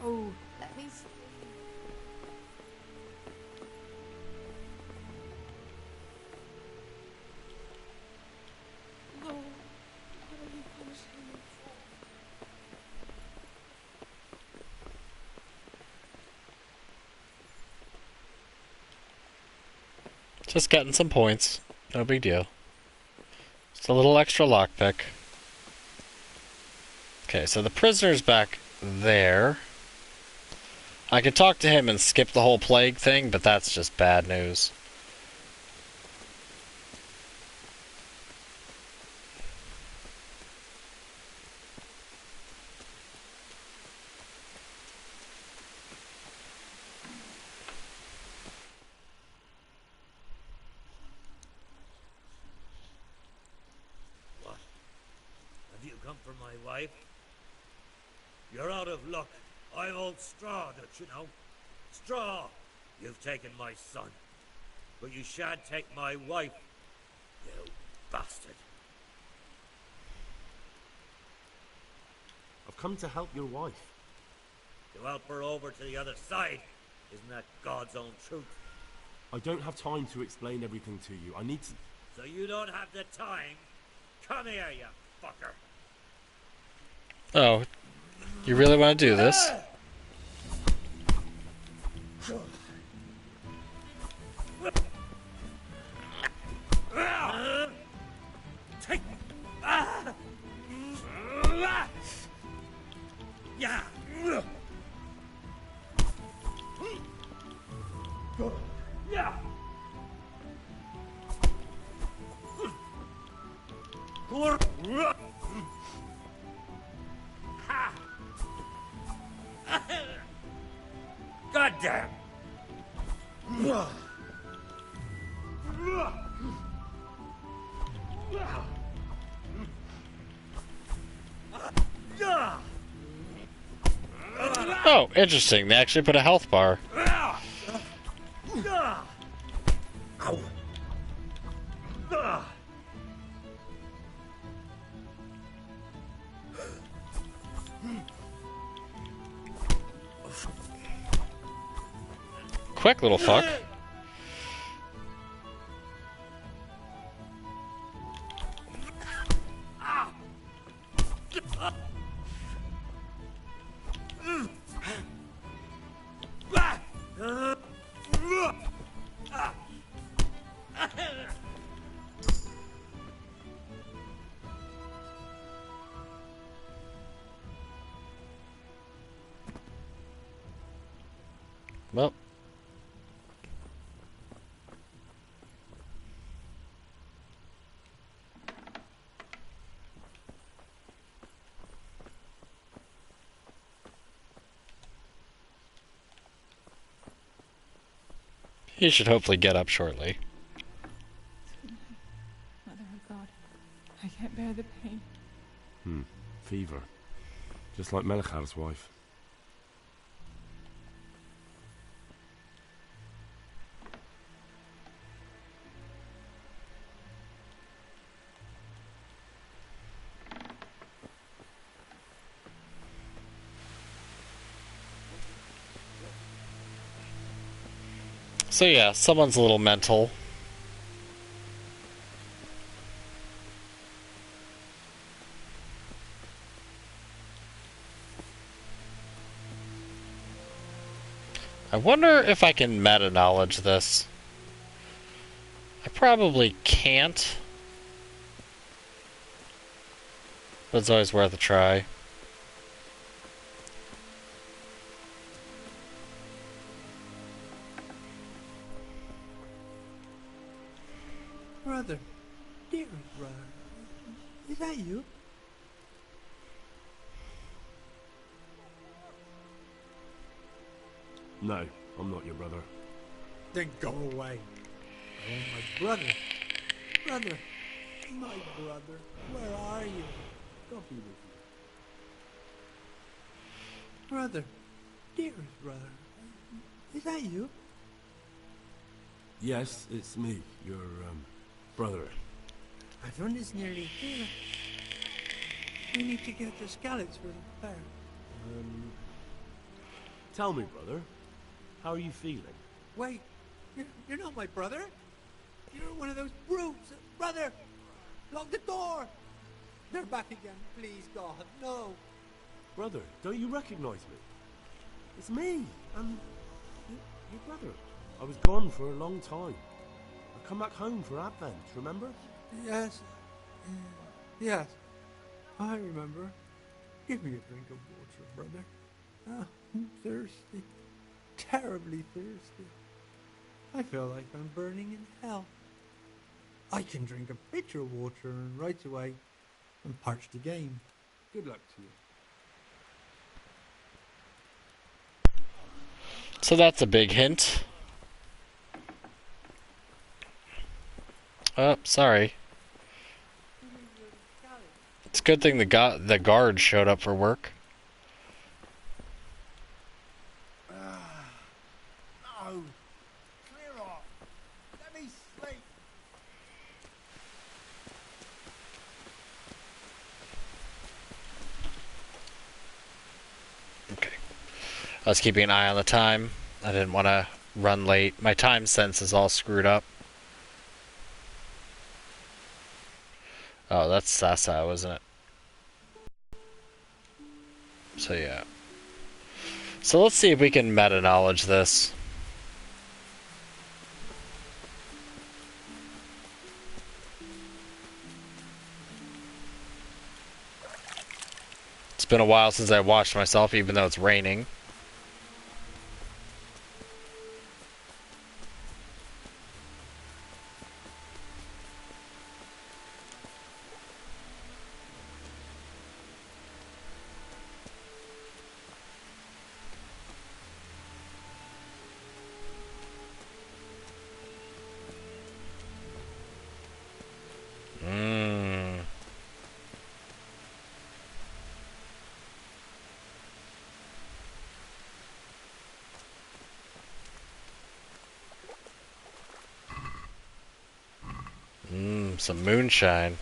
Oh, let me see. No, what are you punishing me for? Just getting some points. No big deal. Just a little extra lockpick. Okay, so the prisoner's back there. I could talk to him and skip the whole plague thing, but that's just bad news. What? Have you come for my wife? You're out of luck. I hold straw, don't you know? Straw! You've taken my son. But you shan't take my wife, you bastard. I've come to help your wife. To help her over to the other side. Isn't that God's own truth? I don't have time to explain everything to you. I need to... So you don't have the time? Come here, you fucker. Oh, you really want to do this? Take. Yeah. Yeah. God damn. Oh, interesting. They actually put a health bar. Quick little fuck. Well, He should hopefully get up shortly. Mother of God, I can't bear the pain. Fever. Just like Melchar's wife. So yeah, someone's a little mental. I wonder if I can meta-knowledge this. I probably can't. But it's always worth a try. Brother, dearest brother, is that you? No, I'm not your brother. Then go away. I want my brother. Brother, my brother, where are you? Don't be with you. Brother, dearest brother, is that you? Yes, it's me, your, brother. I've done this nearly here. We need to get the scallops for the fair. Tell me, brother, how are you feeling? Wait, you're not my brother. You're one of those brutes. Brother, lock the door. They're back again, please, God, no. Brother, don't you recognize me? It's me, your brother. I was gone for a long time. I come back home for Advent, remember? Yes, yes, I remember. Give me a drink of water, brother. Ah, I'm thirsty, terribly thirsty. I feel like I'm burning in hell. I can drink a pitcher of water and right away I'm parched again. Good luck to you. So that's a big hint. Oh, sorry. It's a good thing the guard showed up for work. No! Clear off! Let me sleep! Okay. I was keeping an eye on the time. I didn't want to run late. My time sense is all screwed up. Oh, that's Sasau, isn't it? So yeah. So let's see if we can meta-knowledge this. It's been a while since I watched myself, even though it's raining. Some moonshine.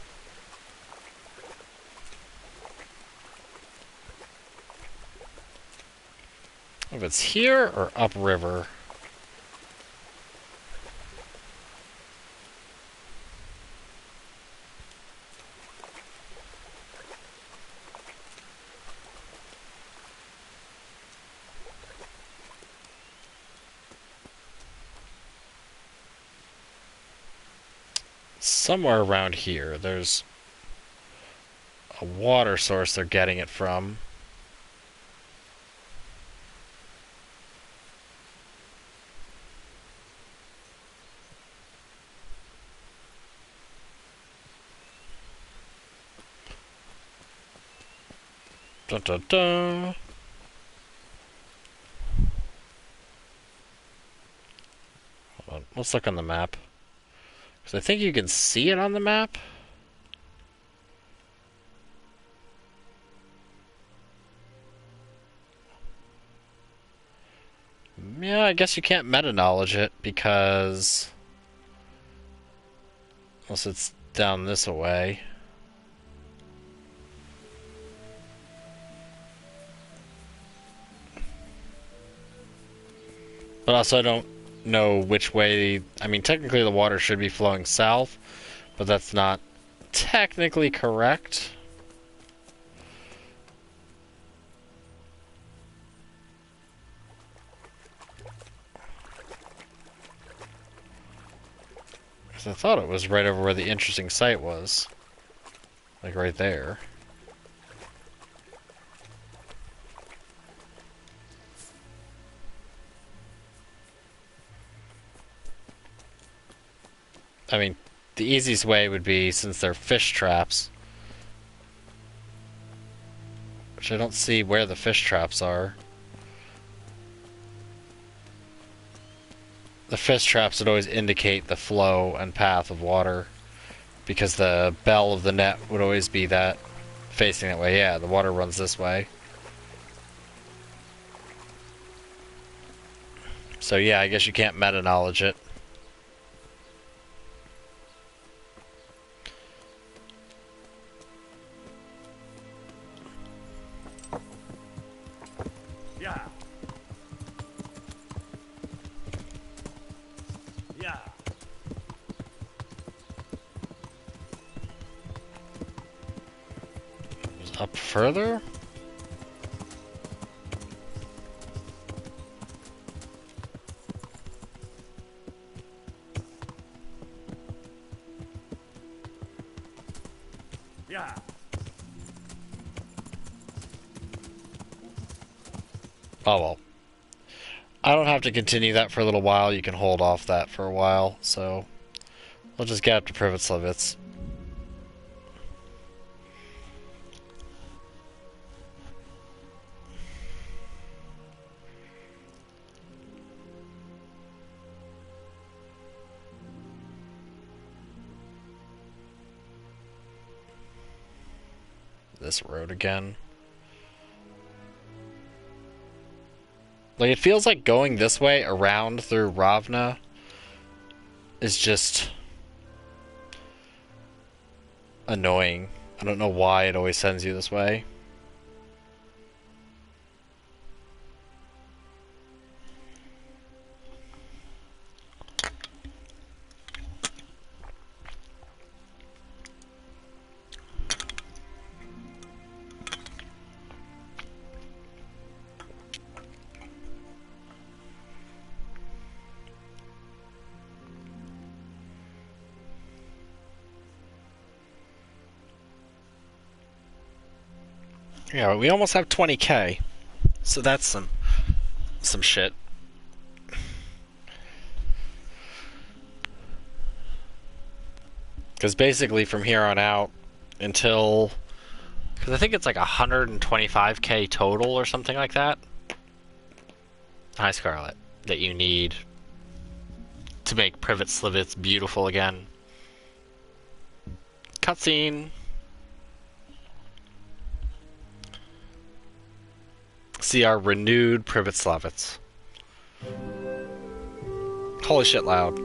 If it's here or upriver. Somewhere around here, there's a water source they're getting it from. Dun dun dun. Let's look on the map. Because I think you can see it on the map. Yeah, I guess you can't meta-knowledge it because... Unless it's down this way. But also I don't know which way... I mean, technically the water should be flowing south, but that's not technically correct. Because I thought it was right over where the interesting site was. Like right there. I mean, the easiest way would be, since they're fish traps, which I don't see where the fish traps are. The fish traps would always indicate the flow and path of water, because the bell of the net would always be that, facing that way. Yeah, the water runs this way. So yeah, I guess you can't meta-knowledge it. Yeah. Yeah. Up further? Yeah. Oh well. I don't have to continue that for a little while. You can hold off that for a while. So we'll just get up to Privet Slivets. This road again. Like, it feels like going this way around through Ravna is just annoying. I don't know why it always sends you this way. Yeah, we almost have 20k. So that's some shit. Because basically from here on out until... Because I think it's like 125k total or something like that. Hi, Scarlet. That you need to make Privet Slivets beautiful again. Cutscene. See our renewed Privet Slivets. Holy shit loud.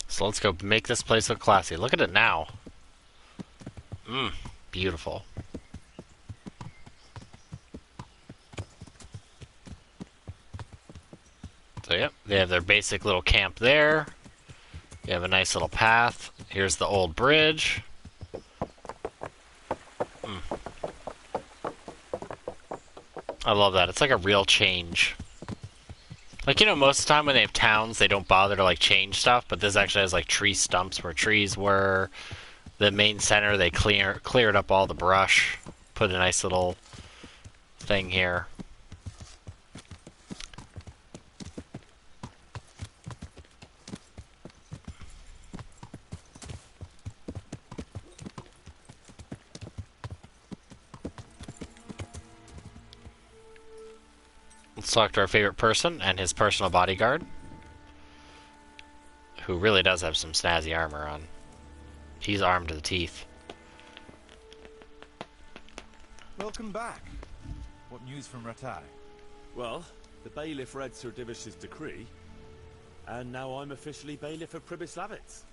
So let's go make this place look classy. Look at it now. Beautiful. So yep, they have their basic little camp there. You have a nice little path. Here's the old bridge. I love that. It's like a real change. Like, you know, most of the time when they have towns, they don't bother to, like, change stuff, but this actually has, like, tree stumps where trees were. The main center, they cleared up all the brush. Put a nice little thing here. Let's talk to our favorite person and his personal bodyguard, who really does have some snazzy armor on. He's armed to the teeth. Welcome back. What news from Ratai? Well, the bailiff read Sir Divish's decree, and now I'm officially bailiff of Pribyslavitz.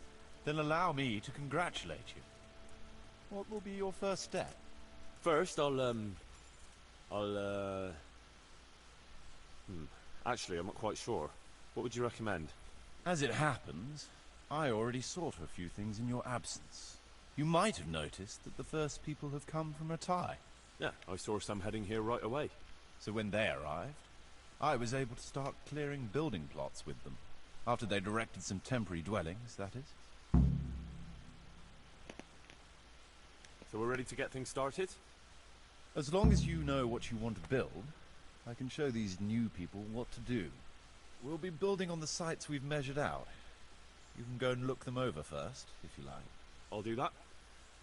Then allow me to congratulate you. What will be your first step? First, Actually, I'm not quite sure. What would you recommend? As it happens, I already sought a few things in your absence. You might have noticed that the first people have come from Ratai. Yeah, I saw some heading here right away. So when they arrived, I was able to start clearing building plots with them. After they'd erected some temporary dwellings, that is. So we're ready to get things started? As long as you know what you want to build, I can show these new people what to do. We'll be building on the sites we've measured out. You can go and look them over first, if you like. I'll do that.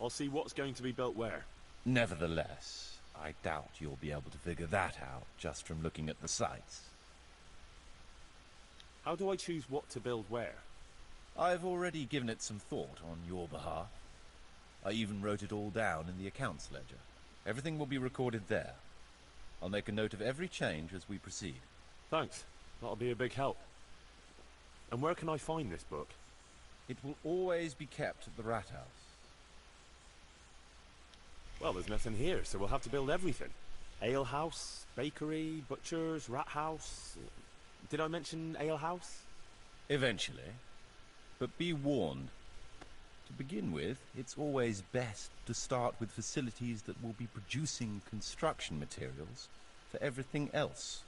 I'll see what's going to be built where. Nevertheless, I doubt you'll be able to figure that out just from looking at the sites. How do I choose what to build where? I've already given it some thought on your behalf. I even wrote it all down in the accounts ledger. Everything will be recorded there. I'll make a note of every change as we proceed. Thanks. That'll be a big help. And where can I find this book? It will always be kept at the Rat House. Well, there's nothing here, so we'll have to build everything. Ale house, bakery, butchers, rat house. Did I mention ale house? Eventually. But be warned. To begin with, it's always best to start with facilities that will be producing construction materials for everything else.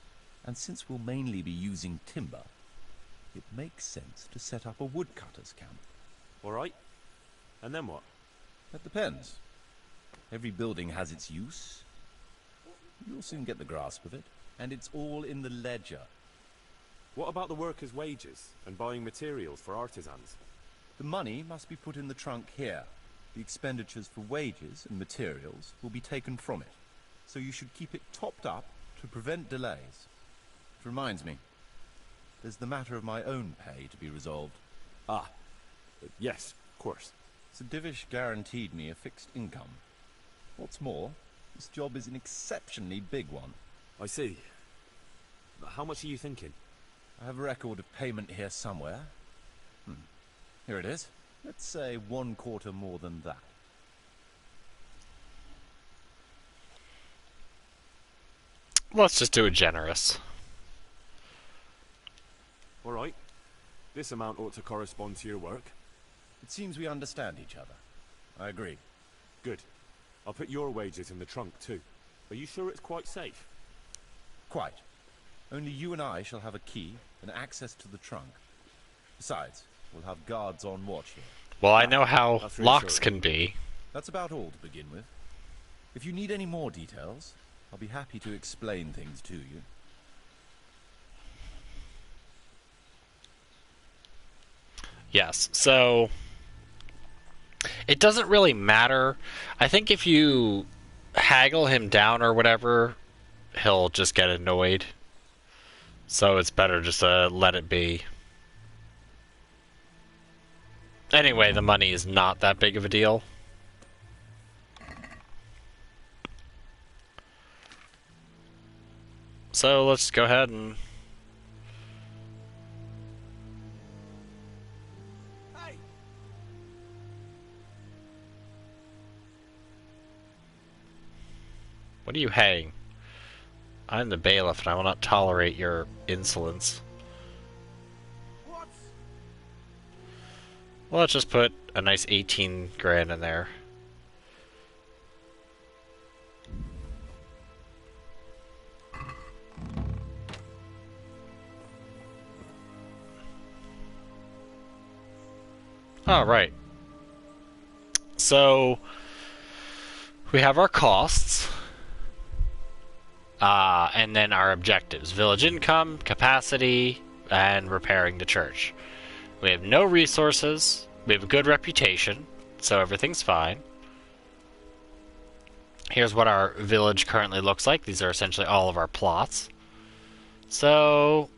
And since we'll mainly be using timber, it makes sense to set up a woodcutter's camp. All right. And then what? That depends. Every building has its use. You'll soon get the grasp of it, and it's all in the ledger. What about the workers' wages and buying materials for artisans? The money must be put in the trunk here. The expenditures for wages and materials will be taken from it, so you should keep it topped up to prevent delays. It reminds me, there's the matter of my own pay to be resolved. Yes, of course. Sir Divish guaranteed me a fixed income. What's more, this job is an exceptionally big one. I see. How much are you thinking? I have a record of payment here somewhere. Here it is. Let's say 1/4 more than that. Let's just do it generous. All right. This amount ought to correspond to your work. It seems we understand each other. I agree. Good. I'll put your wages in the trunk too. Are you sure it's quite safe? Quite. Only you and I shall have a key and access to the trunk. Besides, we'll have guards on watch here. Well, I know how locks can be. That's about all to begin with. If you need any more details, I'll be happy to explain things to you. Yes, so it doesn't really matter. I think if you haggle him down or whatever, he'll just get annoyed. So it's better just to let it be. Anyway, the money is not that big of a deal. So let's go ahead and... What are you haying? I'm the bailiff and I will not tolerate your insolence. Well, let's just put a nice 18 grand in there. Alright. So, we have our costs. And then our objectives. Village income, capacity, and repairing the church. We have no resources. We have a good reputation, so everything's fine. Here's what our village currently looks like. These are essentially all of our plots. So...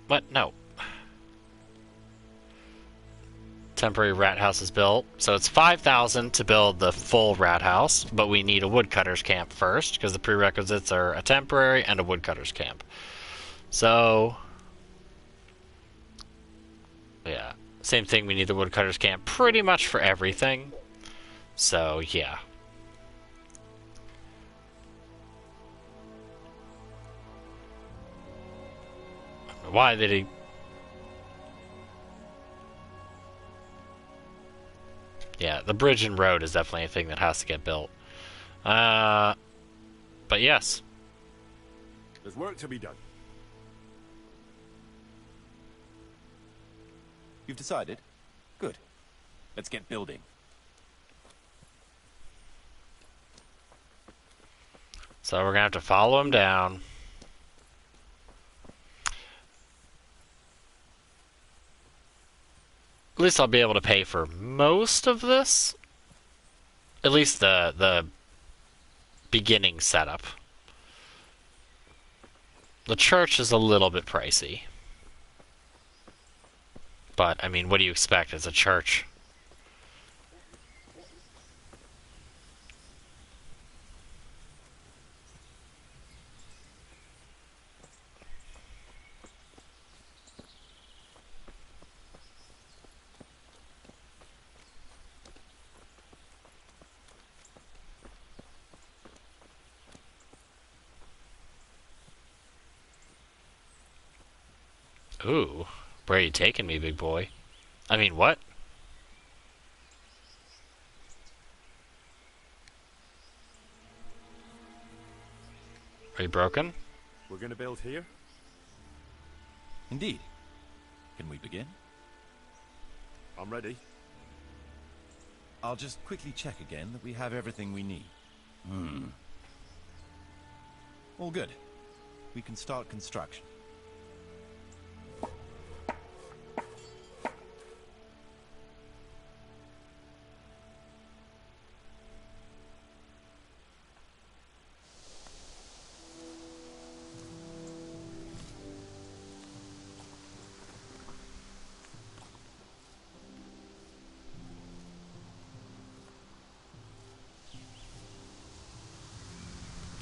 What? No. Temporary rat house is built. So it's 5,000 to build the full rat house, but we need a woodcutter's camp first, because the prerequisites are a temporary and a woodcutter's camp. So... yeah. Same thing, we need the woodcutter's camp pretty much for everything. So, yeah. Why did he... yeah, the bridge and road is definitely a thing that has to get built. But yes. There's work to be done. You've decided? Good. Let's get building. So we're gonna have to follow him down. At least I'll be able to pay for most of this. At least the beginning setup. The church is a little bit pricey. But, I mean, what do you expect? It's a church. Ooh, where are you taking me, big boy? I mean, what? Are you broken? We're gonna build here? Indeed. Can we begin? I'm ready. I'll just quickly check again that we have everything we need. All good. We can start construction.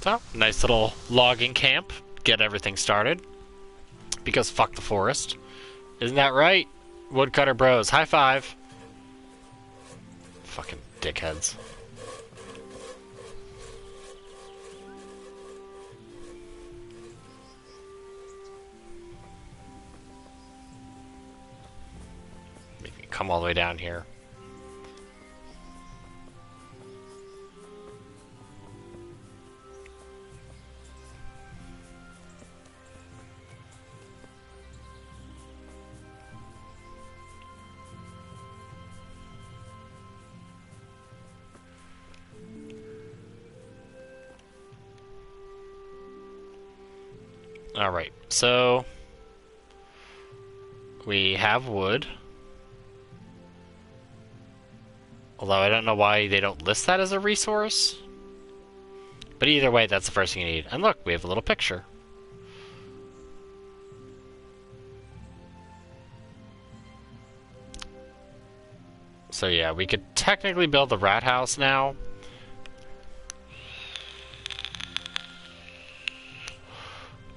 So, nice little logging camp. Get everything started. Because fuck the forest. Isn't that right? Woodcutter bros, high five. Fucking dickheads. Make me come all the way down here. Alright, so we have wood. Although I don't know why they don't list that as a resource. But either way, that's the first thing you need. And look, we have a little picture. So yeah, we could technically build the rat house now.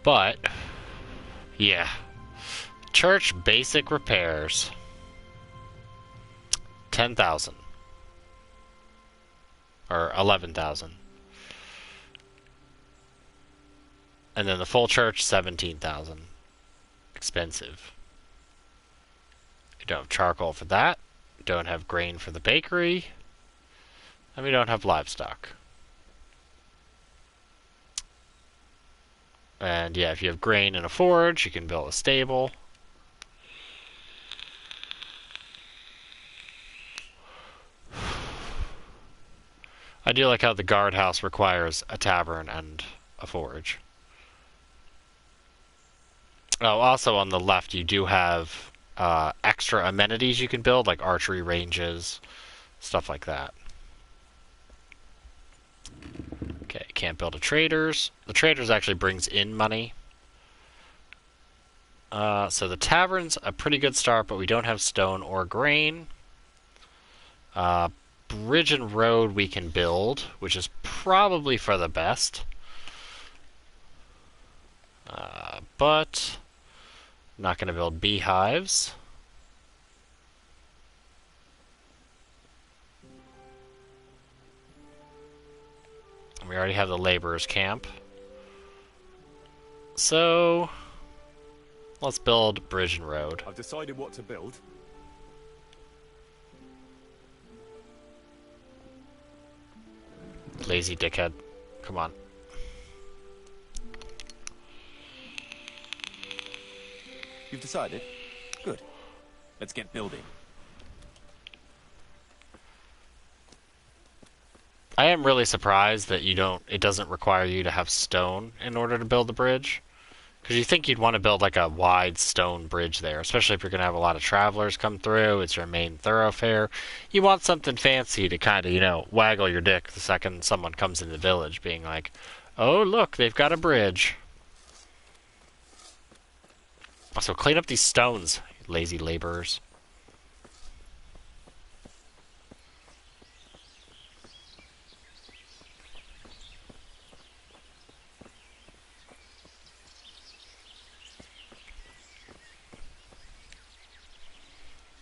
But, yeah. Church basic repairs. 10,000. Or 11,000. And then the full church, 17,000. Expensive. You don't have charcoal for that. You don't have grain for the bakery. And we don't have livestock. And yeah, if you have grain in a forge, you can build a stable. I do like how the guardhouse requires a tavern and a forge. Oh, also on the left you do have extra amenities you can build, like archery ranges, stuff like that. Okay, can't build a traders. The traders actually brings in money. So the tavern's a pretty good start, but we don't have stone or grain. Bridge and road we can build, which is probably for the best. But I'm not going to build beehives. We already have the laborers' camp. So let's build bridge and road. I've decided what to build. Lazy dickhead. Come on. You've decided? Good. Let's get building. I am really surprised that it doesn't require you to have stone in order to build the bridge. Because you think you'd want to build like a wide stone bridge there, especially if you're going to have a lot of travelers come through. It's your main thoroughfare. You want something fancy to kind of, waggle your dick the second someone comes into the village, being like, oh, look, they've got a bridge. Also, clean up these stones, you lazy laborers.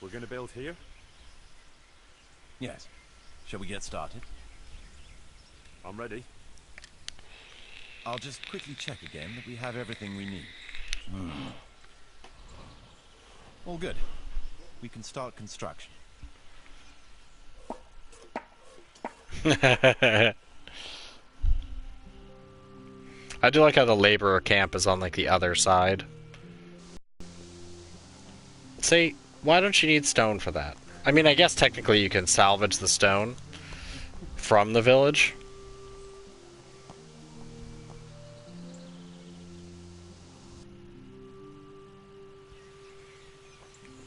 We're going to build here? Yes. Shall we get started? I'm ready. I'll just quickly check again that we have everything we need. All good. We can start construction. I do like how the laborer camp is on like the other side. See, why don't you need stone for that? I mean, I guess technically you can salvage the stone from the village.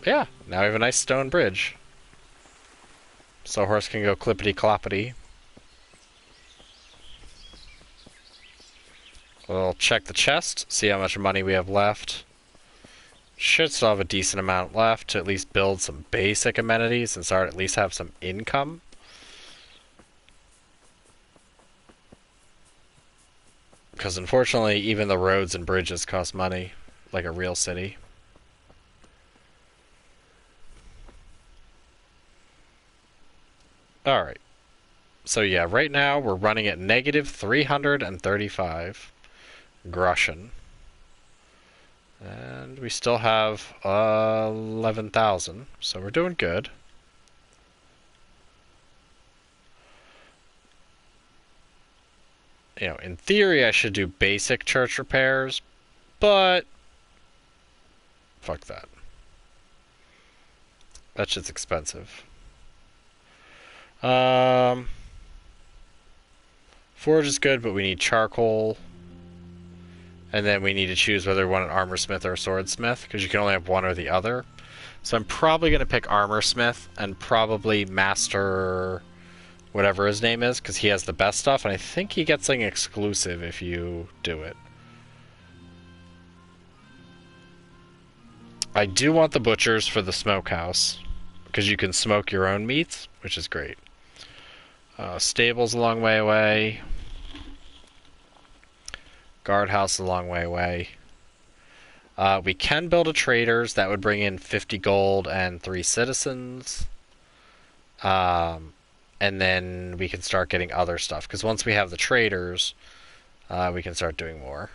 Yeah, now we have a nice stone bridge. So horse can go clippity-cloppity. We'll check the chest, see how much money we have left. Should still have a decent amount left to at least build some basic amenities and start at least have some income. Because unfortunately, even the roads and bridges cost money, like a real city. Alright. So yeah, right now we're running at negative 335 groschen. And we still have 11,000, so we're doing good. In theory I should do basic church repairs, but fuck that. That shit's expensive. Forge is good, but we need charcoal. And then we need to choose whether we want an armor smith or a swordsmith, because you can only have one or the other. So I'm probably going to pick armor smith and probably master whatever his name is, because he has the best stuff, and I think he gets something exclusive if you do it. I do want the butchers for the smokehouse, because you can smoke your own meats, which is great. Stable's a long way away. Guardhouse is a long way away. We can build a traders. That would bring in 50 gold and 3 citizens. And then we can start getting other stuff. Because once we have the traders, we can start doing more.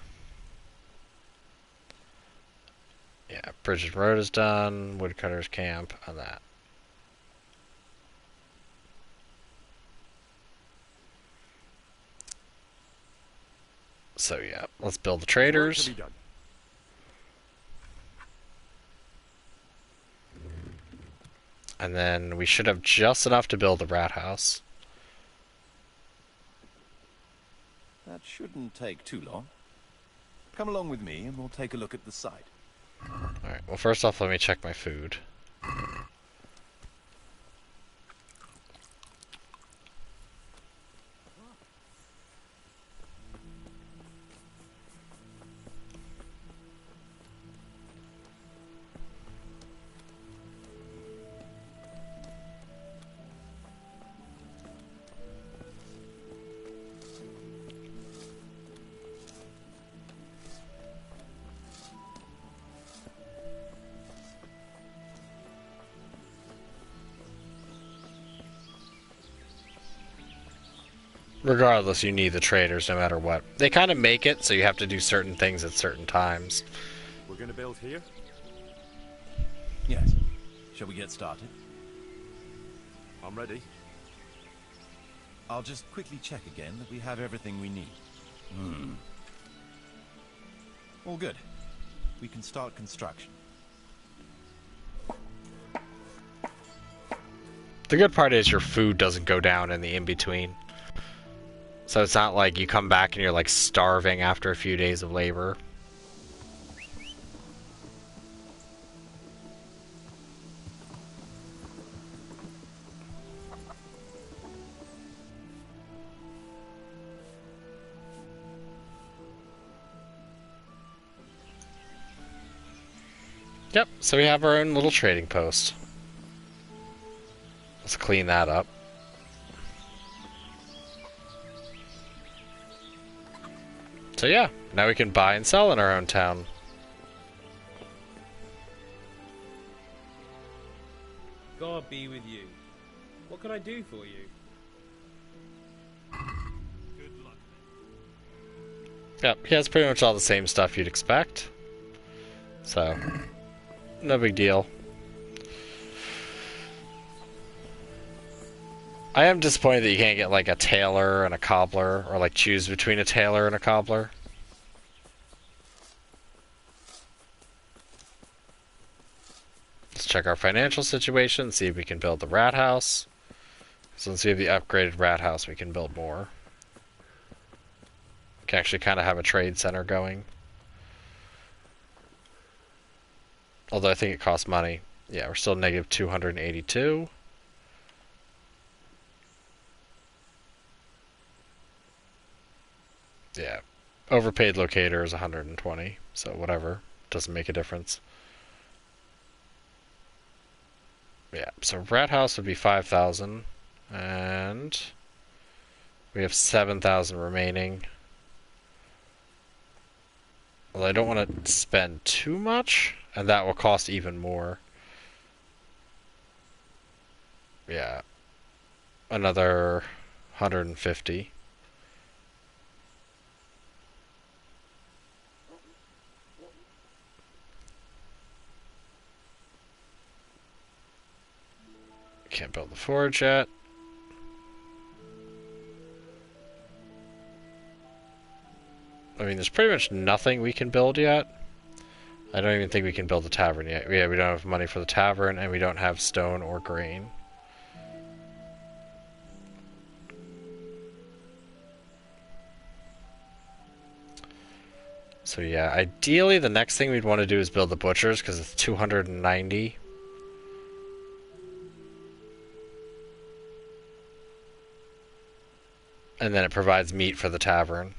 Yeah, Bridge and Road is done. Woodcutter's Camp on that. So yeah, let's build the traders. And then we should have just enough to build the rat house. That shouldn't take too long. Come along with me and we'll take a look at the site. Alright, well first off let me check my food. Regardless, you need the traders no matter what. They kind of make it so you have to do certain things at certain times. We're gonna build here? Yes. Shall we get started? I'm ready. I'll just quickly check again that we have everything we need. All good. We can start construction. The good part is your food doesn't go down in the in-between. So it's not like you come back and you're like starving after a few days of labor. Yep, so we have our own little trading post. Let's clean that up. So yeah, now we can buy and sell in our own town. God be with you. What can I do for you? Good luck. Yep, he has pretty much all the same stuff you'd expect. So, no big deal. I am disappointed that you can't get like a tailor and a cobbler, or like choose between a tailor and a cobbler. Let's check our financial situation, see if we can build the rat house. So once we have the upgraded rat house, we can build more. We can actually kind of have a trade center going. Although I think it costs money. Yeah, we're still negative 282. Yeah, overpaid locator is 120, so whatever, doesn't make a difference. Yeah, so rat house would be 5,000, and we have 7,000 remaining. Well, I don't want to spend too much, and that will cost even more. Yeah, another 150. Can't build the forge yet. I mean, there's pretty much nothing we can build yet. I don't even think we can build a tavern yet. Yeah, we don't have money for the tavern, and we don't have stone or grain. So yeah, ideally the next thing we'd want to do is build the butchers, because it's 290. And then it provides meat for the tavern.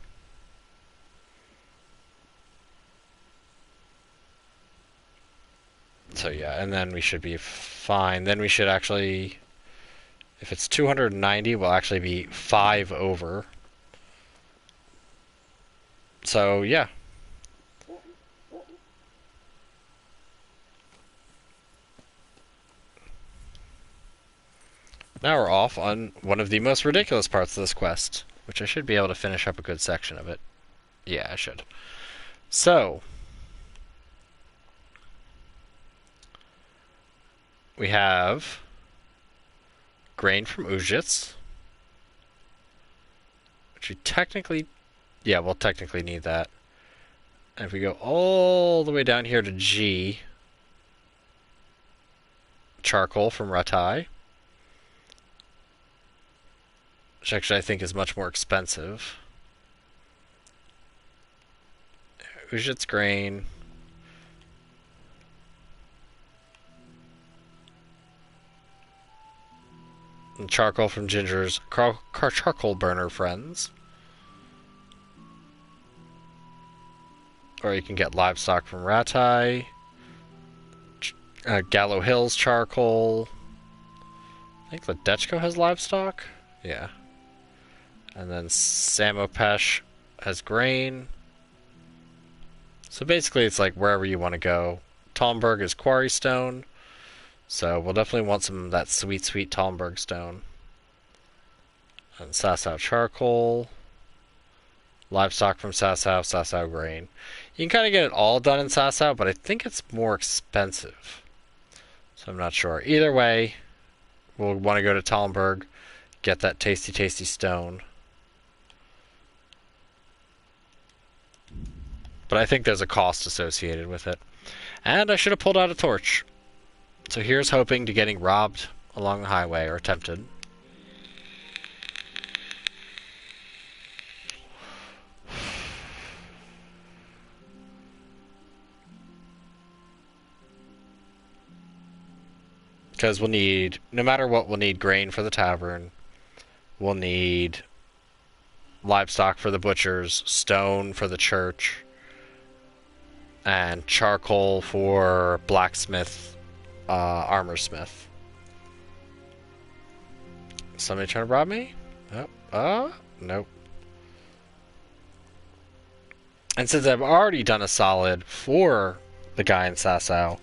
So yeah, and then we should be fine. Then we should actually, if it's 290, we'll actually be 5 over. So yeah. Now we're off on one of the most ridiculous parts of this quest, which I should be able to finish up a good section of it. Yeah, I should. So, we have grain from Ujits, which we technically, yeah, we'll technically need that. And if we go all the way down here to G, charcoal from Ratai, which actually I think is much more expensive. Ujit's grain. And charcoal from Ginger's charcoal burner friends. Or you can get livestock from Ratai. Gallow Hills charcoal. I think Ledechko has livestock. Yeah. And then Samopesh has grain. So basically it's like wherever you want to go. Talmberg is quarry stone. So we'll definitely want some of that sweet, sweet Talmberg stone. And Sasau charcoal. Livestock from Sasau, Sasau grain. You can kind of get it all done in Sasau, but I think it's more expensive. So I'm not sure. Either way, we'll want to go to Talmberg, get that tasty, tasty stone. But I think there's a cost associated with it. And I should have pulled out a torch. So here's hoping to getting robbed along the highway, or attempted. Because we'll need, no matter what, we'll need grain for the tavern. We'll need livestock for the butchers, stone for the church, and charcoal for blacksmith, armorsmith. Somebody trying to rob me? Nope. And since I've already done a solid for the guy in Sasau,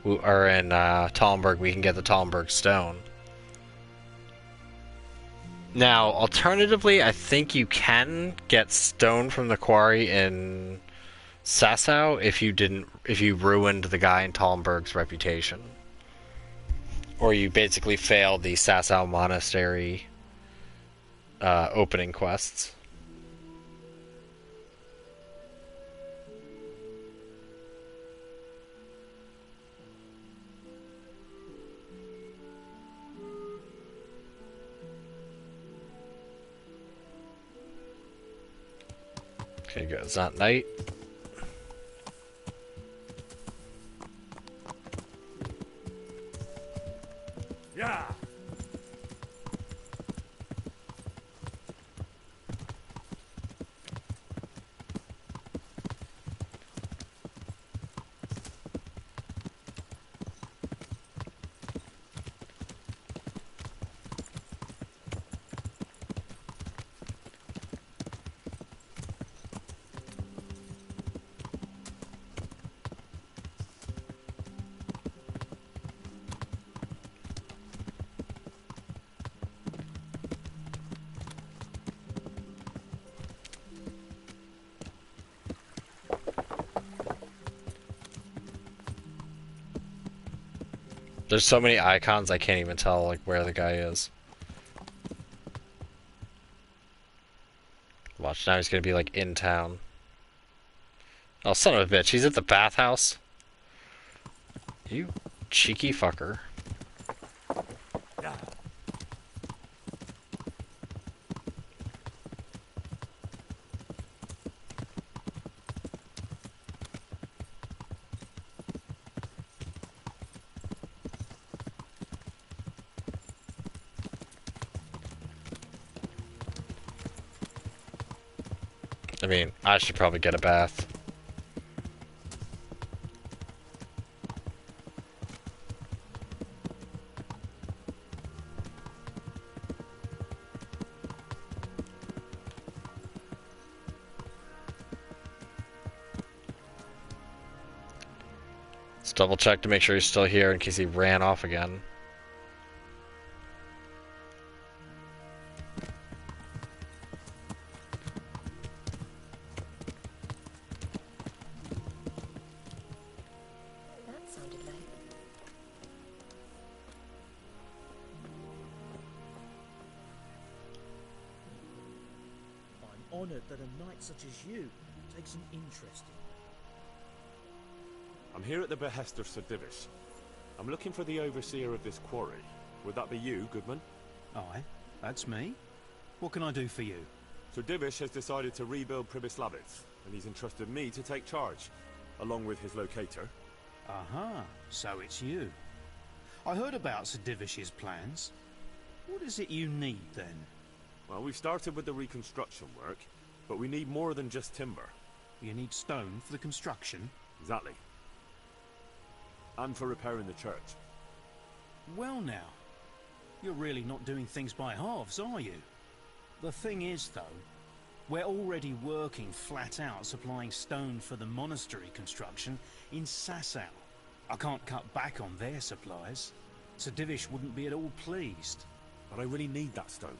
who are in Talmberg, we can get the Talmberg stone. Now, alternatively, I think you can get stone from the quarry in Sasau if you ruined the guy in Talmberg's reputation. Or you basically failed the Sasau Monastery opening quests. Okay, good. It's not night. Yeah. There's so many icons I can't even tell like where the guy is. Watch, now he's gonna be like in town. Oh, son of a bitch, he's at the bathhouse. You cheeky fucker. Yeah. I mean, I should probably get a bath. Let's double check to make sure he's still here in case he ran off again. Honoured that a knight such as you takes an interest in. I'm here at the behest of Sir Divish. I'm looking for the overseer of this quarry. Would that be you, Goodman? Aye, that's me. What can I do for you? Sir Divish has decided to rebuild Pribyslavitz. and he's entrusted me to take charge, along with his locator. So it's you. I heard about Sir Divish's plans. What is it you need, then? Well, we've started with the reconstruction work, but we need more than just timber. You need stone for the construction? Exactly. And for repairing the church. Well now, you're really not doing things by halves, are you? The thing is, though, we're already working flat out supplying stone for the monastery construction in Sasau. I can't cut back on their supplies. Sir Divish wouldn't be at all pleased. But I really need that stone.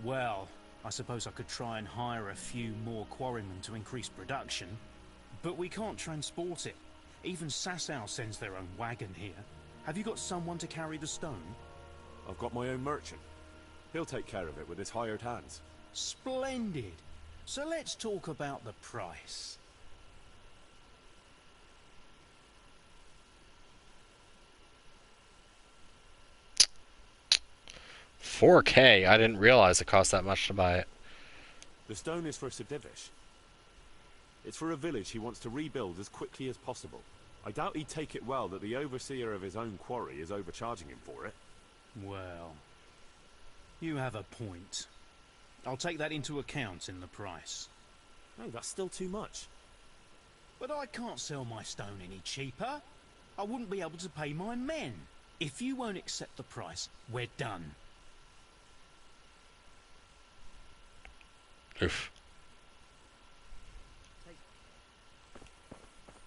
Well, I suppose I could try and hire a few more quarrymen to increase production. But we can't transport it. Even Sasau sends their own wagon here. Have you got someone to carry the stone? I've got my own merchant. He'll take care of it with his hired hands. Splendid. So let's talk about the price. $4K? I didn't realize it cost that much to buy it. The stone is for Sir Divish. It's for a village he wants to rebuild as quickly as possible. I doubt he'd take it well that the overseer of his own quarry is overcharging him for it. Well, you have a point. I'll take that into account in the price. No, that's still too much. But I can't sell my stone any cheaper. I wouldn't be able to pay my men. If you won't accept the price, we're done. Oof.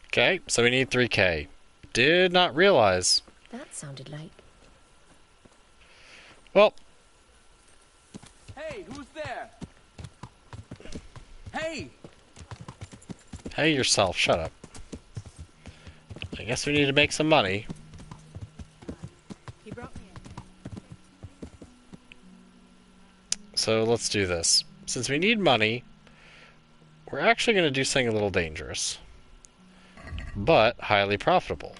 Okay, so we need 3K. Did not realize. That sounded like... Well. Hey, who's there? Hey! Hey yourself, shut up. I guess we need to make some money. He brought me So let's do this. Since we need money, we're actually going to do something a little dangerous. But highly profitable.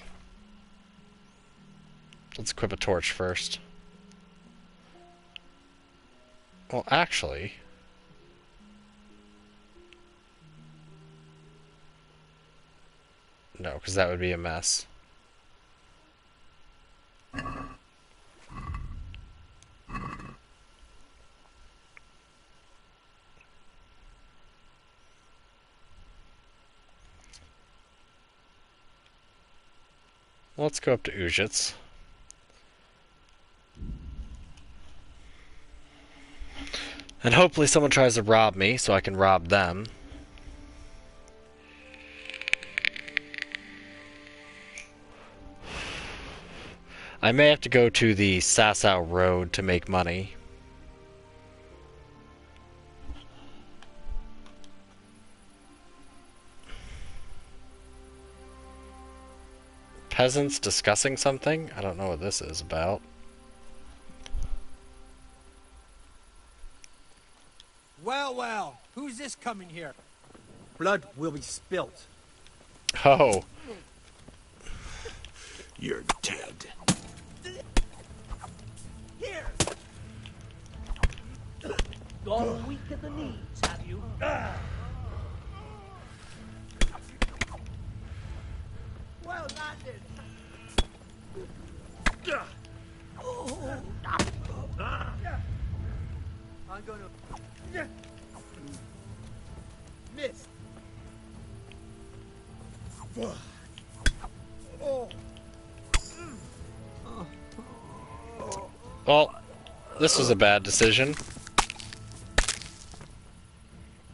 Let's equip a torch first. Well, actually... no, because that would be a mess. Let's go up to Ujits. And hopefully someone tries to rob me so I can rob them. I may have to go to the Sasau Road to make money. Peasants discussing something? I don't know what this is about. Well, well, who's this coming here? Blood will be spilt. Oh. You're dead. Here! Gone weak at the knees, have you? Well landed! I'm gonna... Miss! Well, this was a bad decision.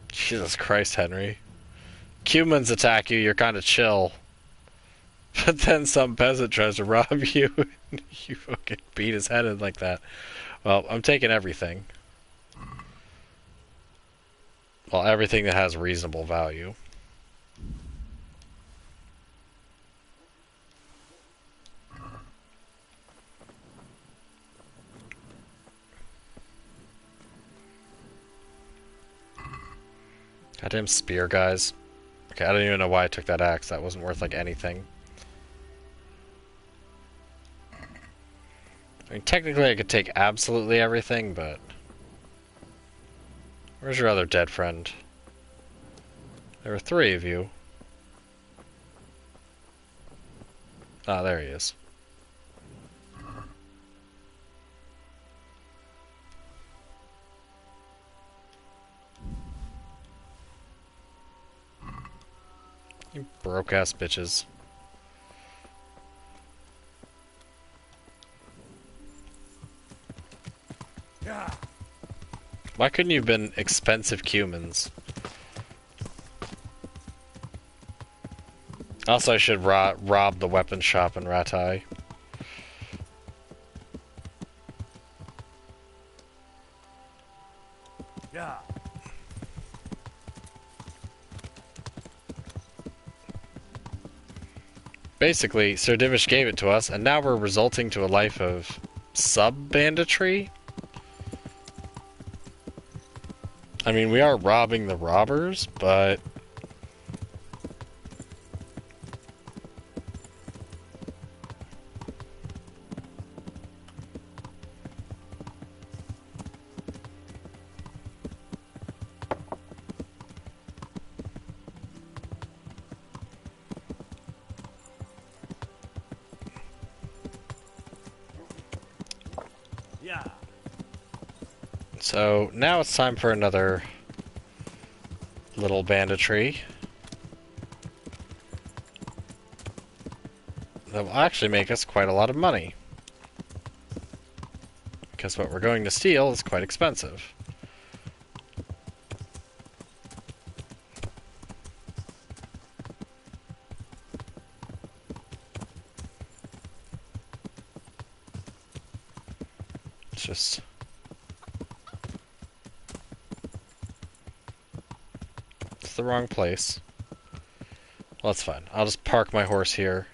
Jesus Christ, Henry. Humans attack you, you're kind of chill. But then some peasant tries to rob you, and you fucking beat his head in like that. Well, I'm taking everything. Well, everything that has reasonable value. Goddamn spear, guys. Okay, I don't even know why I took that axe. That wasn't worth, like, anything. I mean, technically I could take absolutely everything, but... where's your other dead friend? There are 3 of you. Ah, there he is. You broke-ass bitches. Why couldn't you have been expensive humans? Also, I should rob the weapon shop in Ratai. Yeah. Basically, Sir Divish gave it to us, and now we're resulting to a life of sub-banditry? I mean, we are robbing the robbers, but... Yeah. So, now it's time for another little banditry. That will actually make us quite a lot of money. Because what we're going to steal is quite expensive. It's just... it's the wrong place. Well, that's fine. I'll just park my horse here.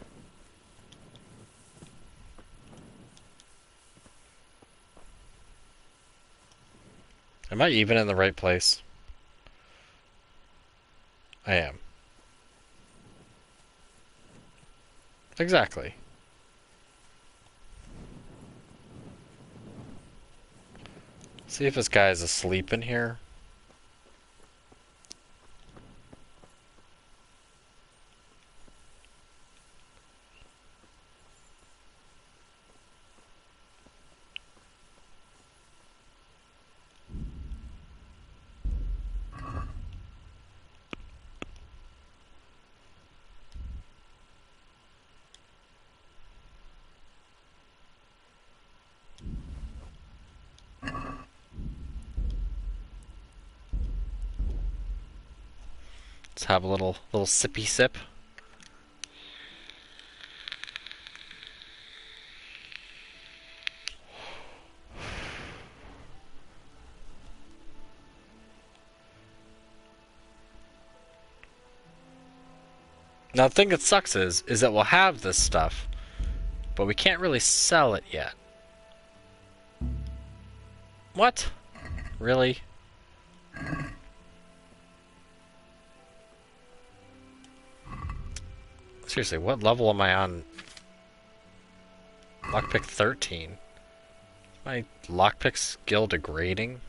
Am I even in the right place? I am. Exactly. See if this guy is asleep in here. Let's have a little sippy sip. Now the thing that sucks is that we'll have this stuff, but we can't really sell it yet. What? Really? Seriously, what level am I on? Lockpick 13. Is my lockpick skill degrading?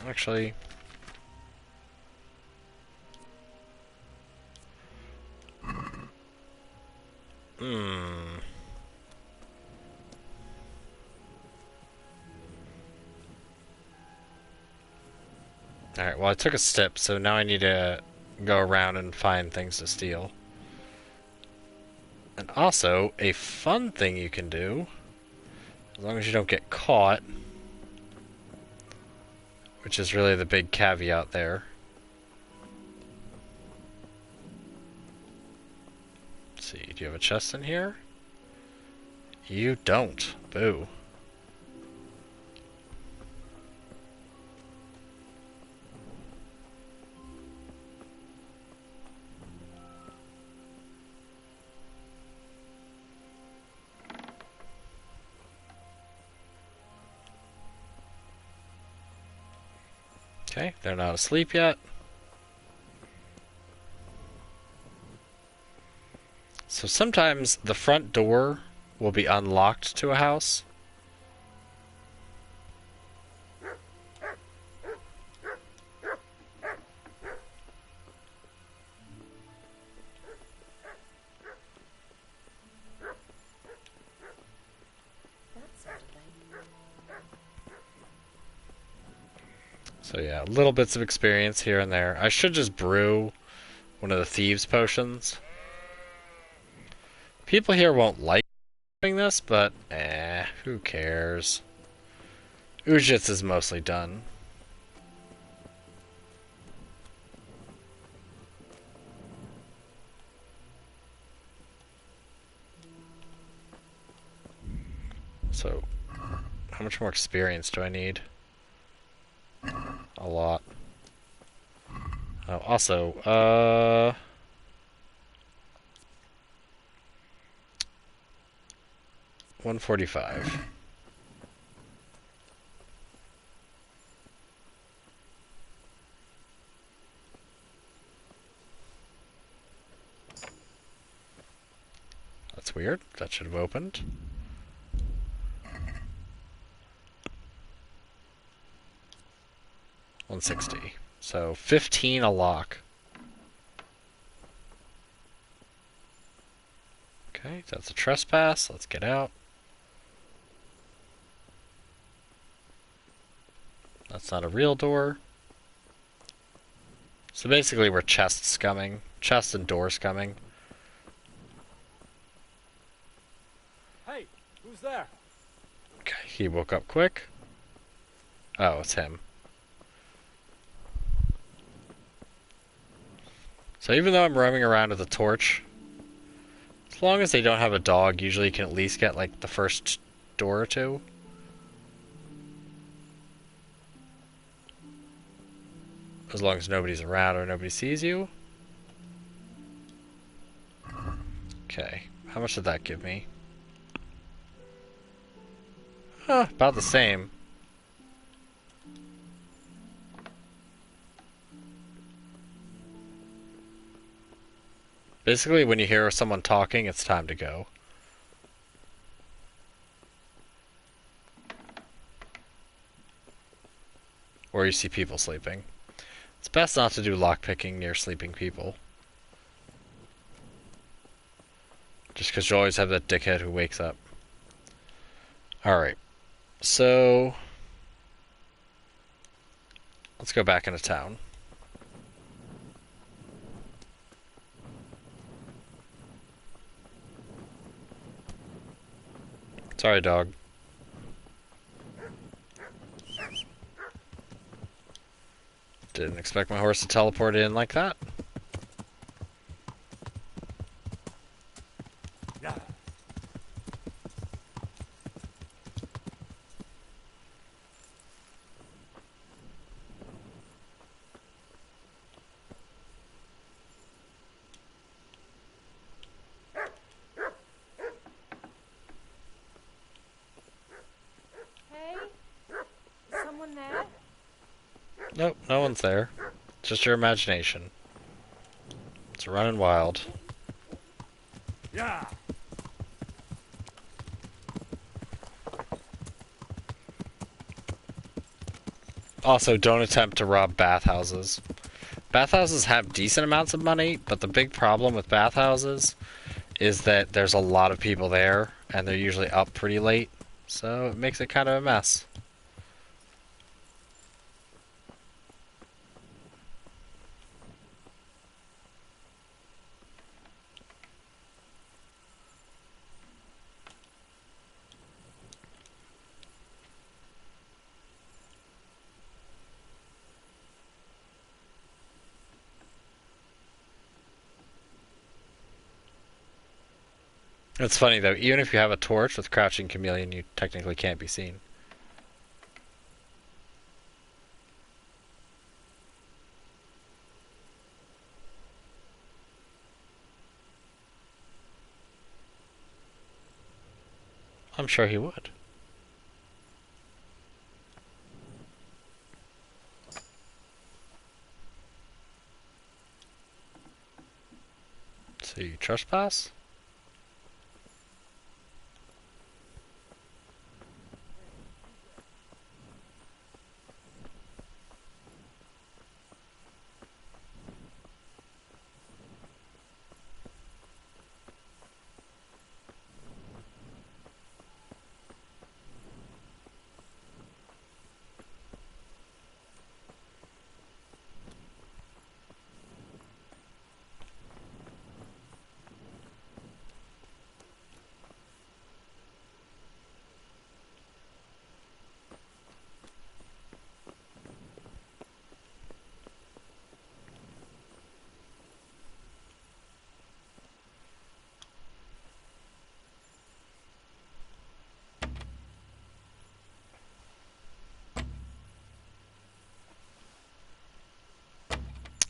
Actually... Alright, well I took a step, so now I need to go around and find things to steal. And also, a fun thing you can do, as long as you don't get caught, which is really the big caveat there. Let's see, do you have a chest in here? You don't. Boo. Okay, they're not asleep yet. So sometimes the front door will be unlocked to a house. So yeah, little bits of experience here and there. I should just brew one of the thieves' potions. People here won't like doing this, but who cares? Ujits is mostly done. So, how much more experience do I need? A lot. Oh, also, 145. That's weird. That should have opened. $160. So 15 a lock. Okay, that's a trespass. Let's get out. That's not a real door. So basically we're chest scumming. Chest and door scumming. Hey, who's there? Okay, he woke up quick. Oh, it's him. So even though I'm roaming around with a torch, as long as they don't have a dog, usually you can at least get like the first door or two. As long as nobody's around or nobody sees you. Okay, how much did that give me? Huh, about the same. Basically, when you hear someone talking, it's time to go. Or you see people sleeping. It's best not to do lockpicking near sleeping people. Just because you always have that dickhead who wakes up. Alright. So... let's go back into town. Sorry, dog. Didn't expect my horse to teleport in like that. Hey? Is someone there? Nope, no one's there. It's just your imagination. It's running wild. Yeah. Also, don't attempt to rob bathhouses. Bathhouses have decent amounts of money, but the big problem with bathhouses is that there's a lot of people there, and they're usually up pretty late, so it makes it kind of a mess. It's funny though, even if you have a torch with Crouching Chameleon, you technically can't be seen. I'm sure he would. So you trespass?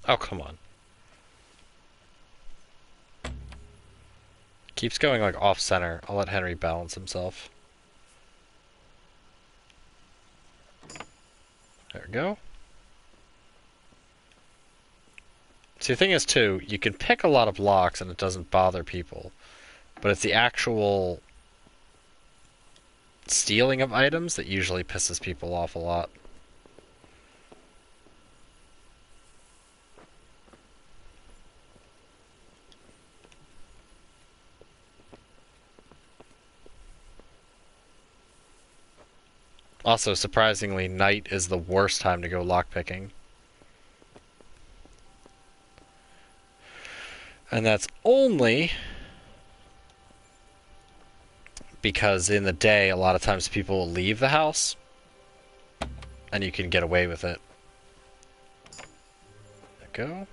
Oh, come on. Keeps going like off center. I'll let Henry balance himself. There we go. See, the thing is, too, you can pick a lot of locks and it doesn't bother people. But it's the actual stealing of items that usually pisses people off a lot. Also, surprisingly, night is the worst time to go lockpicking. And that's only because in the day, a lot of times people will leave the house, and you can get away with it. There we go.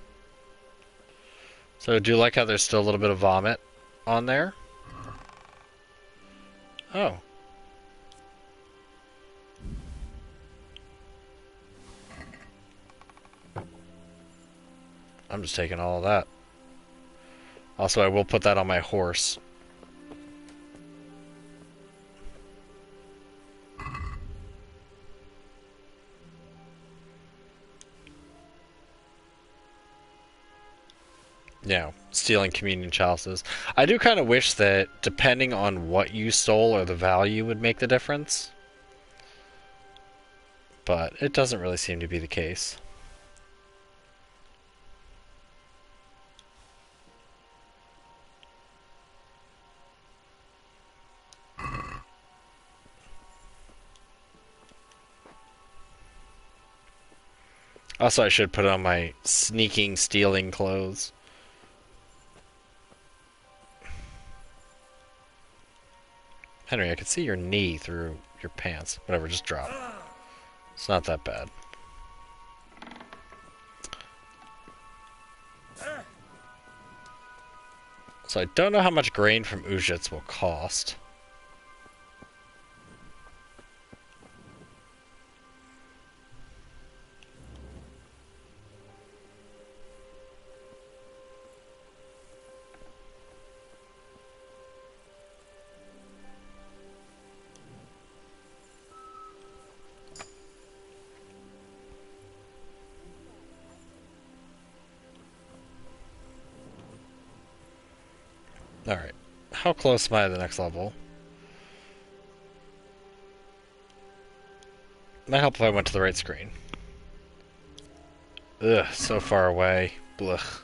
So, do you like how there's still a little bit of vomit on there? Oh. I'm just taking all of that. Also, I will put that on my horse. Yeah, stealing communion chalices. I do kind of wish that, depending on what you stole or the value, would make the difference. But it doesn't really seem to be the case. Also, I should put on my sneaking, stealing clothes. Henry, I can see your knee through your pants. Whatever, just drop. It's not that bad. So I don't know how much grain from Uzhitz will cost. Alright. How close am I to the next level? Might help if I went to the right screen. Ugh, so far away. Blech.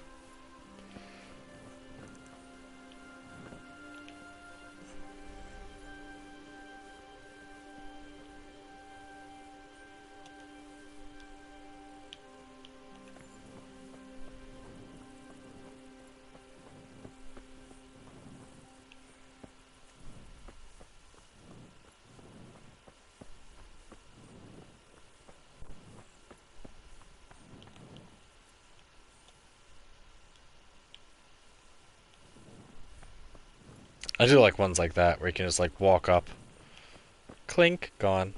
I do like ones like that, where you can just like walk up. Clink, gone.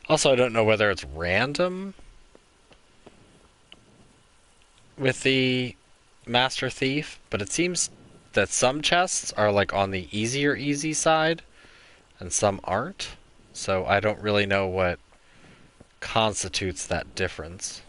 Also, I don't know whether it's random with the Master Thief, but it seems that some chests are like on the easy side, and some aren't. So I don't really know what constitutes that difference.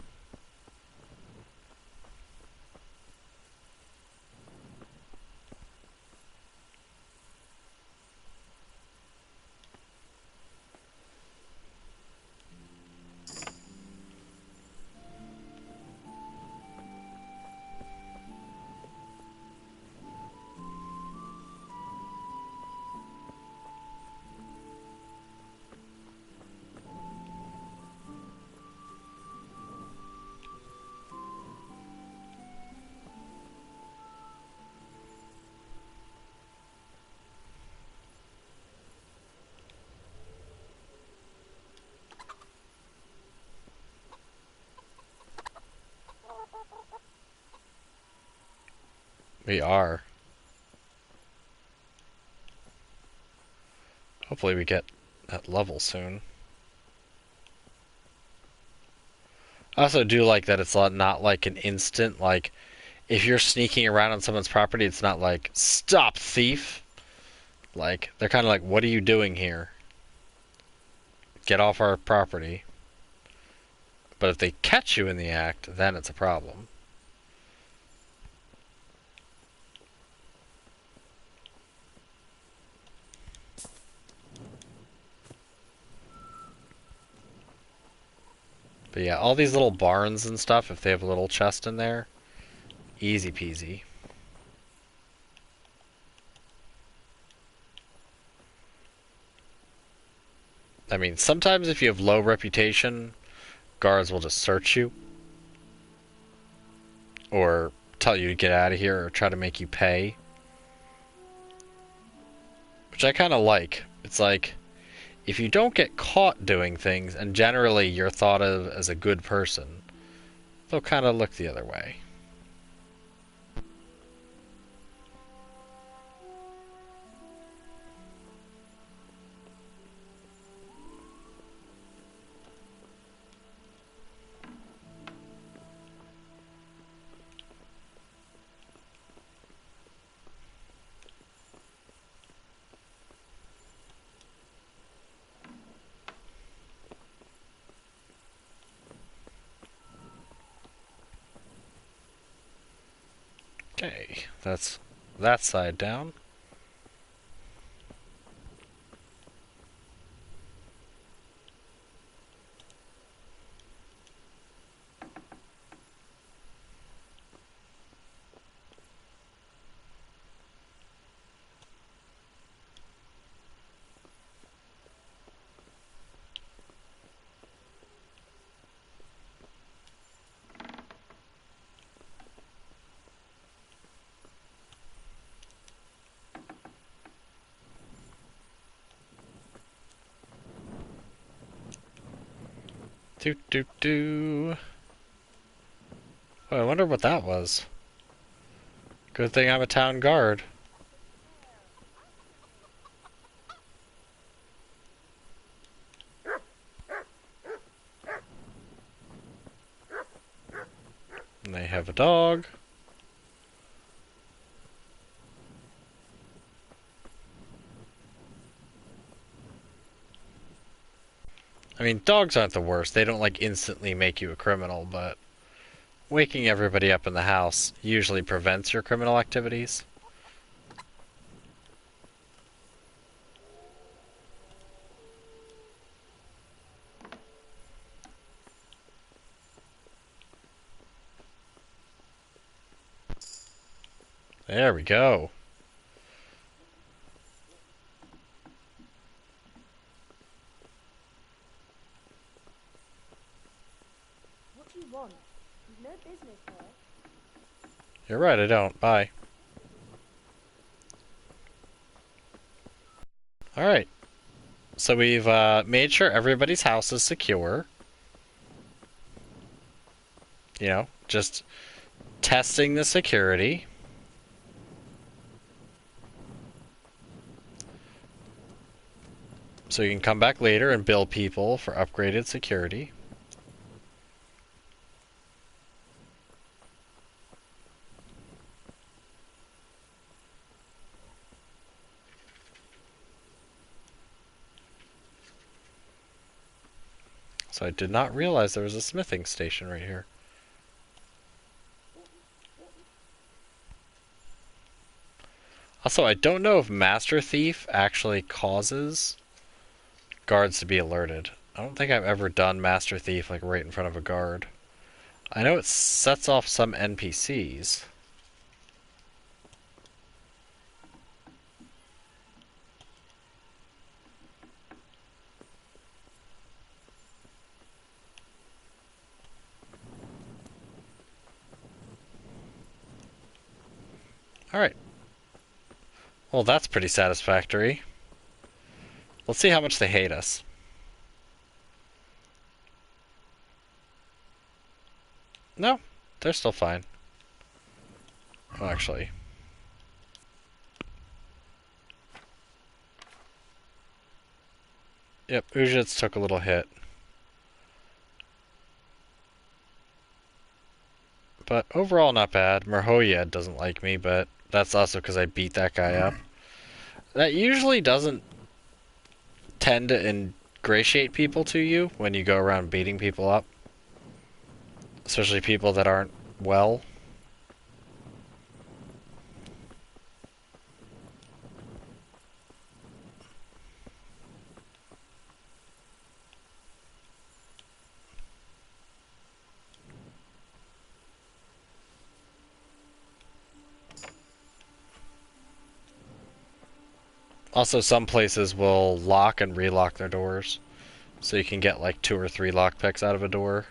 We are. Hopefully we get that level soon. I also do like that it's not like an instant, like, if you're sneaking around on someone's property, it's not like, stop, thief! Like, they're kind of like, what are you doing here? Get off our property. But if they catch you in the act, then it's a problem. But yeah, all these little barns and stuff, if they have a little chest in there, easy peasy. I mean, sometimes if you have low reputation, guards will just search you. Or tell you to get out of here, or try to make you pay. Which I kind of like. It's like, if you don't get caught doing things, and generally you're thought of as a good person, they'll kind of look the other way. Okay, that's that side down. Doo doo doo. Oh, I wonder what that was. Good thing I'm a town guard. And they have a dog. I mean, dogs aren't the worst. They don't, like, instantly make you a criminal, but waking everybody up in the house usually prevents your criminal activities. There we go. What do you want? You've no business here. You're right, I don't. Bye. Alright. So we've made sure everybody's house is secure. You know, just testing the security. So you can come back later and bill people for upgraded security. So I did not realize there was a smithing station right here. Also, I don't know if Master Thief actually causes guards to be alerted. I don't think I've ever done Master Thief like right in front of a guard. I know it sets off some NPCs. Alright. Well, that's pretty satisfactory. Let's see how much they hate us. No, they're still fine. Oh, actually, Yep, Ujits took a little hit. But overall, not bad. Merhoyed doesn't like me, but that's also because I beat that guy up. That usually doesn't tend to ingratiate people to you when you go around beating people up. Especially people that aren't well. Also, some places will lock and relock their doors. So you can get like 2 or 3 lockpicks out of a door.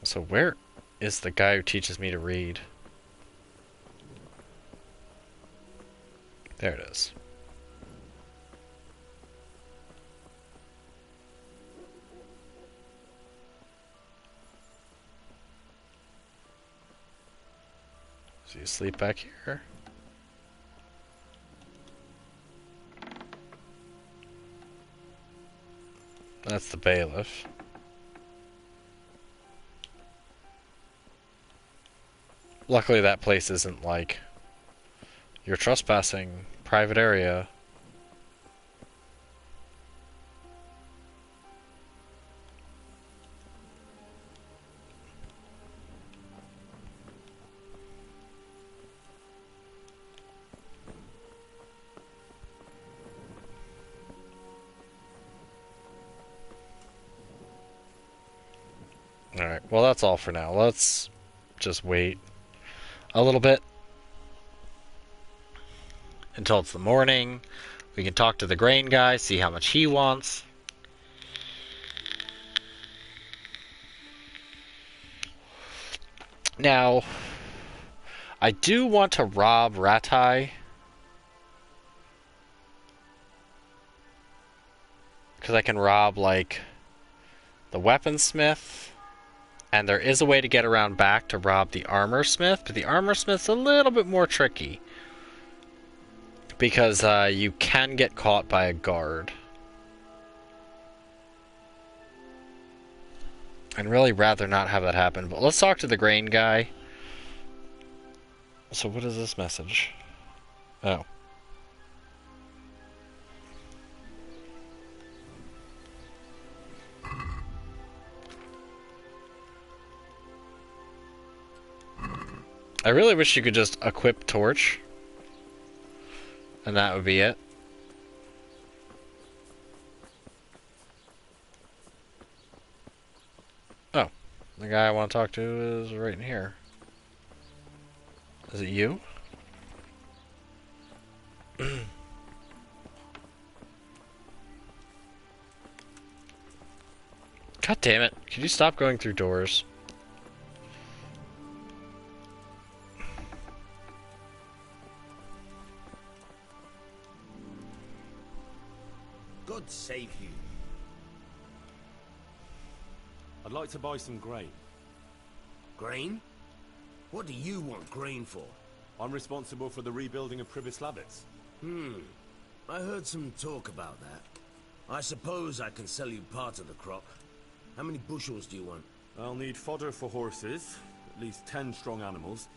So where is the guy who teaches me to read? There it is. So you sleep back here? That's the bailiff. Luckily that place isn't like, you're trespassing, private area. Alright, well that's all for now. Let's just wait a little bit until it's the morning. We can talk to the grain guy, see how much he wants. Now, I do want to rob Ratai. Because I can rob, like, the weaponsmith. And there is a way to get around back to rob the armorsmith. But the armorsmith's a little bit more tricky. Because you can get caught by a guard. I'd really rather not have that happen. But let's talk to the grain guy. So what is this message? Oh. I really wish you could just equip torch. And that would be it. Oh. The guy I want to talk to is right in here. Is it you? God damn it. Could you stop going through doors? God save you. I'd like to buy some grain. Grain? What do you want grain for? I'm responsible for the rebuilding of Pribyslavitz. I heard some talk about that. I suppose I can sell you part of the crop. How many bushels do you want? I'll need fodder for horses, at least 10 strong animals,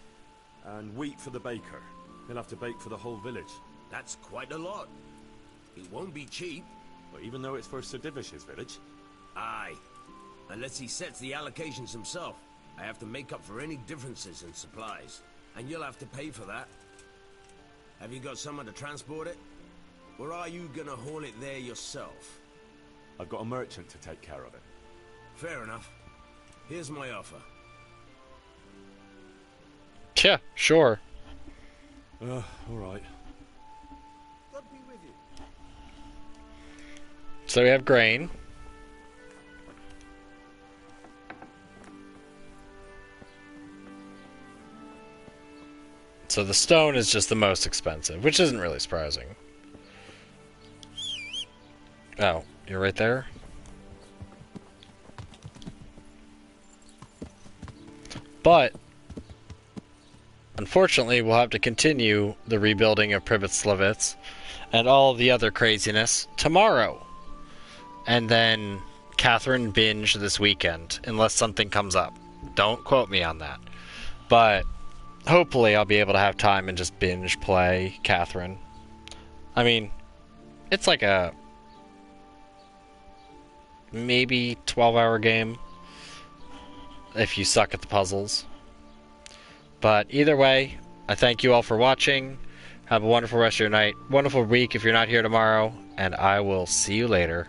and wheat for the baker. He'll have to bake for the whole village. That's quite a lot. It won't be cheap. But even though it's for Sir Divish's village? Aye. Unless he sets the allocations himself, I have to make up for any differences in supplies. And you'll have to pay for that. Have you got someone to transport it? Or are you gonna haul it there yourself? I've got a merchant to take care of it. Fair enough. Here's my offer. Yeah, sure. Alright. God be with you. So we have grain. So the stone is just the most expensive, which isn't really surprising. Oh, you're right there? But unfortunately, we'll have to continue the rebuilding of Pripyat and all the other craziness tomorrow. And then Catherine binge this weekend, unless something comes up. Don't quote me on that. But hopefully I'll be able to have time and just binge play Catherine. I mean, it's like a maybe 12-hour game if you suck at the puzzles. But either way, I thank you all for watching. Have a wonderful rest of your night. Wonderful week if you're not here tomorrow. And I will see you later.